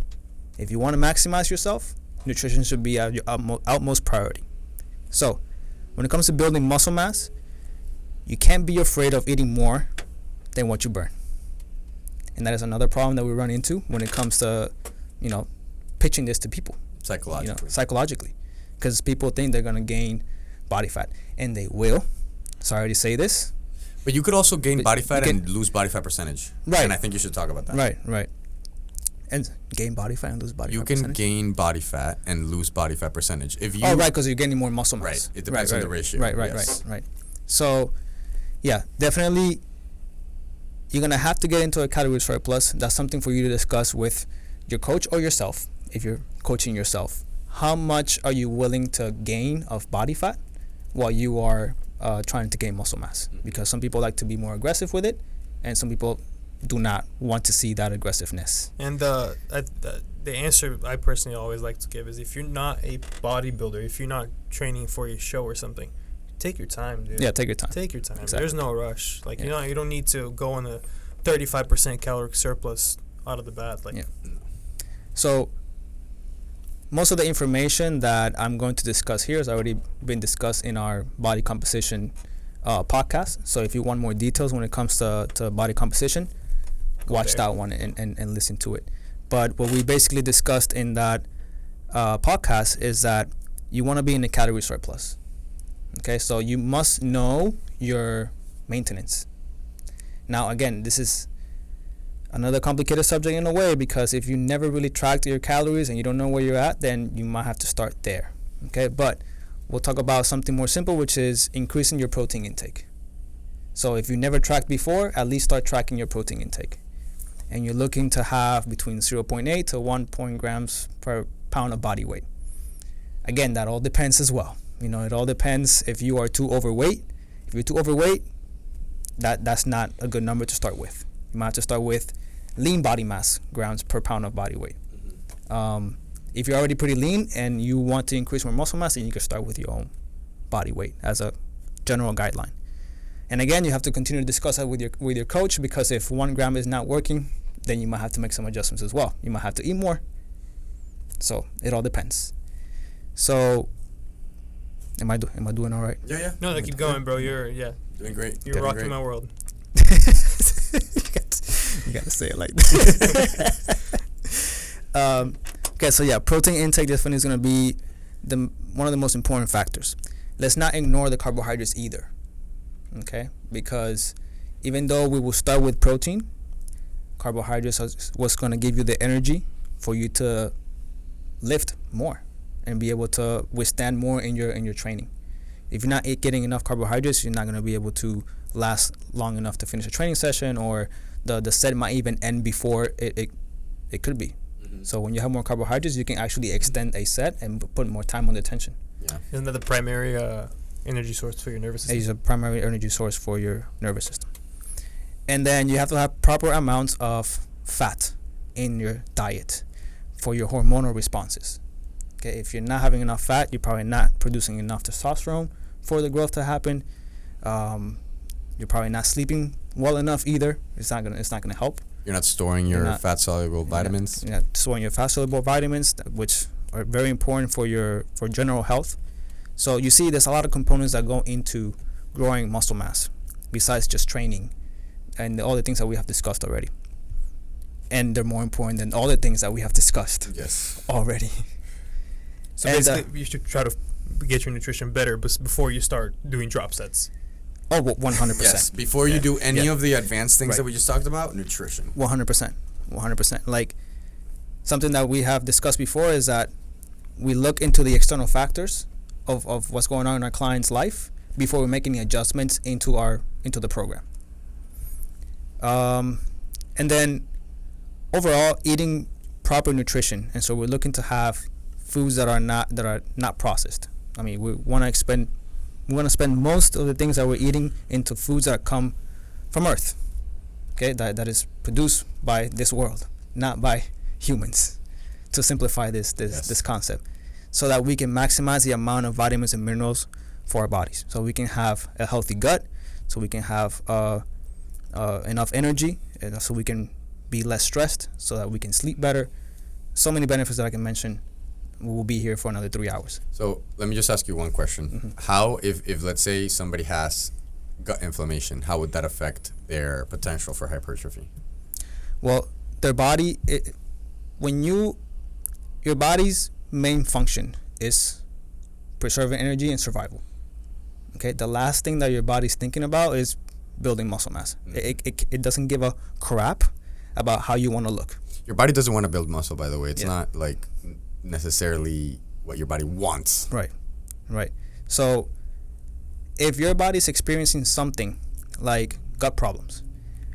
Speaker 2: If you want to maximize yourself, nutrition should be your utmost priority. So, when it comes to building muscle mass, you can't be afraid of eating more than what you burn. And that is another problem that we run into when it comes to, you know, pitching this to people. Psychologically. Because people think they're going to gain body fat. And they will. Sorry to say this.
Speaker 3: But you could also gain body fat and lose body fat percentage.
Speaker 2: Right.
Speaker 3: And I think you should talk about that.
Speaker 2: Right. And gain body fat and lose body fat percentage?
Speaker 3: You can gain body fat and lose body fat percentage.
Speaker 2: Right, because you're getting more muscle mass.
Speaker 3: Right. It depends on the ratio.
Speaker 2: Right. So, yeah, definitely you're going to have to get into a calorie surplus. That's something for you to discuss with your coach or yourself, if you're coaching yourself. How much are you willing to gain of body fat while you are trying to gain muscle mass? Because some people like to be more aggressive with it, and some people do not want to see that aggressiveness.
Speaker 1: And the answer I personally always like to give is, if you're not a bodybuilder, if you're not training for a show or something, take your time, dude.
Speaker 2: Yeah, take your time.
Speaker 1: Exactly. There's no rush. Like, you don't need to go on a 35% caloric surplus out of the bat. Like,
Speaker 2: So most of the information that I'm going to discuss here has already been discussed in our body composition podcast. So if you want more details when it comes to body composition, watch that one and listen to it. But what we basically discussed in that podcast is that you want to be in a calorie surplus. Okay, so you must know your maintenance. Now, again, this is another complicated subject in a way, because if you never really tracked your calories and you don't know where you're at, then you might have to start there. Okay, but we'll talk about something more simple, which is increasing your protein intake. So if you never tracked before, at least start tracking your protein intake. And you're looking to have between 0.8 to 1 grams per pound of body weight. Again, that all depends as well. You know, it all depends if you are too overweight. If you're too overweight, that's not a good number to start with. You might have to start with lean body mass grams per pound of body weight. If you're already pretty lean and you want to increase more muscle mass, then you can start with your own body weight as a general guideline. And again, you have to continue to discuss that with your coach, because if 1 gram is not working, then you might have to make some adjustments as well. You might have to eat more. So it all depends. So am I doing all right?
Speaker 3: Yeah.
Speaker 1: No, keep going, bro. You're
Speaker 3: doing great.
Speaker 1: You're rocking my world.
Speaker 2: You gotta say it like that. Okay, so yeah, protein intake definitely is gonna be one of the most important factors. let's not ignore the carbohydrates either. Okay, because even though we will start with protein, carbohydrates is what's going to give you the energy for you to lift more and be able to withstand more in your training. If you're not getting enough carbohydrates, you're not going to be able to last long enough to finish a training session, or the set might even end before it could be. So when you have more carbohydrates, you can actually extend a set and put more time on the tension.
Speaker 3: Yeah.
Speaker 1: Isn't that the primary energy source for your nervous system?
Speaker 2: It's a primary energy source for your nervous system. And then you have to have proper amounts of fat in your diet for your hormonal responses. Okay, if you're not having enough fat, you're probably not producing enough testosterone for the growth to happen. You're probably not sleeping well enough either. It's not gonna help.
Speaker 3: You're not storing your fat soluble vitamins.
Speaker 2: You're not storing your fat soluble vitamins, which are very important for general health. So you see, there's a lot of components that go into growing muscle mass besides just training and all the things that we have discussed already. And they're more important than all the things that we have discussed already.
Speaker 1: So basically, you should try to get your nutrition better before you start doing drop sets.
Speaker 2: Oh, 100%.
Speaker 3: Yes, before you do any of the advanced things that we just talked about, nutrition.
Speaker 2: 100%. Like, something that we have discussed before is that we look into the external factors of what's going on in our client's life before we make any adjustments into the program. And then overall, eating proper nutrition, and so we're looking to have foods that are not processed. I mean, we want to spend most of the things that we're eating into foods that come from Earth. Okay, that is produced by this world, not by humans. To simplify this concept, so that we can maximize the amount of vitamins and minerals for our bodies, so we can have a healthy gut, so we can have enough energy, and so we can be less stressed, so that we can sleep better. So many benefits that I can mention. We will be here for another 3 hours.
Speaker 3: So let me just ask you one question.
Speaker 2: Mm-hmm.
Speaker 3: How, if let's say somebody has gut inflammation, how would that affect their potential for hypertrophy?
Speaker 2: Well, their body, your body's main function is preserving energy and survival. Okay, the last thing that your body's thinking about is building muscle mass. It doesn't give a crap about how you want to look.
Speaker 3: Your body doesn't want to build muscle, by the way. It's not like necessarily what your body wants.
Speaker 2: Right. So if your body's experiencing something like gut problems,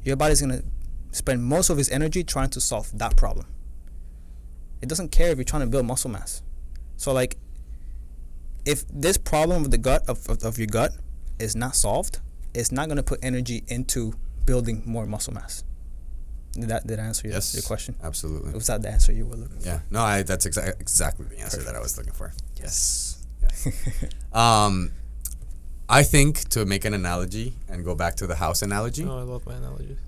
Speaker 2: your body's going to spend most of its energy trying to solve that problem. It doesn't care if you're trying to build muscle mass. So like, if this problem with the gut of your gut is not solved, it's not going to put energy into building more muscle mass. Did I answer your question?
Speaker 3: Absolutely.
Speaker 2: Was that the answer you were looking for?
Speaker 3: Yeah. No, that's exactly the answer that I was looking for.
Speaker 2: Yes.
Speaker 3: I think, to make an analogy and go back to the house analogy.
Speaker 1: Oh, I love my analogies.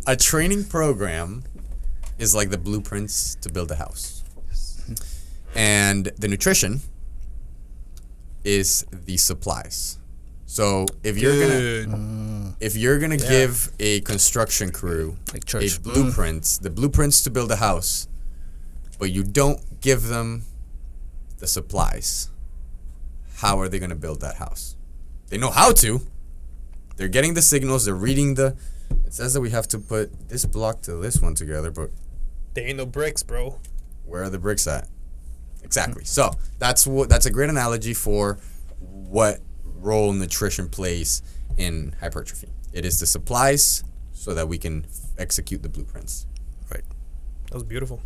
Speaker 3: A training program is like the blueprints to build a house. And the nutrition is the supplies. So if you're gonna give a construction crew
Speaker 2: like church.
Speaker 3: the blueprints to build a house, but you don't give them the supplies, how are they gonna build that house? They know how to. They're getting the signals. They're reading it says that we have to put this block to this one together, but
Speaker 1: there ain't no bricks, bro.
Speaker 3: Where are the bricks at? Exactly. So that's a great analogy for what role nutrition plays in hypertrophy. It is the supplies so that we can execute the blueprints.
Speaker 2: Right.
Speaker 1: That was beautiful.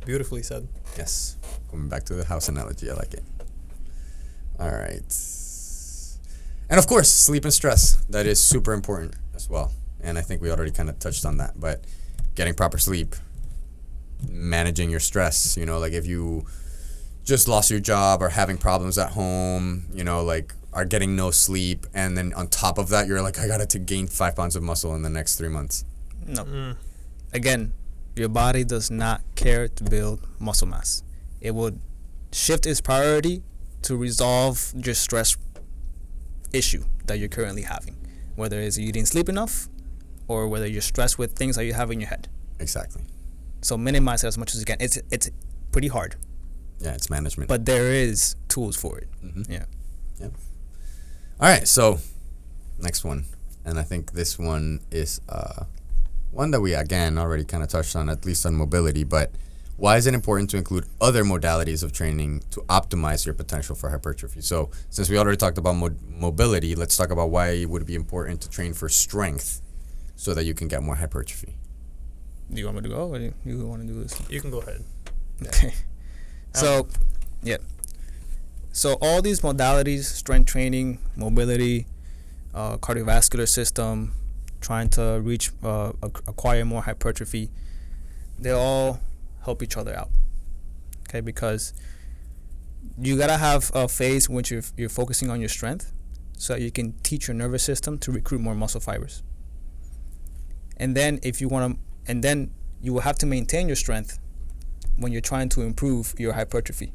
Speaker 1: Beautifully said.
Speaker 3: Yes. Coming back to the house analogy, I like it. All right. And of course, sleep and stress. That is super important as well. And I think we already kind of touched on that. But getting proper sleep, managing your stress, like if you just lost your job or having problems at home, like are getting no sleep, and then on top of that you're like, I got to gain 5 pounds of muscle in the next 3 months.
Speaker 2: No. Again, your body does not care to build muscle mass. It would shift its priority to resolve your stress issue that you're currently having, whether it's you didn't sleep enough or whether you're stressed with things that you have in your head.
Speaker 3: Exactly.
Speaker 2: So minimize it as much as you can. It's pretty hard,
Speaker 3: Yeah, it's management.
Speaker 2: But there is tools for it.
Speaker 3: Mm-hmm.
Speaker 2: Yeah.
Speaker 3: Yep. All right, so next one. And I think this one is one that we, again, already kind of touched on, at least on mobility. But why is it important to include other modalities of training to optimize your potential for hypertrophy? So since we already talked about mobility, let's talk about why it would be important to train for strength so that you can get more hypertrophy.
Speaker 2: Do you want me to go, or do you want to do this?
Speaker 1: You can go ahead.
Speaker 2: Okay. So, yeah. So all these modalities, strength training, mobility, cardiovascular system, trying to reach, acquire more hypertrophy, they all help each other out. Okay, because you gotta have a phase in which you're focusing on your strength, so that you can teach your nervous system to recruit more muscle fibers. And then and then you will have to maintain your strength when you're trying to improve your hypertrophy.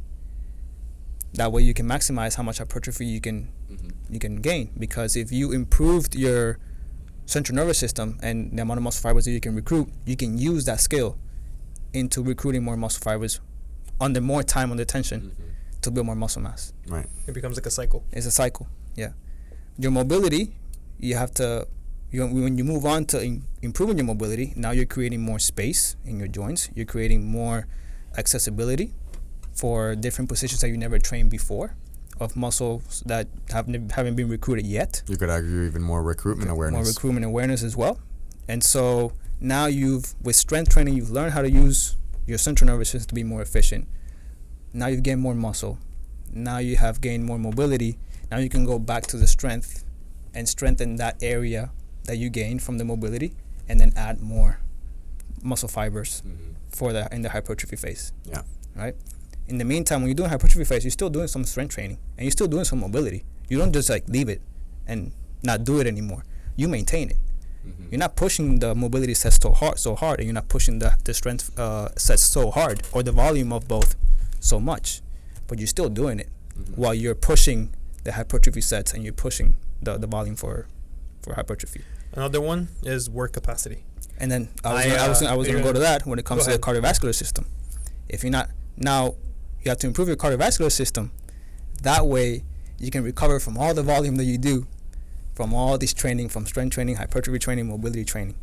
Speaker 2: That way you can maximize how much hypertrophy you can gain. Because if you improved your central nervous system and the amount of muscle fibers that you can recruit, you can use that skill into recruiting more muscle fibers under more time under tension to build more muscle mass.
Speaker 3: Right.
Speaker 1: It becomes like a cycle.
Speaker 2: It's a cycle, yeah. Your mobility, you have to, when you move on to improving your mobility, now you're creating more space in your joints. You're creating more accessibility for different positions that you never trained before, of muscles that haven't been recruited yet.
Speaker 3: You could argue even more recruitment awareness.
Speaker 2: More recruitment awareness as well. And so now with strength training, you've learned how to use your central nervous system to be more efficient. Now you've gained more muscle. Now you have gained more mobility. Now you can go back to the strength and strengthen that area that you gained from the mobility, and then add more muscle fibers in the hypertrophy phase.
Speaker 3: Yeah.
Speaker 2: Right? In the meantime, when you're doing hypertrophy phase, you're still doing some strength training and you're still doing some mobility. You don't just like leave it and not do it anymore. You maintain it. You're not pushing the mobility sets so hard, and you're not pushing the strength sets so hard, or the volume of both so much, but you're still doing it while you're pushing the hypertrophy sets and you're pushing the volume for hypertrophy.
Speaker 1: Another one is work capacity.
Speaker 2: And then I was going to go to that when it comes to the cardiovascular system. If you're not, now you have to improve your cardiovascular system. That way you can recover from all the volume that you do from all this training, from strength training, hypertrophy training, mobility training.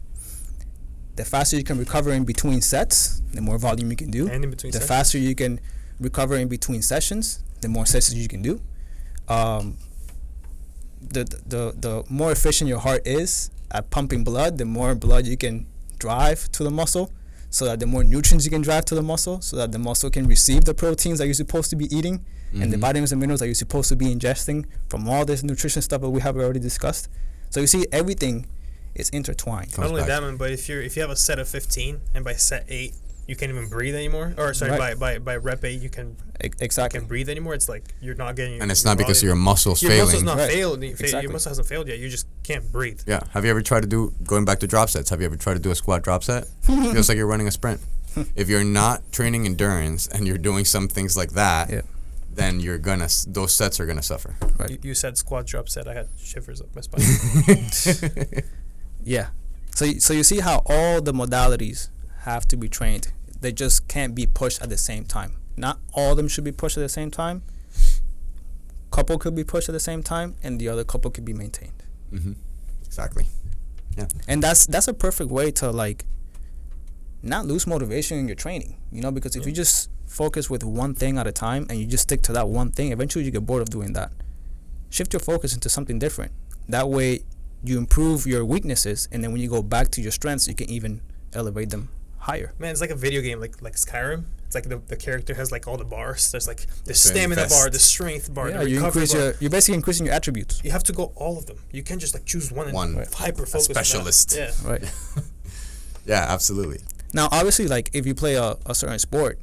Speaker 2: The faster you can recover in between sets, the more volume you can do.
Speaker 1: And in between
Speaker 2: the faster you can recover in between sessions, the more sessions you can do. The more efficient your heart is at pumping blood, the more blood you can drive to the muscle, so that the more nutrients you can drive to the muscle, so that the muscle can receive the proteins that you're supposed to be eating and the vitamins and minerals that you're supposed to be ingesting from all this nutrition stuff that we have already discussed. So you see, everything is intertwined.
Speaker 1: Not only that, man, but if you have a set of 15 and by set 8 you can't even breathe anymore, or sorry, right. by rep 8 you can breathe anymore. It's like you're not getting your,
Speaker 3: and it's not because your muscles failing.
Speaker 1: Your muscles not failed.
Speaker 2: Exactly.
Speaker 1: Your muscle hasn't failed yet. You just can't breathe.
Speaker 3: Yeah. Have you ever tried to do, going back to drop sets, have you ever tried to do a squat drop set? Feels like you're running a sprint. If you're not training endurance and you're doing some things like that, then those sets are gonna suffer.
Speaker 2: Right.
Speaker 1: You said squat drop set. I had shivers up my spine.
Speaker 2: Yeah. So you see how all the modalities have to be trained. They just can't be pushed at the same time. Not all of them should be pushed at the same time. Couple could be pushed at the same time, and the other couple could be maintained.
Speaker 3: Exactly. Yeah.
Speaker 2: And that's a perfect way to like not lose motivation in your training. Because if you just focus with one thing at a time and you just stick to that one thing, eventually you get bored of doing that. Shift your focus into something different. That way you improve your weaknesses, and then when you go back to your strengths, you can even elevate them higher.
Speaker 1: Man, it's like a video game, like Skyrim. It's like the character has like all the bars. There's like the stamina bar, the strength bar, the recovery bar.
Speaker 2: You're basically increasing your attributes.
Speaker 1: You have to go all of them. You can't just like choose one and hyper focus.
Speaker 3: A specialist.
Speaker 1: Yeah.
Speaker 2: Right.
Speaker 3: Yeah, absolutely.
Speaker 2: Now, obviously, like if you play a certain sport,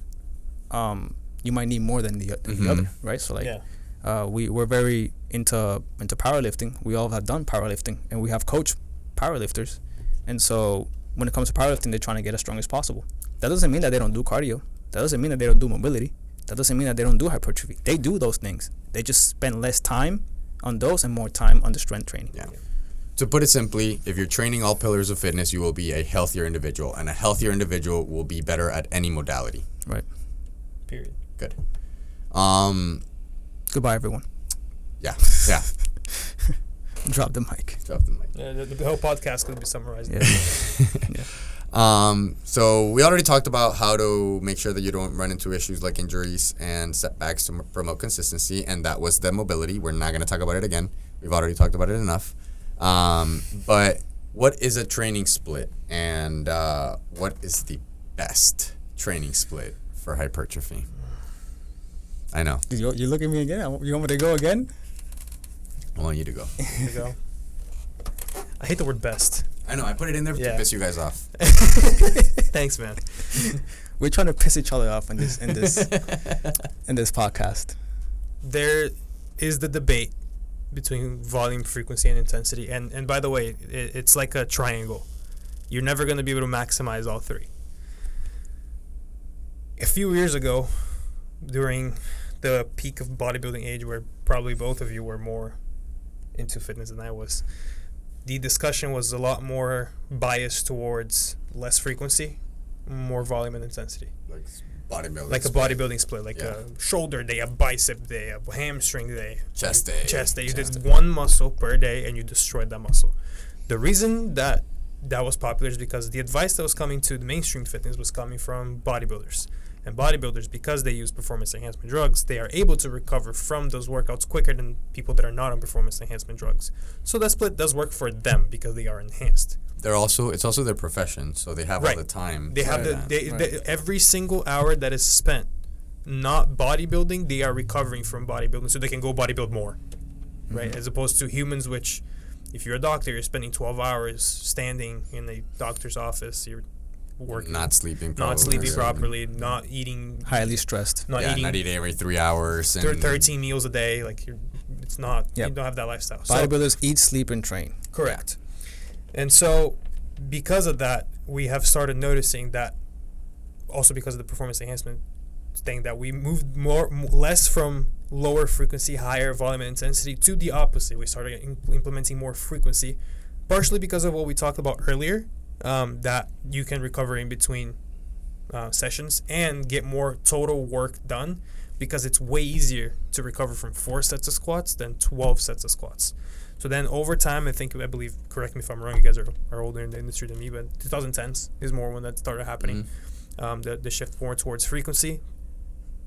Speaker 2: you might need more than the other, right? So like, we're very into powerlifting. We all have done powerlifting, and we have coached powerlifters, and so when it comes to powerlifting, they're trying to get as strong as possible. That doesn't mean that they don't do cardio. That doesn't mean that they don't do mobility. That doesn't mean that they don't do hypertrophy. They do those things. They just spend less time on those and more time on the strength training.
Speaker 3: Yeah. To put it simply, if you're training all pillars of fitness, you will be a healthier individual, and a healthier individual will be better at any modality.
Speaker 2: Right.
Speaker 1: Period.
Speaker 3: Good.
Speaker 2: Goodbye, everyone.
Speaker 3: Yeah. Yeah.
Speaker 2: Drop the mic.
Speaker 3: Drop the mic.
Speaker 1: Yeah, the whole podcast could be summarized.
Speaker 2: Yeah.
Speaker 3: So we already talked about how to make sure that you don't run into issues like injuries and setbacks to promote consistency, and that was the mobility. We're not going to talk about it again. We've already talked about it enough. But what is a training split, and what is the best training split for hypertrophy? I know.
Speaker 2: You look at me again? You want me to go again?
Speaker 3: I want you to go.
Speaker 1: There you go. I hate the word best.
Speaker 3: I know. I put it in there to piss you guys off.
Speaker 1: Thanks, man.
Speaker 2: We're trying to piss each other off in this in this podcast.
Speaker 1: There is the debate between volume, frequency, and intensity. And by the way, it's like a triangle. You're never going to be able to maximize all three. A few years ago, during the peak of bodybuilding age, where probably both of you were more into fitness than I was, the discussion was a lot more biased towards less frequency, more volume and intensity.
Speaker 3: Like bodybuilding.
Speaker 1: Like a bodybuilding split, like a shoulder day, a bicep day, a hamstring day,
Speaker 3: chest day.
Speaker 1: You did one muscle per day and you destroyed that muscle. The reason that was popular is because the advice that was coming to the mainstream fitness was coming from bodybuilders. And bodybuilders, because they use performance enhancement drugs, they are able to recover from those workouts quicker than people that are not on performance enhancement drugs. So that split does work for them because they are enhanced.
Speaker 3: It's also their profession, so they have all the time.
Speaker 1: They have every single hour that is spent not bodybuilding, they are recovering from bodybuilding, so they can go bodybuild more, right? As opposed to humans, which, if you're a doctor, you're spending 12 hours standing in a doctor's office. You're working,
Speaker 3: not sleeping
Speaker 1: properly, not eating,
Speaker 2: highly stressed,
Speaker 3: not eating every 3 hours, and
Speaker 1: 13 meals a day. Like it's not. You don't have that lifestyle.
Speaker 2: Bodybuilders eat, sleep, and train.
Speaker 1: Correct. And so, because of that, we have started noticing that, also because of the performance enhancement thing, that we moved less from lower frequency, higher volume and intensity to the opposite. We started implementing more frequency, partially because of what we talked about earlier, that you can recover in between sessions and get more total work done, because it's way easier to recover from 4 sets of squats than 12 sets of squats. So then over time, I believe, correct me if I'm wrong, you guys are older in the industry than me, but 2010s is more when that started happening. The shift more towards frequency.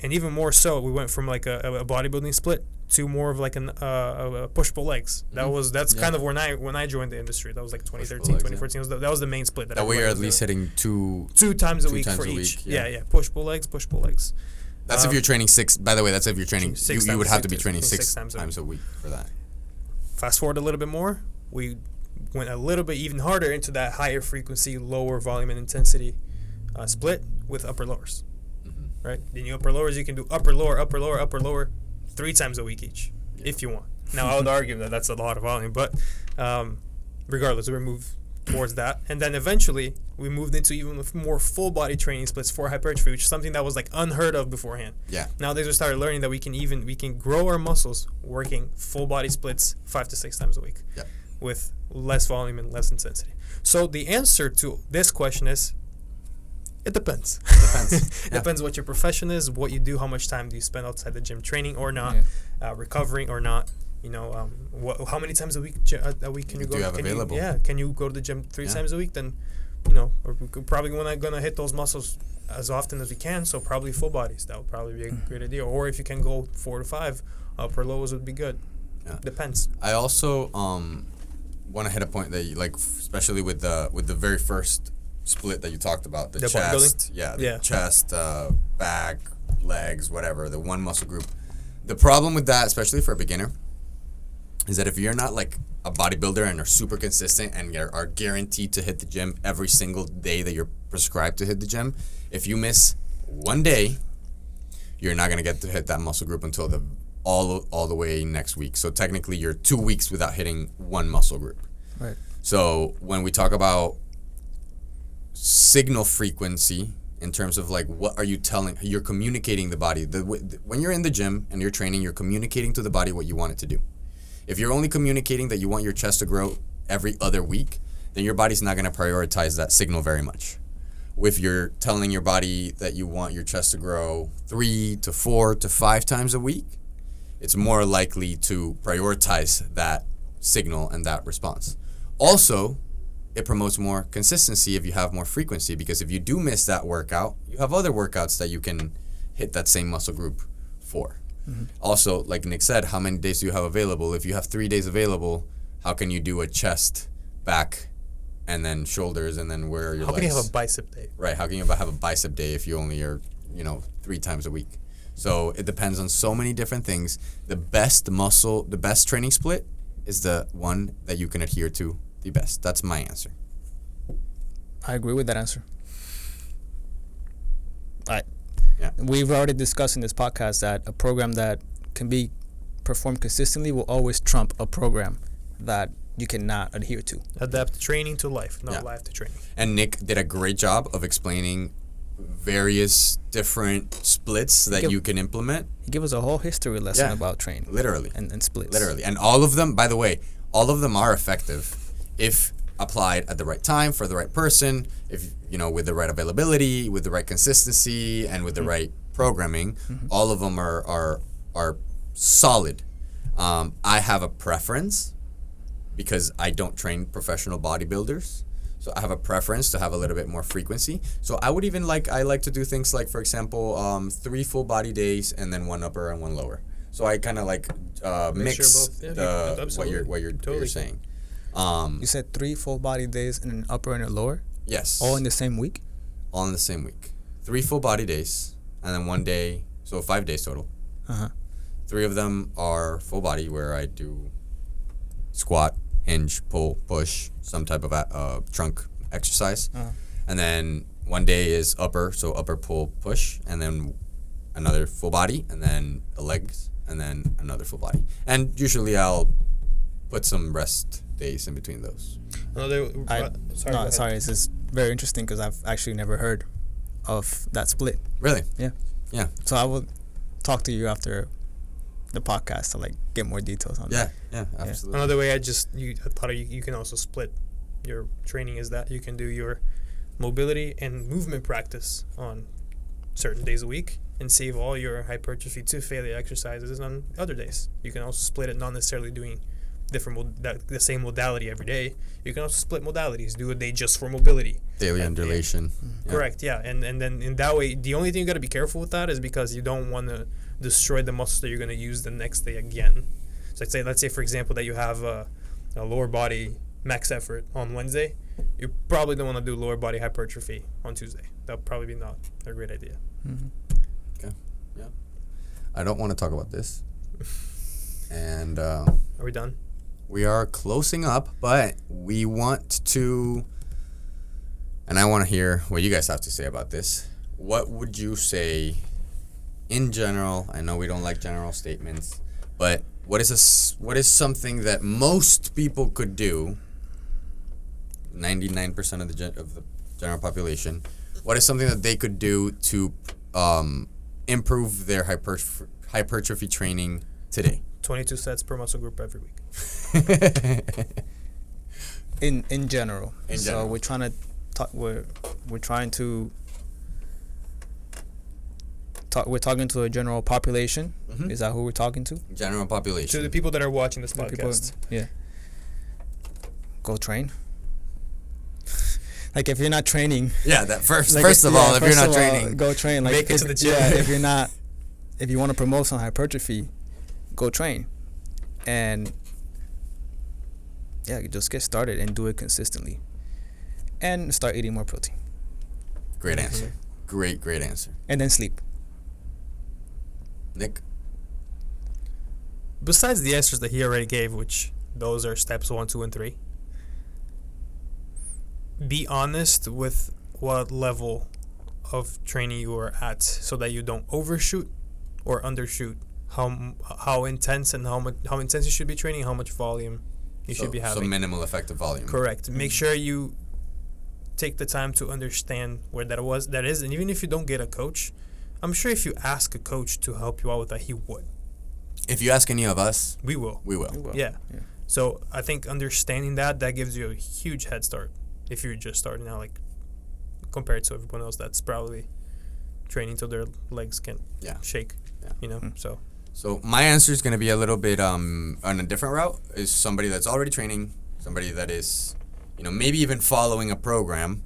Speaker 1: And even more so, we went from like a bodybuilding split to more of like a push-pull legs. That's kind of when I joined the industry. That was like 2013, 2014. That was the main split. That
Speaker 3: way you're at least hitting two
Speaker 1: times a week for each. Yeah. Push-pull legs.
Speaker 3: That's if you're training 6. By the way, that's if you're training. You would have to be training 6 times a week for that.
Speaker 1: Fast forward a little bit more, we went a little bit even harder into that higher frequency, lower volume and intensity split with upper lowers, right? In your upper lowers, you can do upper lower 3 times a week each, if you want. Now, I would argue that that's a lot of volume, but regardless, we moved towards that. And then eventually, we moved into even more full body training splits for hypertrophy, which is something that was like unheard of beforehand.
Speaker 3: Yeah.
Speaker 1: Nowadays, we started learning that we can grow our muscles working full body splits 5 to 6 times a week, with less volume and less intensity. So the answer to this question is, it depends. It depends what your profession is, what you do, how much time do you spend outside the gym training or not, recovering or not. How many times a week can you go?
Speaker 3: Do you have available?
Speaker 1: Can you go to the gym 3 times a week? Then, we're probably gonna hit those muscles as often as we can. So probably full bodies. That would probably be a great idea. Or if you can go 4 to 5, upper lows would be good. Yeah. Depends.
Speaker 3: I also want to hit a point that especially with the very first split that you talked about, the chest, chest, back, legs, whatever, the one muscle group. The problem with that, especially for a beginner, is that if you're not like a bodybuilder and are super consistent and are guaranteed to hit the gym every single day that you're prescribed to hit the gym, if you miss one day, you're not gonna get to hit that muscle group until all the way next week. So technically, you're 2 weeks without hitting one muscle group.
Speaker 2: Right.
Speaker 3: So when we talk about signal frequency, in terms of like what are you telling, you're communicating the body. When you're in the gym and you're training, you're communicating to the body what you want it to do. If you're only communicating that you want your chest to grow every other week, then your body's not going to prioritize that signal very much. if you're telling your body that you want your chest to grow 3 to 4 to 5 times a week, it's more likely to prioritize that signal and that response. Also, it promotes more consistency if you have more frequency, because if you do miss that workout, you have other workouts that you can hit that same muscle group for. Also, like Nick said, how many days do you have available? If you have 3 days available, how can you do a chest, back, and then shoulders, and then where are your legs?
Speaker 1: How can you have a bicep day?
Speaker 3: Right, how can you have a bicep day if you only are, 3 times a week? So it depends on so many different things. The best training split is the one that you can adhere to the best. That's my answer.
Speaker 2: I agree with that answer.
Speaker 3: Yeah.
Speaker 2: We've already discussed in this podcast that a program that can be performed consistently will always trump a program that you cannot adhere to.
Speaker 1: Adapt training to life, not life to training.
Speaker 3: And Nick did a great job of explaining various different splits that you can implement.
Speaker 2: He gave us a whole history lesson about training.
Speaker 3: Literally.
Speaker 2: And splits.
Speaker 3: Literally. And all of them, by the way, all of them are effective if applied at the right time for the right person, if with the right availability, with the right consistency, and with the right programming. All of them are solid. I have a preference because I don't train professional bodybuilders, so I have a preference to have a little bit more frequency. So I like to do things like, for example, 3 full body days and then 1 upper and 1 lower. So I kind of mix what you're saying.
Speaker 2: You said 3 full body days and an upper and a lower?
Speaker 3: Yes.
Speaker 2: All in the same week?
Speaker 3: All in the same week. 3 full body days and then 1 day, so 5 days total. 3 of them are full body, where I do squat, hinge, pull, push, some type of trunk exercise. And then 1 day is upper, so upper, pull, push, and then another full body, and then the legs, and then another full body. And usually I'll put some rest days in between those.
Speaker 2: Sorry, this is very interesting because I've actually never heard of that split.
Speaker 3: Really?
Speaker 2: Yeah. So I will talk to you after the podcast to get more details on that.
Speaker 3: Yeah, absolutely.
Speaker 1: Another way I thought you can also split your training is that you can do your mobility and movement practice on certain days a week and save all your hypertrophy to failure exercises on other days. You can also split it, not necessarily doing the same modality every day. You can also split modalities, do a day just for mobility.
Speaker 3: Daily undulation.
Speaker 1: Correct, yeah. And then in that way, the only thing you got to be careful with that is because you don't want to destroy the muscles that you're going to use the next day again. So let's say for example that you have a lower body max effort on Wednesday. You probably don't want to do lower body hypertrophy on Tuesday. That'll probably be not a great idea.
Speaker 3: Okay. Yeah. I don't want to talk about this. And
Speaker 1: are we done?
Speaker 3: We are closing up, but we want to, and I want to hear what you guys have to say about this. What would you say in general? I know we don't like general statements, but what is something that most people could do? 99% of the general population. What is something that they could do to improve their hypertrophy training today?
Speaker 1: 22 sets per muscle group every week.
Speaker 2: In general.
Speaker 3: So
Speaker 2: we're trying to talk. We're talking to a general population. Is that who we're talking to?
Speaker 3: General population.
Speaker 1: To the people that are watching this podcast.
Speaker 2: Go train. If you're not training.
Speaker 3: Yeah, that first of all, if you're not training,
Speaker 2: go train.
Speaker 1: Make it to the gym.
Speaker 2: Yeah, if you want to promote some hypertrophy, go train. And just get started and do it consistently. And start eating more protein.
Speaker 3: Great answer. Great answer.
Speaker 2: And then sleep.
Speaker 3: Nick?
Speaker 1: Besides the answers that he already gave, which those are steps 1, 2, and 3, be honest with what level of training you are at so that you don't overshoot or undershoot how intense and how intense you should be training, how much volume you should be having.
Speaker 3: So minimal effective volume.
Speaker 1: Correct. Make sure you take the time to understand where that is, and even if you don't get a coach, I'm sure if you ask a coach to help you out with that, he would.
Speaker 3: If you ask any of us,
Speaker 1: we will. Yeah. So I think understanding that gives you a huge head start if you're just starting out, compared to everyone else that's probably training till their legs can shake.
Speaker 3: Yeah.
Speaker 1: You know,
Speaker 3: So my answer is going to be a little bit on a different route. Is somebody that's already training, somebody that is, maybe even following a program.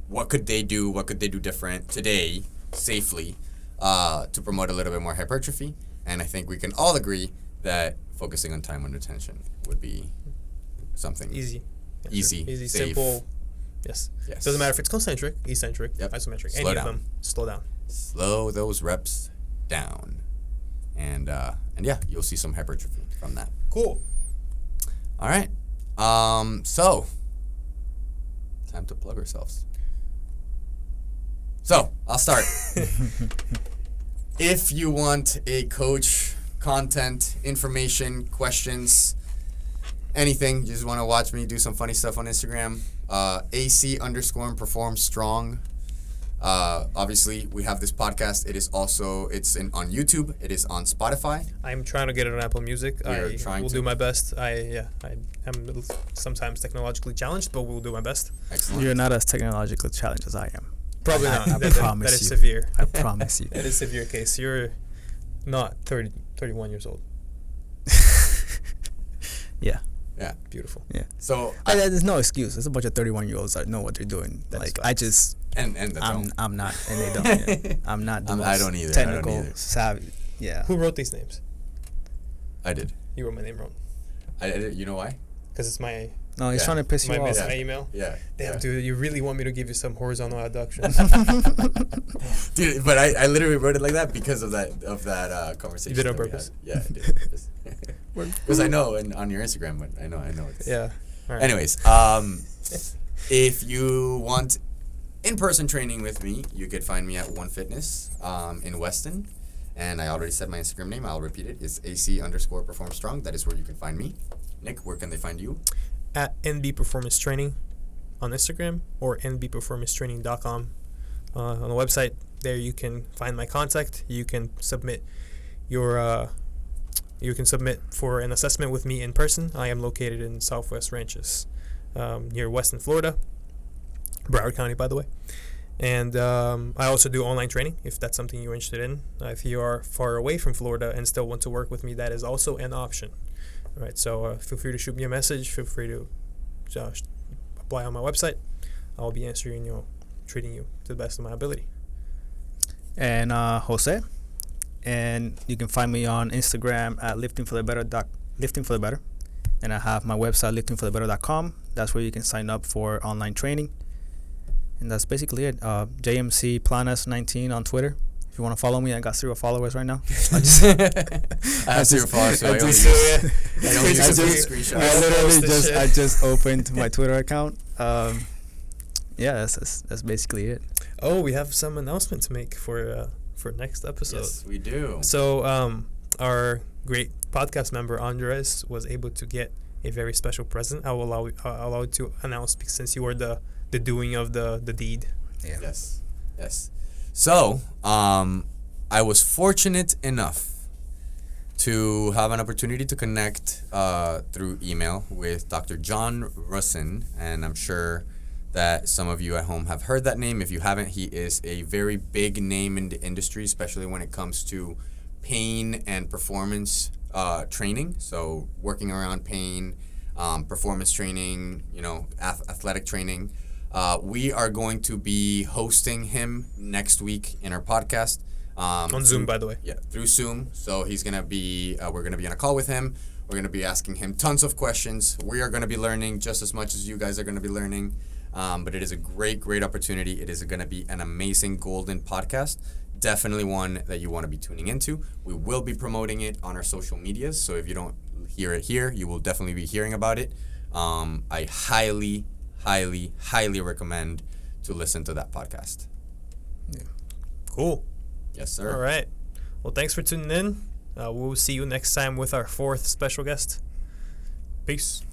Speaker 3: What could they do? What could they do different today, safely, to promote a little bit more hypertrophy? And I think we can all agree that focusing on time under tension would be something
Speaker 1: easy,
Speaker 3: safe.
Speaker 1: simple. Yes. Doesn't matter if it's concentric, eccentric, isometric.
Speaker 3: Slow
Speaker 1: any
Speaker 3: down.
Speaker 1: of them. Slow down.
Speaker 3: Slow those reps down. And you'll see some hypertrophy from that.
Speaker 1: Cool.
Speaker 3: All right. So time to plug ourselves. So I'll start. If you want a coach, content, information, questions, anything, you just want to watch me do some funny stuff on Instagram, AC_perform strong. Obviously, we have this podcast. It is also on YouTube. It is on Spotify.
Speaker 1: I'm trying to get it on Apple Music.
Speaker 3: We're
Speaker 1: I
Speaker 3: trying
Speaker 1: will
Speaker 3: to.
Speaker 1: do my best. I am a little sometimes technologically challenged, but we'll do my best.
Speaker 3: Excellent.
Speaker 2: You're not as technologically challenged as I am.
Speaker 1: Probably
Speaker 2: I
Speaker 1: not.
Speaker 2: promise
Speaker 1: that is
Speaker 2: you.
Speaker 1: severe.
Speaker 2: I promise you.
Speaker 1: That is severe case. You're not 31 years old.
Speaker 2: Yeah.
Speaker 3: Yeah.
Speaker 1: Beautiful.
Speaker 2: Yeah.
Speaker 3: So
Speaker 2: There's no excuse. There's a bunch of 31-year-olds that know what they're doing.
Speaker 1: That's
Speaker 2: Like
Speaker 1: facts.
Speaker 2: I just,
Speaker 3: and the tone.
Speaker 2: I'm not, and they don't. Yeah. I'm not the most
Speaker 3: I don't either.
Speaker 2: technical
Speaker 3: I don't either.
Speaker 2: savvy. Yeah.
Speaker 1: Who wrote these names?
Speaker 3: I did.
Speaker 1: You wrote my name wrong.
Speaker 3: I did. You know why?
Speaker 1: Because it's my
Speaker 2: No, he's
Speaker 3: Yeah.
Speaker 2: trying to piss you off.
Speaker 1: my email.
Speaker 3: Yeah.
Speaker 1: Damn,
Speaker 3: yeah.
Speaker 1: dude, you really want me to give you some horizontal adduction?
Speaker 3: Dude, but I literally wrote it like that because of that conversation.
Speaker 1: You did it on
Speaker 3: that we
Speaker 1: purpose?
Speaker 3: had. Yeah, I did. Because I know on your Instagram, but I know it's.
Speaker 1: Yeah. All right.
Speaker 3: Anyways, if you want in-person training with me, you could find me at One Fitness in Weston. And I already said my Instagram name. I'll repeat it. It's AC_perform strong. That is where you can find me. Nick, where can they find you?
Speaker 1: At NB Performance Training on Instagram or nbperformancetraining.com on the website. There you can find my contact. You can submit for an assessment with me in person. I am located in Southwest Ranches, near Weston, Florida, Broward County, by the way. And I also do online training if that's something you're interested in. If you are far away from Florida and still want to work with me, that is also an option. All right, so feel free to shoot me a message. Feel free to apply on my website. I'll be answering treating you to the best of my ability.
Speaker 2: And Jose, and you can find me on Instagram at lifting for the better, and I have my website liftingforthebetter.com. That's where you can sign up for online training, and that's basically it. JMC Planas 19 on Twitter. If you want to follow me, I got 0 followers right now.
Speaker 3: I have 0 followers, so I only use a screenshot.
Speaker 2: I just opened my Twitter account. Yeah, that's basically it.
Speaker 1: Oh, we have some announcement to make for next episode.
Speaker 3: Yes, we do.
Speaker 1: So our great podcast member Andres was able to get a very special present. I will allow you to announce since you were the doing of the deed.
Speaker 2: Yeah.
Speaker 3: Yes. So, I was fortunate enough to have an opportunity to connect through email with Dr. John Russin, and I'm sure that some of you at home have heard that name. If you haven't, he is a very big name in the industry, especially when it comes to pain and performance training. So working around pain, performance training, athletic training. We are going to be hosting him next week in our podcast.
Speaker 1: On Zoom, by the way.
Speaker 3: Yeah, through Zoom. So he's going to be, we're going to be on a call with him. We're going to be asking him tons of questions. We are going to be learning just as much as you guys are going to be learning. But it is a great opportunity. It is going to be an amazing golden podcast. Definitely one that you want to be tuning into. We will be promoting it on our social medias. So if you don't hear it here, you will definitely be hearing about it. I highly recommend to listen to that podcast.
Speaker 2: Yeah.
Speaker 1: Cool.
Speaker 3: Yes, sir.
Speaker 1: All right. Well, thanks for tuning in. We'll see you next time with our 4th special guest. Peace.